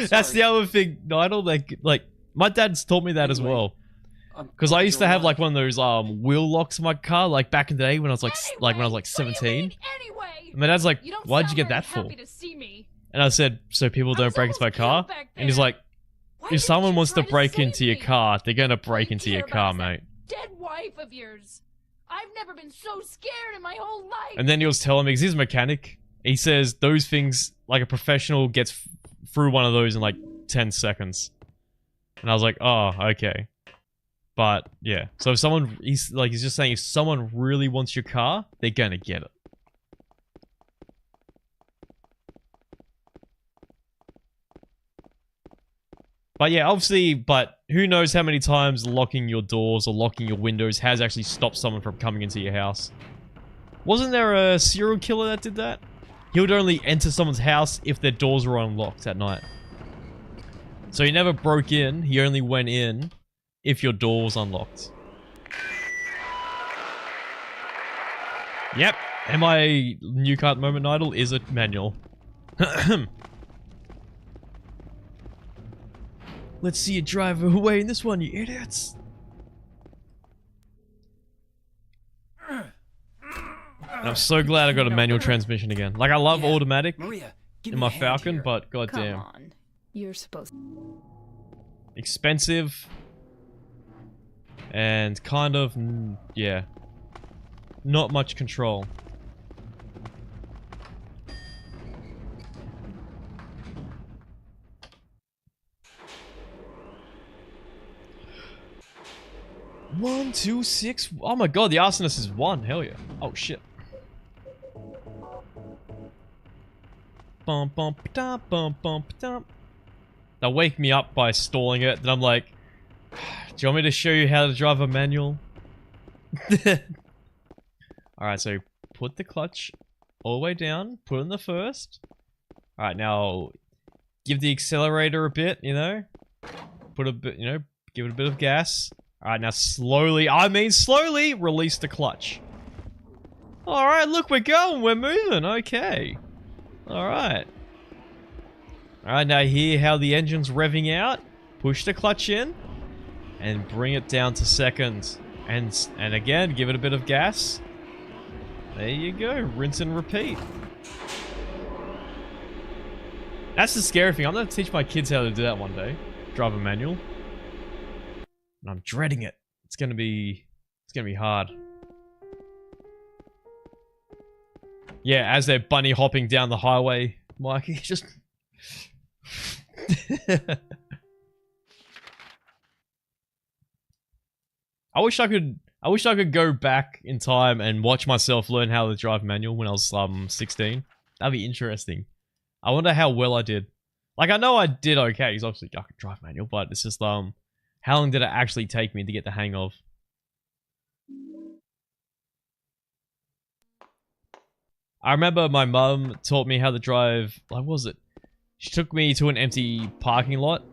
That's the other thing, Nidal. Like, my dad's taught me that as well. Because I used to have like one of those wheel locks in my car, like back in the day when I was like 17. Anyway, And my dad's like, "Why'd you get that for?" And I said, "So people don't break into my car." And he's like, "If someone wants to break into your car, they're gonna break into your car, mate." Dead wife of yours. I've never been so scared in my whole life. And then he was telling me, because he's a mechanic. He says those things, like a professional gets through one of those in like 10 seconds. And I was like, oh, okay. But, yeah. So if someone, he's just saying if someone really wants your car, they're gonna get it. But yeah, obviously, but who knows how many times locking your doors or locking your windows has actually stopped someone from coming into your house. Wasn't there a serial killer that did that? he would only enter someone's house if their doors were unlocked at night. So he never broke in, he only went in if your door was unlocked. Yep, and my new card moment idol is a manual. Let's see you drive away in this one, you idiots. And I'm so glad I got a manual transmission again. Like, I love automatic Maria, give in me a my hand Falcon, here. but Come goddamn. on. You're supposed Expensive. And kind of, yeah. Not much control. One, two, six. Oh my god, the arsonist is one. Hell yeah. Oh shit. Bum bum da bum bum da. They'll wake me up by stalling it. Then I'm like, do you want me to show you how to drive a manual? Alright, so put the clutch all the way down. Put it in the first. Alright, now give the accelerator a bit, you know? Put a bit, you know, give it a bit of gas. Alright, now slowly, slowly, release the clutch. Alright, look, we're going, we're moving, okay. Alright. Alright, now hear how the engine's revving out. Push the clutch in. And bring it down to second. And again, give it a bit of gas. There you go, rinse and repeat. That's the scary thing, I'm gonna teach my kids how to do that one day. Drive a manual. And I'm dreading it. It's gonna be hard. Yeah, as they're bunny hopping down the highway, Mikey, just... I wish I could go back in time and watch myself learn how to drive manual when I was 16. That'd be interesting. I wonder how well I did. Like, I know I did okay, because obviously I could drive manual, but it's just how long did it actually take me to get the hang of? I remember my mum taught me how to drive, what was it? She took me to an empty parking lot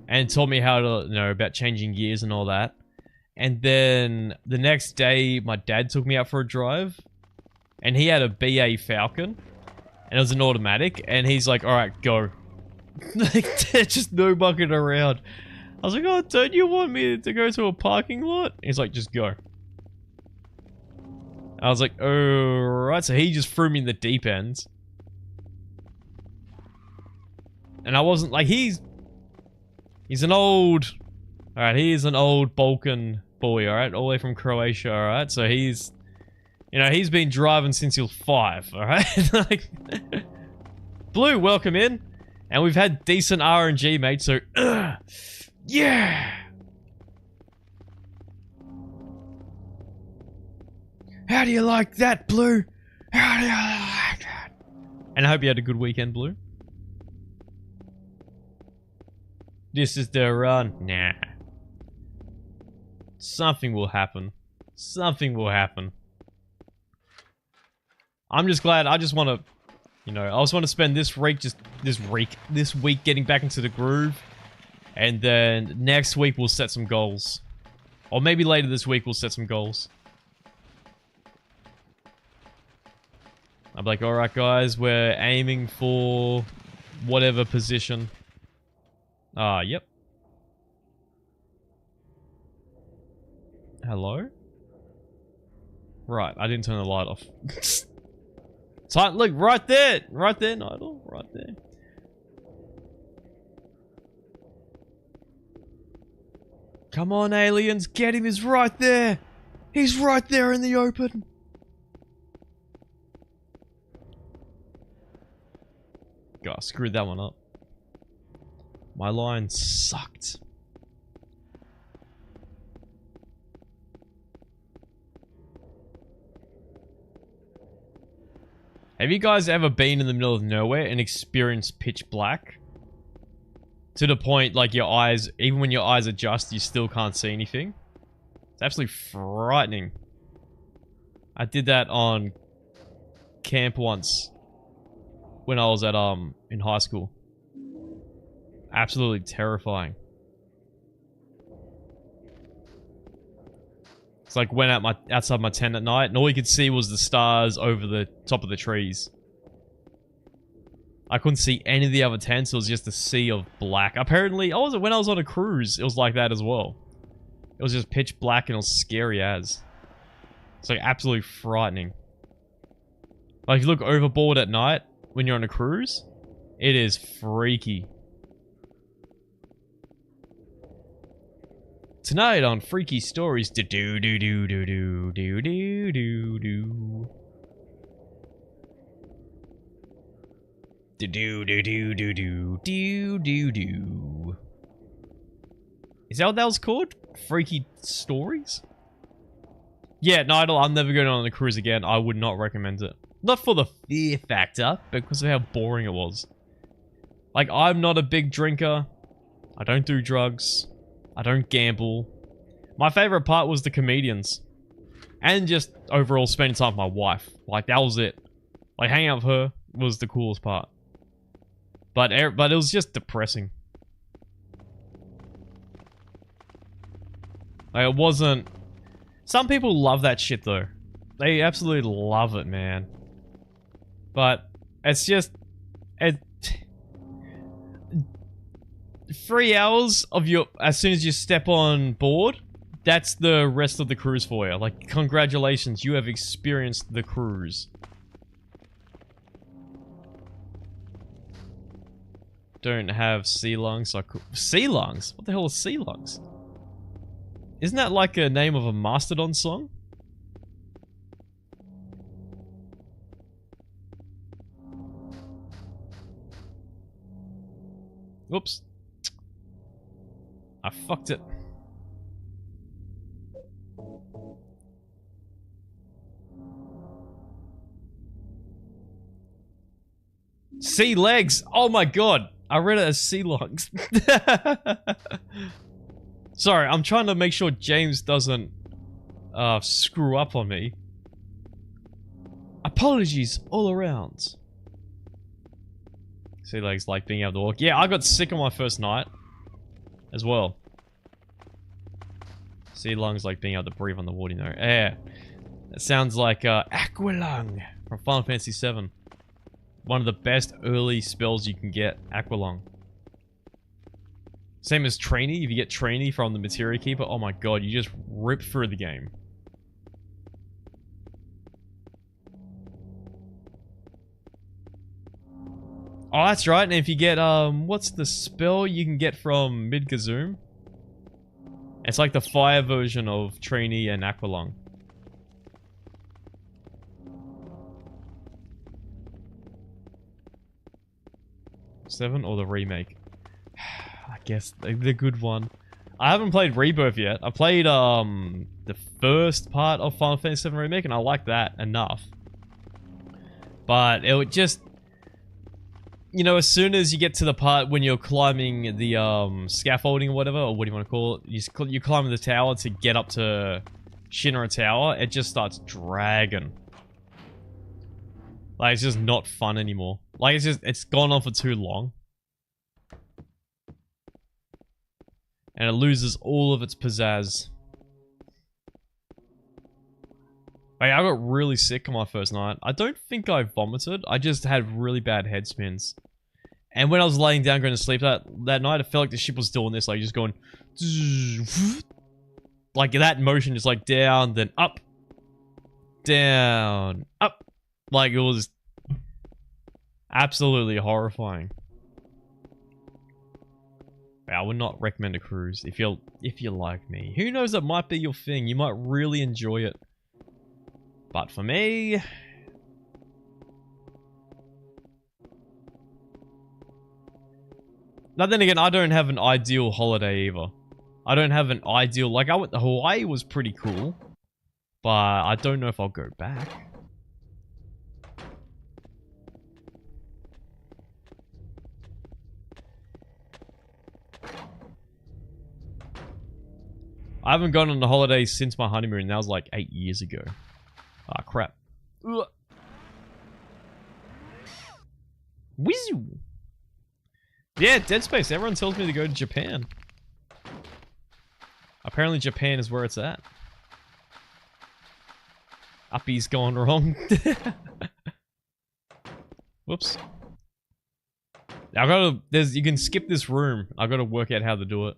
and taught me how to, you know, about changing gears and all that. And then the next day, my dad took me out for a drive and he had a BA Falcon and it was an automatic and he's like, alright, go. Like, just no bucket around. I was like, oh, don't you want me to go to a parking lot? He's like, just go. I was like, alright, so he just threw me in the deep end. And I wasn't, like, he's an old, alright, he is an old Balkan boy, alright, all the way from Croatia, alright, so he's, you know, he's been driving since he was 5, alright? Like, Blue, welcome in. And we've had decent RNG, mate, so, yeah! How do you like that, Blue? How do you like that? And I hope you had a good weekend, Blue. This is the run. Nah. Something will happen. Something will happen. I'm just glad. I just want to, you know, I just want to spend this week getting back into the groove. And then next week we'll set some goals. Or maybe later this week we'll set some goals. I'm like, alright guys, we're aiming for whatever position. Yep. Hello? Right, I didn't turn the light off. So, look, right there! Right there, Nidal. Right there. Come on, aliens, get him, he's right there! He's right there in the open! God, I screwed that one up. My line sucked. Have you guys ever been in the middle of nowhere and experienced pitch black? To the point, like, your eyes, even when your eyes adjust, you still can't see anything? It's absolutely frightening. I did that on camp once. when I was at in high school. Absolutely terrifying. It's like went outside my tent at night and all you could see was the stars over the top of the trees. I couldn't see any of the other tents, it was just a sea of black. Apparently, when I was on a cruise, it was like that as well. It was just pitch black and it was scary as. It's like absolutely frightening. Like if you look overboard at night when you're on a cruise, it is freaky. Tonight on Freaky Stories, do do do do do do do do do do. Do do do do do do do do do. Is that what that was called? Freaky Stories? Yeah, no, I'm never going on a cruise again. I would not recommend it. Not for the fear factor, but because of how boring it was. Like, I'm not a big drinker. I don't do drugs. I don't gamble. My favorite part was the comedians. And just overall spending time with my wife. Like, that was it. Like, hanging out with her was the coolest part. But it was just depressing. Like, it wasn't... Some people love that shit, though. They absolutely love it, man. But, it's just... 3 hours of your... As soon as you step on board, that's the rest of the cruise for you. Like, congratulations, you have experienced the cruise. Don't have sea lungs. Sea lungs? What the hell is sea lungs? Isn't that like a name of a Mastodon song? Whoops. I fucked it. Sea legs! Oh my god! I read it as sea lungs. Sorry, I'm trying to make sure James doesn't screw up on me. Apologies all around. Sea legs like being able to walk. Yeah, I got sick on my first night as well. Sea lungs like being able to breathe on the water, you know. Air. That sounds like Aqualung from Final Fantasy VII. One of the best early spells you can get, Aqualung. Same as Trainee. If you get Trainee from the Materia Keeper, oh my god, you just rip through the game. Oh, that's right. And if you get, what's the spell you can get from Midgazoom? It's like the fire version of Trainee and Aqualung. Seven or the remake? I guess the good one. I haven't played Rebirth yet. I played the first part of Final Fantasy VII Remake and I like that enough. But it would just... You know, as soon as you get to the part when you're climbing the scaffolding or whatever, or what do you want to call it? You climb the tower to get up to Shinra Tower, it just starts dragging. Like, it's just not fun anymore. Like, it's gone on for too long. And it loses all of its pizzazz. Like, I got really sick on my first night. I don't think I vomited. I just had really bad head spins. And when I was laying down going to sleep that night, I felt like the ship was doing this. Like, just going... Like, that motion just like down, then up. Down. Up. Like, it was... absolutely horrifying. I would not recommend a cruise if you like me. Who knows, that might be your thing. You might really enjoy it. But for me... Now then again, I don't have an ideal holiday either. I don't have an ideal... Like, I went to Hawaii was pretty cool. But I don't know if I'll go back. I haven't gone on a holiday since my honeymoon, and that was like 8 years ago. Ah, crap. Ugh. Yeah, Dead Space. Everyone tells me to go to Japan. Apparently Japan is where it's at. Uppy's gone wrong. Whoops. I gotta, you can skip this room. I gotta work out how to do it.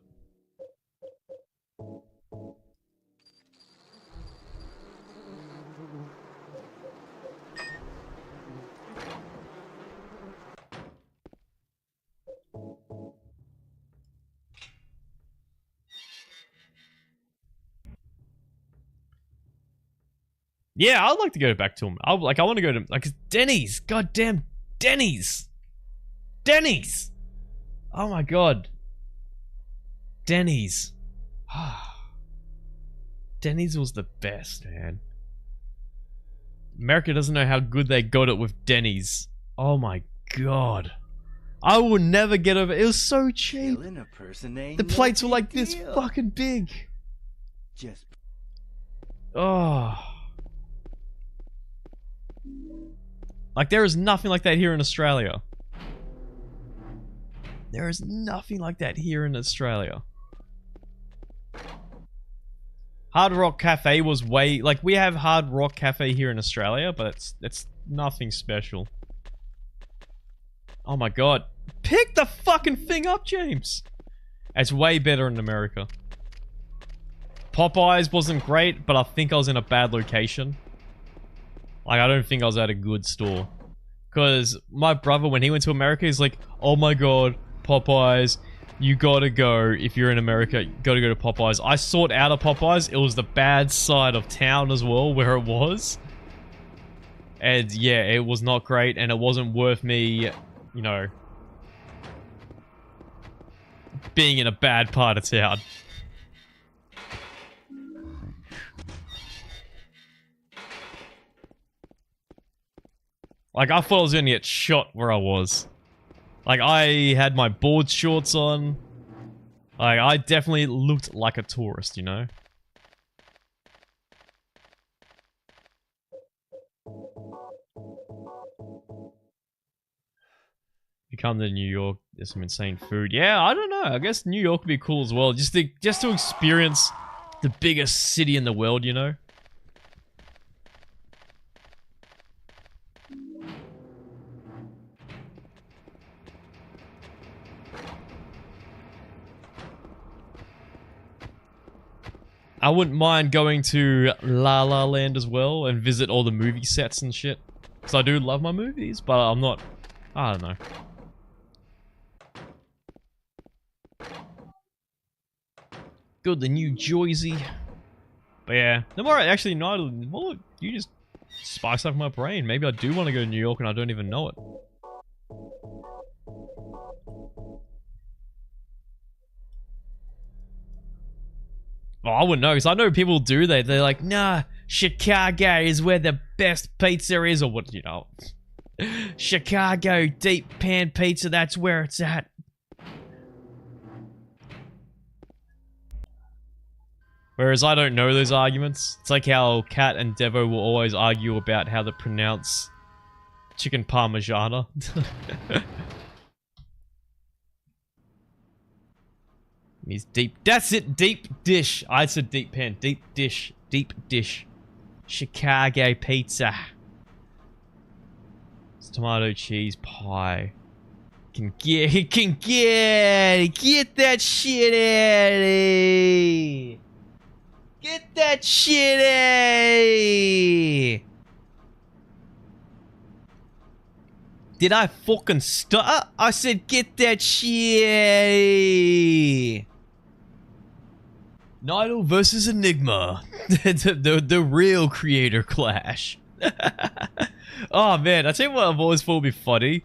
Yeah, I'd like to go back to him. I want to go to like Denny's. Goddamn Denny's. Denny's. Oh my god. Denny's. Denny's was the best, man. America doesn't know how good they got it with Denny's. Oh my god. I will never get over it. It was so cheap. The plates were like this fucking big. Oh. Like, there is nothing like that here in Australia. There is nothing like that here in Australia. Hard Rock Cafe was way... Like, we have Hard Rock Cafe here in Australia, but it's nothing special. Oh my god. Pick the fucking thing up, James! It's way better in America. Popeyes wasn't great, but I think I was in a bad location. Like, I don't think I was at a good store. Because my brother, when he went to America, he's like, oh my god, Popeyes, you gotta go. If you're in America, you gotta go to Popeyes. I sought out a Popeyes. It was the bad side of town as well, where it was. And yeah, it was not great, and it wasn't worth me, you know, being in a bad part of town. Like, I thought I was gonna get shot where I was. Like, I had my board shorts on. Like, I definitely looked like a tourist, you know? You come to New York, there's some insane food. Yeah, I don't know. I guess New York would be cool as well. Just to experience the biggest city in the world, you know? I wouldn't mind going to La La Land as well and visit all the movie sets and shit. Because I do love my movies, but I'm not... I don't know. Go to New Jersey. But yeah, the more I actually know, the more you just spice up my brain. Maybe I do want to go to New York and I don't even know it. Oh, I wouldn't know, because I know people do that. They're like, nah, Chicago is where the best pizza is, or what, you know. Chicago deep pan pizza, that's where it's at. Whereas I don't know those arguments. It's like how Kat and Devo will always argue about how to pronounce chicken parmigiana. He's deep. That's it. Deep dish. I said deep pan. Deep dish. Deep dish. Chicago pizza. It's tomato cheese pie. Get that shit out of here. Get that shit out of here. Did I fucking stutter? I said get that shit out of here. Nidal versus Enigma. the real creator clash. Oh man, I tell you what I've always thought would be funny.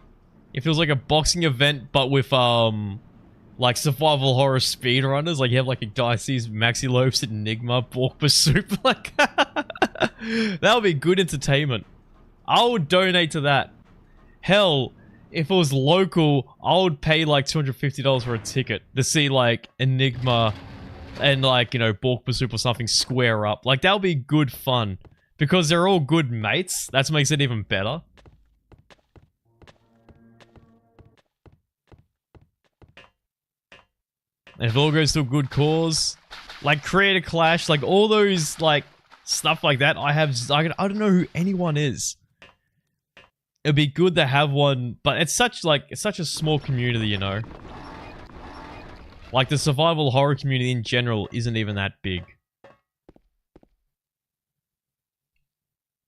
It feels like a boxing event, but with like survival horror speedrunners. Like you have like a Dicey's, Maxi Lopes, Enigma, Borkba Soup. Like that would be good entertainment. I would donate to that. Hell, if it was local, I would pay like $250 for a ticket to see like Enigma and like, you know, Borkba Soup or something square up. Like that would be good fun. Because they're all good mates. That makes it even better. And if it all goes to a good cause, like create a clash, like all those like stuff like that, I don't know who anyone is. It'd be good to have one, but it's such a small community, you know. Like the survival horror community in general isn't even that big.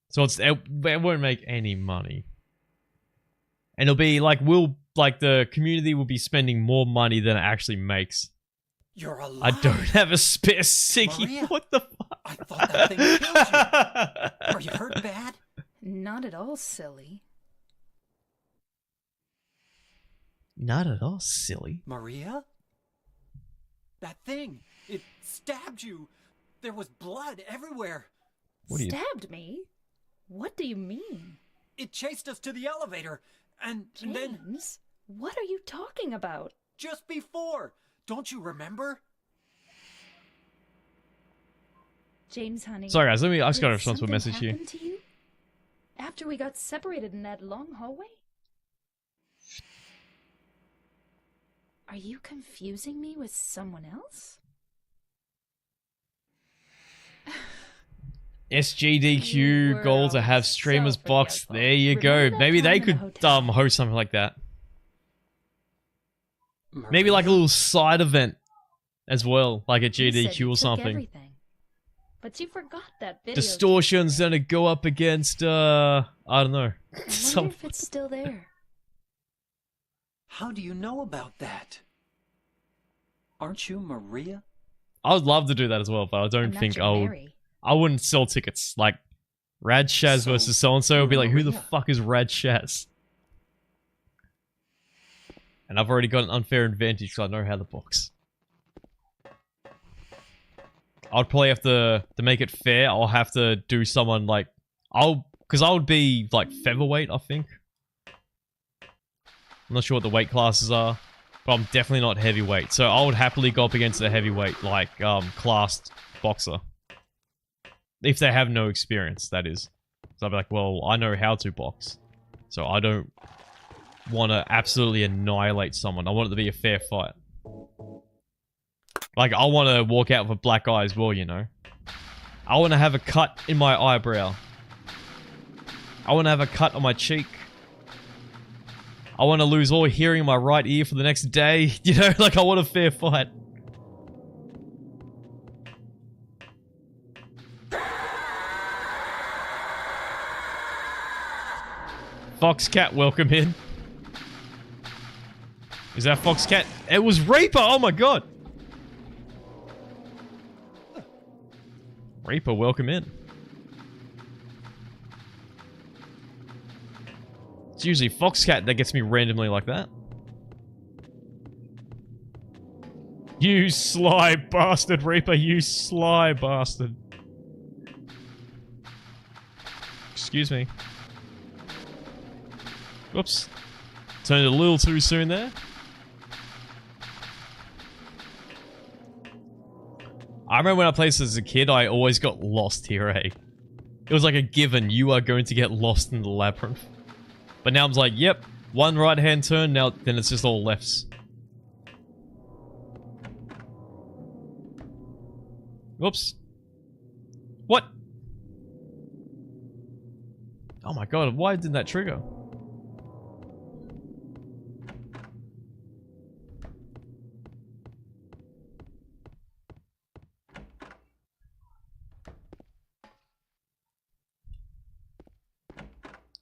So it won't make any money. And it'll be like, the community will be spending more money than it actually makes. You're alive. I don't have a spare sickie. Maria, What the fuck? I thought that thing killed you. Are you hurt bad? Not at all, silly. Not at all, silly. Maria? That thing, it stabbed you. There was blood everywhere. Stabbed me? What do you mean? It chased us to the elevator, and then... James, what are you talking about? Just before. Don't you remember? James, honey. Sorry guys, I just got a did responsible something message here. happen to you? After we got separated in that long hallway? Are you confusing me with someone else? SGDQ were goal to always have streamers so box. forgetful. There you go. Remember that Maybe time they in the could hotel? host something like that. Maria? Maybe like a little side event as well, like a You said GDQ you or took something. everything. But you forgot that video. Distortion's gonna go up against I don't know. I wonder Some if it's still there. How do you know about that? Aren't you Maria? I would love to do that as well, but I I'm don't not think your I would. Mary. I wouldn't sell tickets. Like Rad Shaz So, versus so and so would be like, who the Maria. fuck is Rad Shaz? And I've already got an unfair advantage because I know how to box. I'd probably have to make it fair. I'll have to do someone like because I would be like featherweight, I think. I'm not sure what the weight classes are, but I'm definitely not heavyweight. So I would happily go up against a heavyweight, like classed boxer, if they have no experience. That is, so I'd be like, well, I know how to box, so I don't want to absolutely annihilate someone. I want it to be a fair fight. Like, I want to walk out with a black eye as well, you know. I want to have a cut in my eyebrow. I want to have a cut on my cheek. I want to lose all hearing in my right ear for the next day. You know, like, I want a fair fight. Foxcat, welcome in. Is that Foxcat? It was Reaper! Oh my god! Reaper, welcome in. It's usually Foxcat that gets me randomly like that. You sly bastard, Reaper, you sly bastard. Excuse me. Whoops. Turned it a little too soon there. I remember when I played this as a kid, I always got lost here, eh? It was like a given, you are going to get lost in the labyrinth. But now I'm like, yep, one right hand turn, now then it's just all lefts. Whoops. What? Oh my god, why didn't that trigger?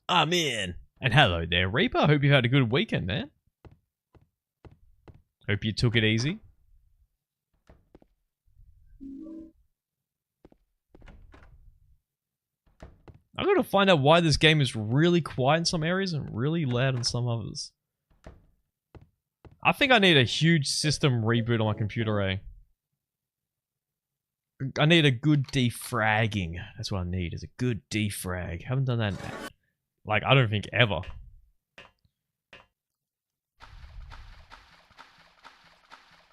I'm in. And hello there, Reaper. Hope you had a good weekend, man. Hope you took it easy. I'm gonna find out why this game is really quiet in some areas and really loud in some others. I think I need a huge system reboot on my computer, eh? I need a good defragging. That's what I need, is a good defrag. Haven't done that in, like, I don't think ever.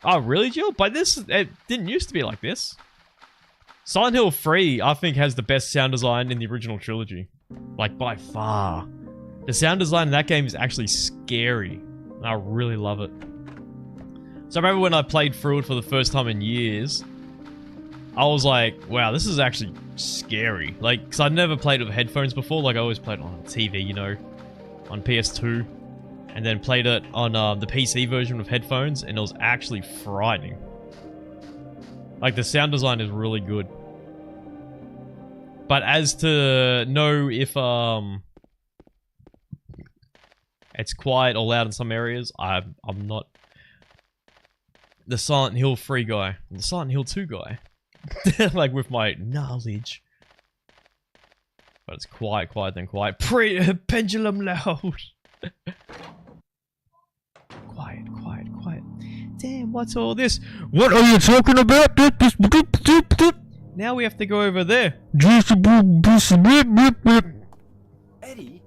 Oh, really, Jill? But this, it didn't used to be like this. Silent Hill 3, I think, has the best sound design in the original trilogy. Like, by far. The sound design in that game is actually scary. I really love it. So I remember when I played through it for the first time in years, I was like, wow, this is actually scary. Like, because I'd never played with headphones before. Like, I always played on TV, you know, on PS2. And then played it on the PC version with headphones, and it was actually frightening. Like, the sound design is really good. But as to know if it's quiet or loud in some areas, I'm not the Silent Hill 3 guy. I'm the Silent Hill 2 guy. Like, with my knowledge. But it's quiet, quiet, then quiet. Pendulum loud. Quiet, quiet, quiet. Damn, what's all this? What are you talking about? Now we have to go over there. Eddie,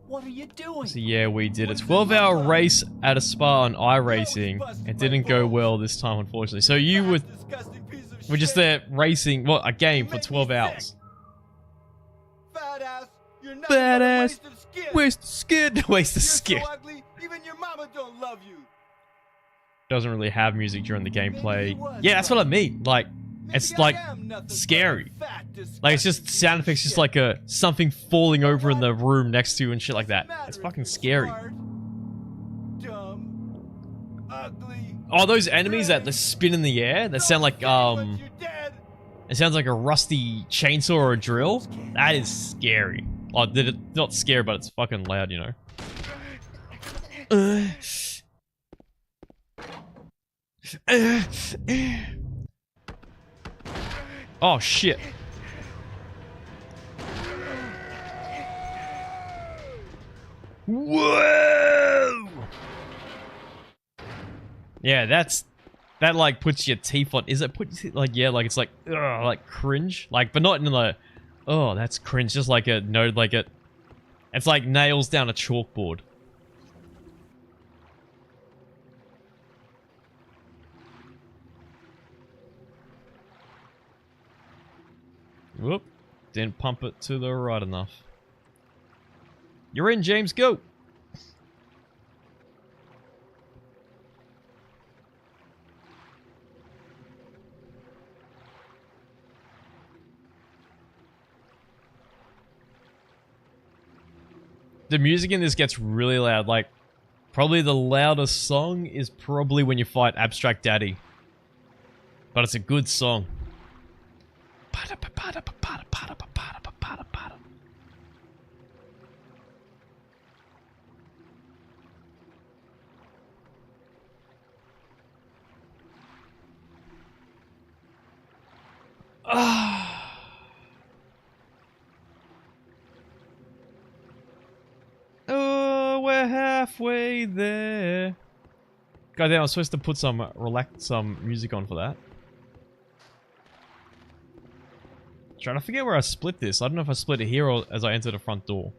what are you doing? So yeah, we did a 12-hour race at a spa on iRacing. It didn't go well this time, unfortunately. So you were just there racing, well, a game for 12 hours. Badass. Waste the skin. Waste the skin. Even your mama don't love you. Doesn't really have music during the gameplay. Yeah, that's what I mean. Like, it's like scary. Like, it's just sound effects, just like something falling over in the room next to you and shit like that. It's fucking scary. Oh, those enemies that spin in the air, that sound like it sounds like a rusty chainsaw or a drill. That is scary. Oh, not scary, but it's fucking loud, you know. Oh shit. Whoa! Yeah, that like puts your teeth on. Is it like, yeah, like it's like ugh, like cringe, like, but not in the oh, that's cringe, just like a no, like it's like nails down a chalkboard. Whoop. Didn't pump it to the right enough. You're in, James. Go. The music in this gets really loud. Like, probably the loudest song is probably when you fight Abstract Daddy. But it's a good song. Oh, we're halfway there. Goddamn, I was supposed to put some music on for that. Trying to forget where I split this. I don't know if I split it here or as I enter the front door.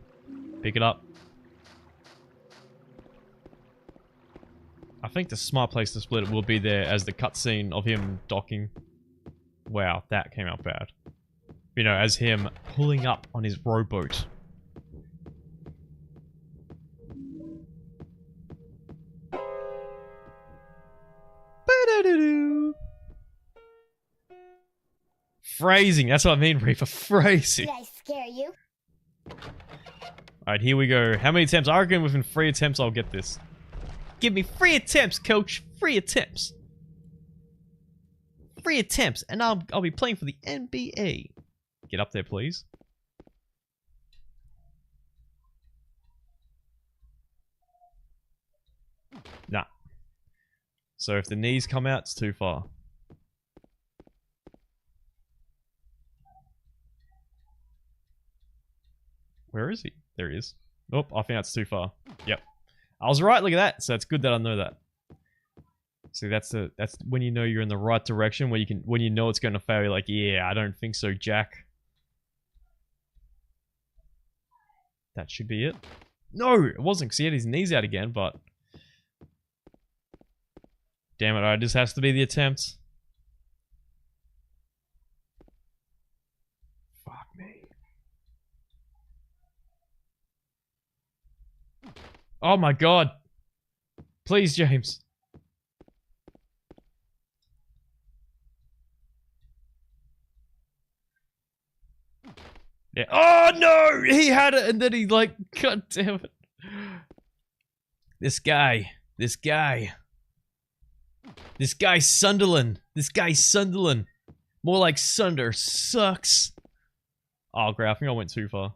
Pick it up. I think the smart place to split it will be there as the cutscene of him docking. Wow, that came out bad. You know, as him pulling up on his rowboat. Ba-da-da-doo. Phrasing, that's what I mean, Reaper. Phrasing. Did I scare you? Alright, here we go. How many attempts? I reckon within 3 attempts I'll get this. Give me 3 attempts, coach. 3 attempts. 3 attempts, and I'll be playing for the NBA. Get up there, please. Nah. So if the knees come out, it's too far. Where is he? There he is. Nope, I think that's too far. Yep. I was right, look at that. So it's good that I know that. See, that's when you know you're in the right direction, when you know it's going to fail, you're like, yeah, I don't think so, Jack. That should be it. No, it wasn't, because he had his knees out again, but... Damn it, alright, this has to be the attempt. Fuck me. Oh my god. Please, James. Yeah. Oh no! He had it and then he like, god damn it. This guy Sunderland. This guy Sunderland. More like Sunder sucks. Oh great, I think I went too far.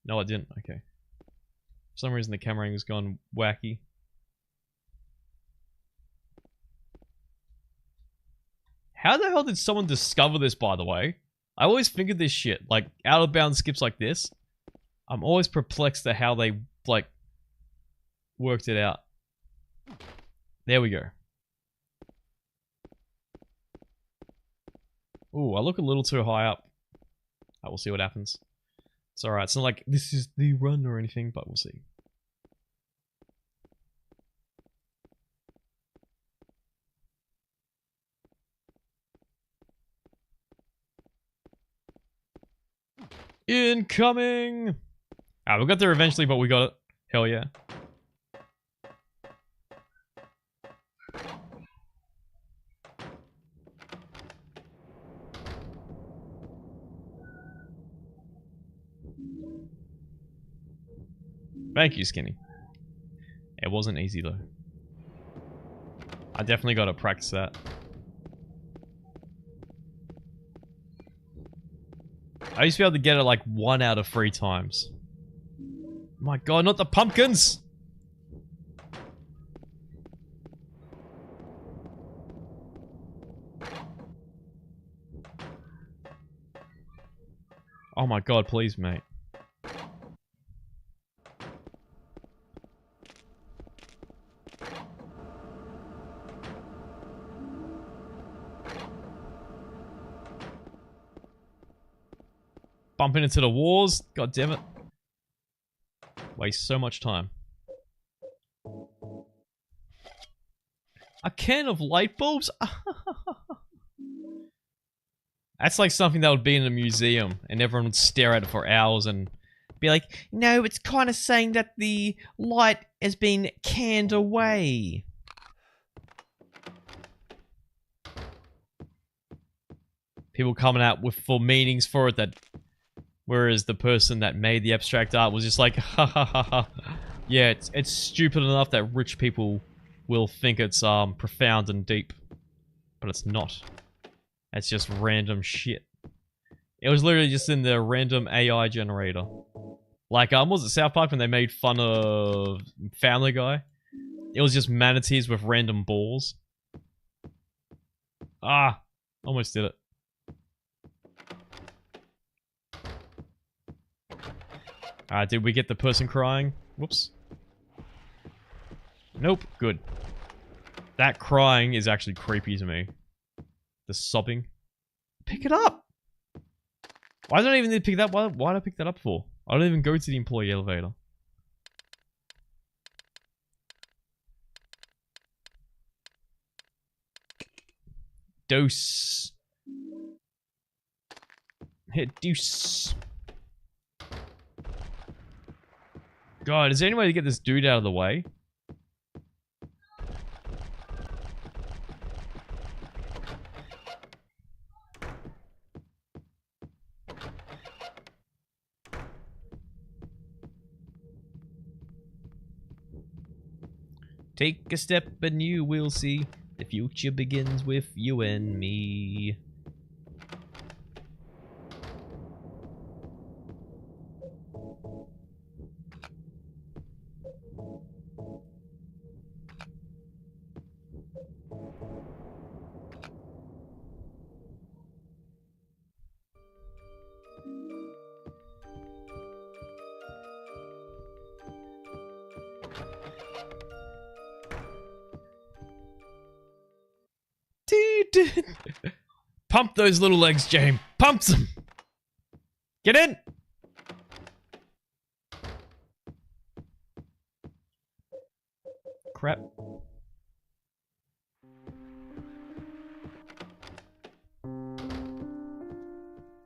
No I didn't, okay. For some reason the camera angle's gone wacky. How the hell did someone discover this, by the way? I always think of this shit, like, out of bounds skips like this. I'm always perplexed at how they, like, worked it out. There we go. Ooh, I look a little too high up. I will see what happens. It's alright, it's not like this is the run or anything, but we'll see. Incoming! Ah, we got there eventually, but we got it. Hell yeah. Thank you, Skinny. It wasn't easy, though. I definitely gotta practice that. I used to be able to get it like 1 out of 3 times. My god, not the pumpkins! Oh my god, please, mate. Bumping into the walls. God damn it. Waste so much time. A can of light bulbs? That's like something that would be in a museum and everyone would stare at it for hours and be like, no, it's kind of saying that the light has been canned away. People coming out with full meanings for it that... Whereas the person that made the abstract art was just like, ha ha ha ha. Yeah, it's stupid enough that rich people will think it's profound and deep. But it's not. It's just random shit. It was literally just in the random AI generator. Like, was it South Park when they made fun of Family Guy? It was just manatees with random balls. Ah, almost did it. Did we get the person crying? Whoops. Nope, good. That crying is actually creepy to me. The sobbing. Pick it up! Why don't I even need to pick that up? Why did I pick that up for? I don't even go to the employee elevator. Dose. Hit deuce. God, is there any way to get this dude out of the way? Take a step and you will see the future begins with you and me. Pump those little legs, James. Pump them. Get in. Crap.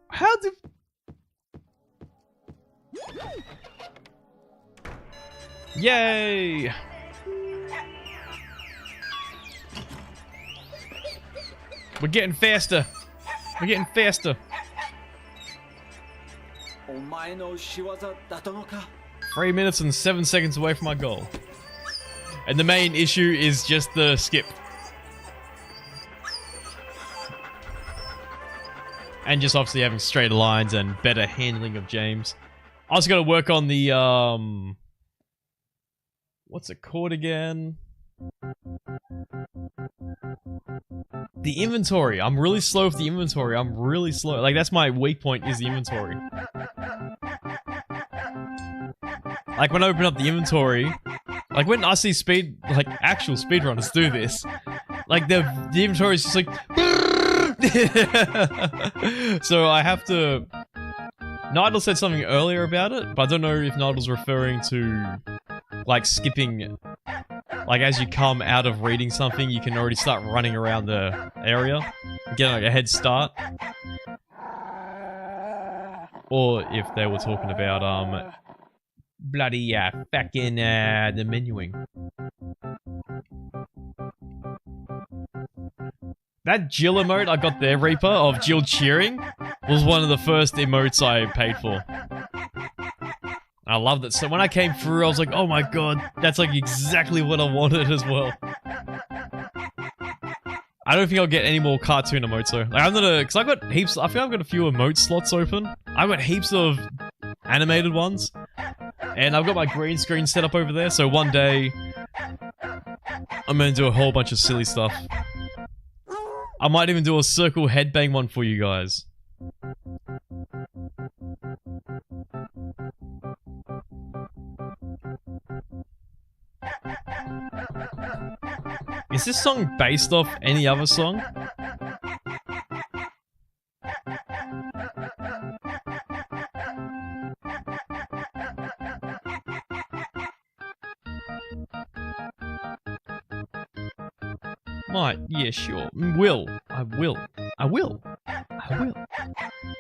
How did... Yay! We're getting faster. We're getting faster. Oh 3 minutes and 7 seconds away from my goal. And the main issue is just the skip. And just obviously having straighter lines and better handling of James. I also got to work on the, what's it called again? The inventory. I'm really slow with the inventory. I'm really slow. Like, that's my weak point, is the inventory. Like, when I open up the inventory, like, when I see actual speedrunners do this, like, the inventory is just like... So I have to... Nigel said something earlier about it, but I don't know if Nigel's referring to, like, skipping... Like, as you come out of reading something, you can already start running around the area, getting, like, a head start. Or if they were talking about, bloody, fucking, the menuing. That Jill emote I got there, Reaper, of Jill cheering, was one of the first emotes I paid for. I loved it. So when I came through, I was like, oh my god, that's like exactly what I wanted as well. I don't think I'll get any more cartoon emotes though. Like, I'm gonna, cause I've got heaps, I think I've got a few emote slots open. I've got heaps of animated ones. And I've got my green screen set up over there, so one day, I'm gonna do a whole bunch of silly stuff. I might even do a circle headbang one for you guys. Is this song based off any other song? Might, yeah, sure. Will. I will. I will. I will.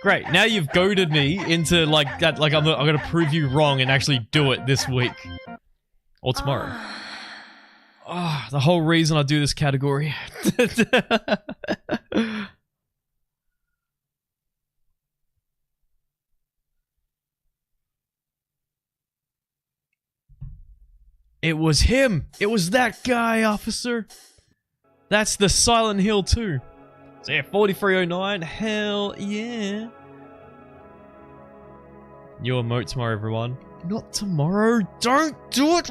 Great, now you've goaded me into, like, that, like, I'm gonna prove you wrong and actually do it this week. Or tomorrow. Ah, the whole reason I do this category. It was him! It was that guy, officer! That's the Silent Hill 2. So yeah, 4309, hell yeah. New emote tomorrow, everyone. Not tomorrow. Don't do it,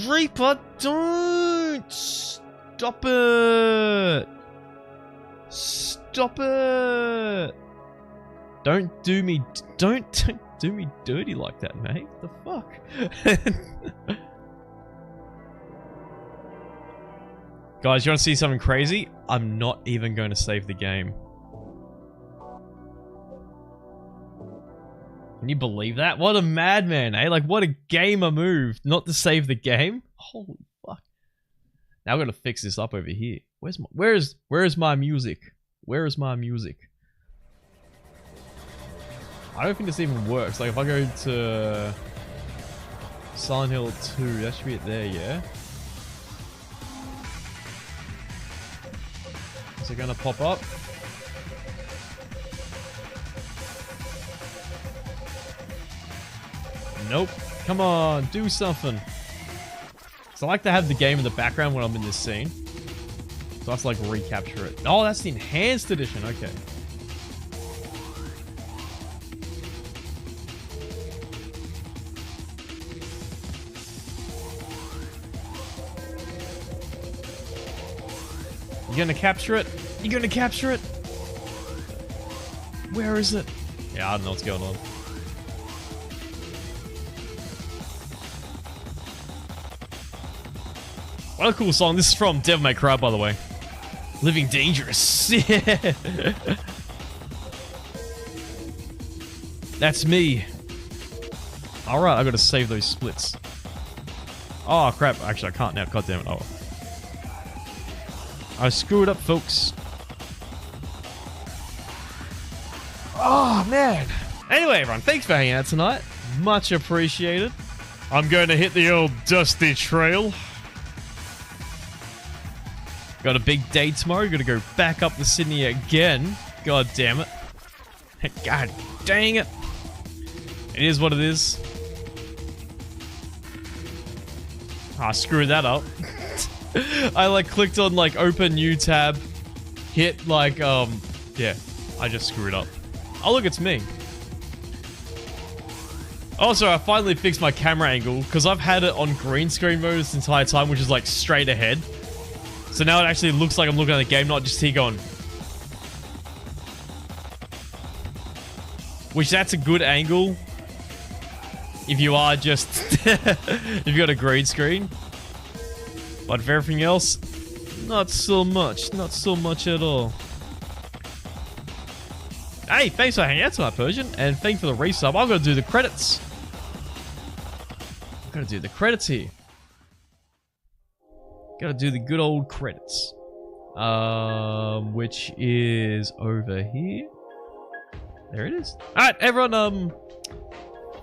Reaper. Don't. Stop it. Stop it. Don't do me dirty like that, mate. The fuck? Guys, you want to see something crazy? I'm not even going to save the game. Can you believe that? What a madman, eh? Like, what a gamer move not to save the game. Holy fuck. Now I've got to fix this up over here. Where's my music? Where is my music? I don't think this even works. Like, if I go to Silent Hill 2, that should be it there, yeah? Is it gonna pop up? Nope. Come on, do something. So I like to have the game in the background when I'm in this scene. So I have to like recapture it. Oh, that's the enhanced edition. Okay. You gonna capture it? You gonna capture it? Where is it? Yeah, I don't know what's going on. What a cool song. This is from Devil May Cry, by the way. Living Dangerous. Yeah. That's me. Alright, I gotta save those splits. Oh, crap. Actually, I can't now. God damn it. Oh. I screwed up, folks. Oh, man. Anyway, everyone, thanks for hanging out tonight. Much appreciated. I'm going to hit the old dusty trail. Got a big day tomorrow. Got to go back up to Sydney again. God damn it. God dang it. It is what it is. Ah, screwed that up. I like clicked on like open new tab, hit like yeah, I just screwed up. Oh look, it's me. Also, I finally fixed my camera angle because I've had it on green screen mode this entire time, which is like straight ahead. So now it actually looks like I'm looking at the game, not just here going. Which that's a good angle. If you are just, if you've got a green screen. But for everything else, not so much. Not so much at all. Hey, thanks for hanging out tonight, Persian. And thanks for the resub. I've got to do the credits. I've got to do the credits here. Got to do the good old credits. Which is over here. There it is. Alright, everyone,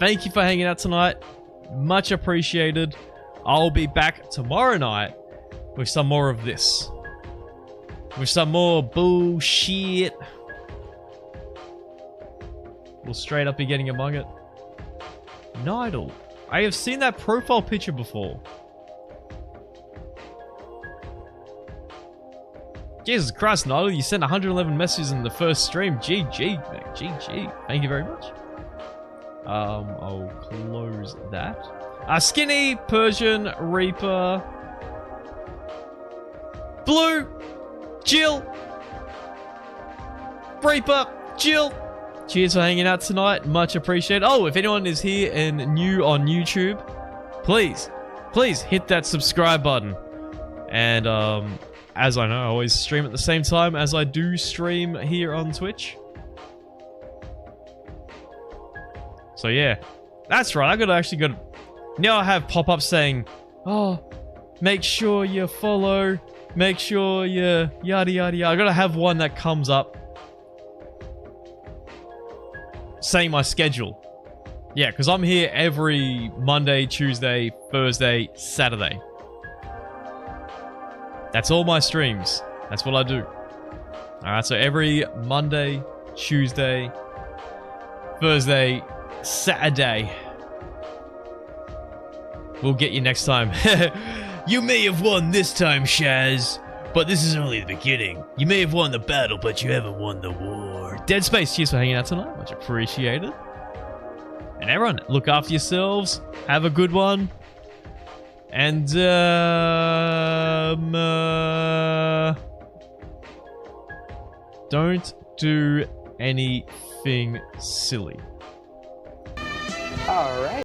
thank you for hanging out tonight. Much appreciated. I'll be back tomorrow night with some more of this. With some more bullshit. We'll straight up be getting among it. Nidal. I have seen that profile picture before. Jesus Christ, Nidal, you sent 111 messages in the first stream. GG, man. GG. Thank you very much. I'll close that. Skinny, Persian, Reaper, Blue, Jill, Reaper, Jill. Cheers for hanging out tonight. Much appreciated. Oh, if anyone is here and new on YouTube, please hit that subscribe button. And as I know, I always stream at the same time as I do stream here on Twitch. So yeah, that's right. I gotta actually go. Now I have pop-ups saying, oh, make sure you follow, make sure you yada yada yada. I gotta have one that comes up saying my schedule. Yeah, because I'm here every Monday, Tuesday, Thursday, Saturday. That's all my streams. That's what I do. Alright, so every Monday, Tuesday, Thursday, Saturday. We'll get you next time. You may have won this time, Shaz, but this is only the beginning. You may have won the battle, but you haven't won the war. Dead Space, cheers for hanging out tonight. Much appreciated. And everyone, look after yourselves. Have a good one. And, don't do anything silly.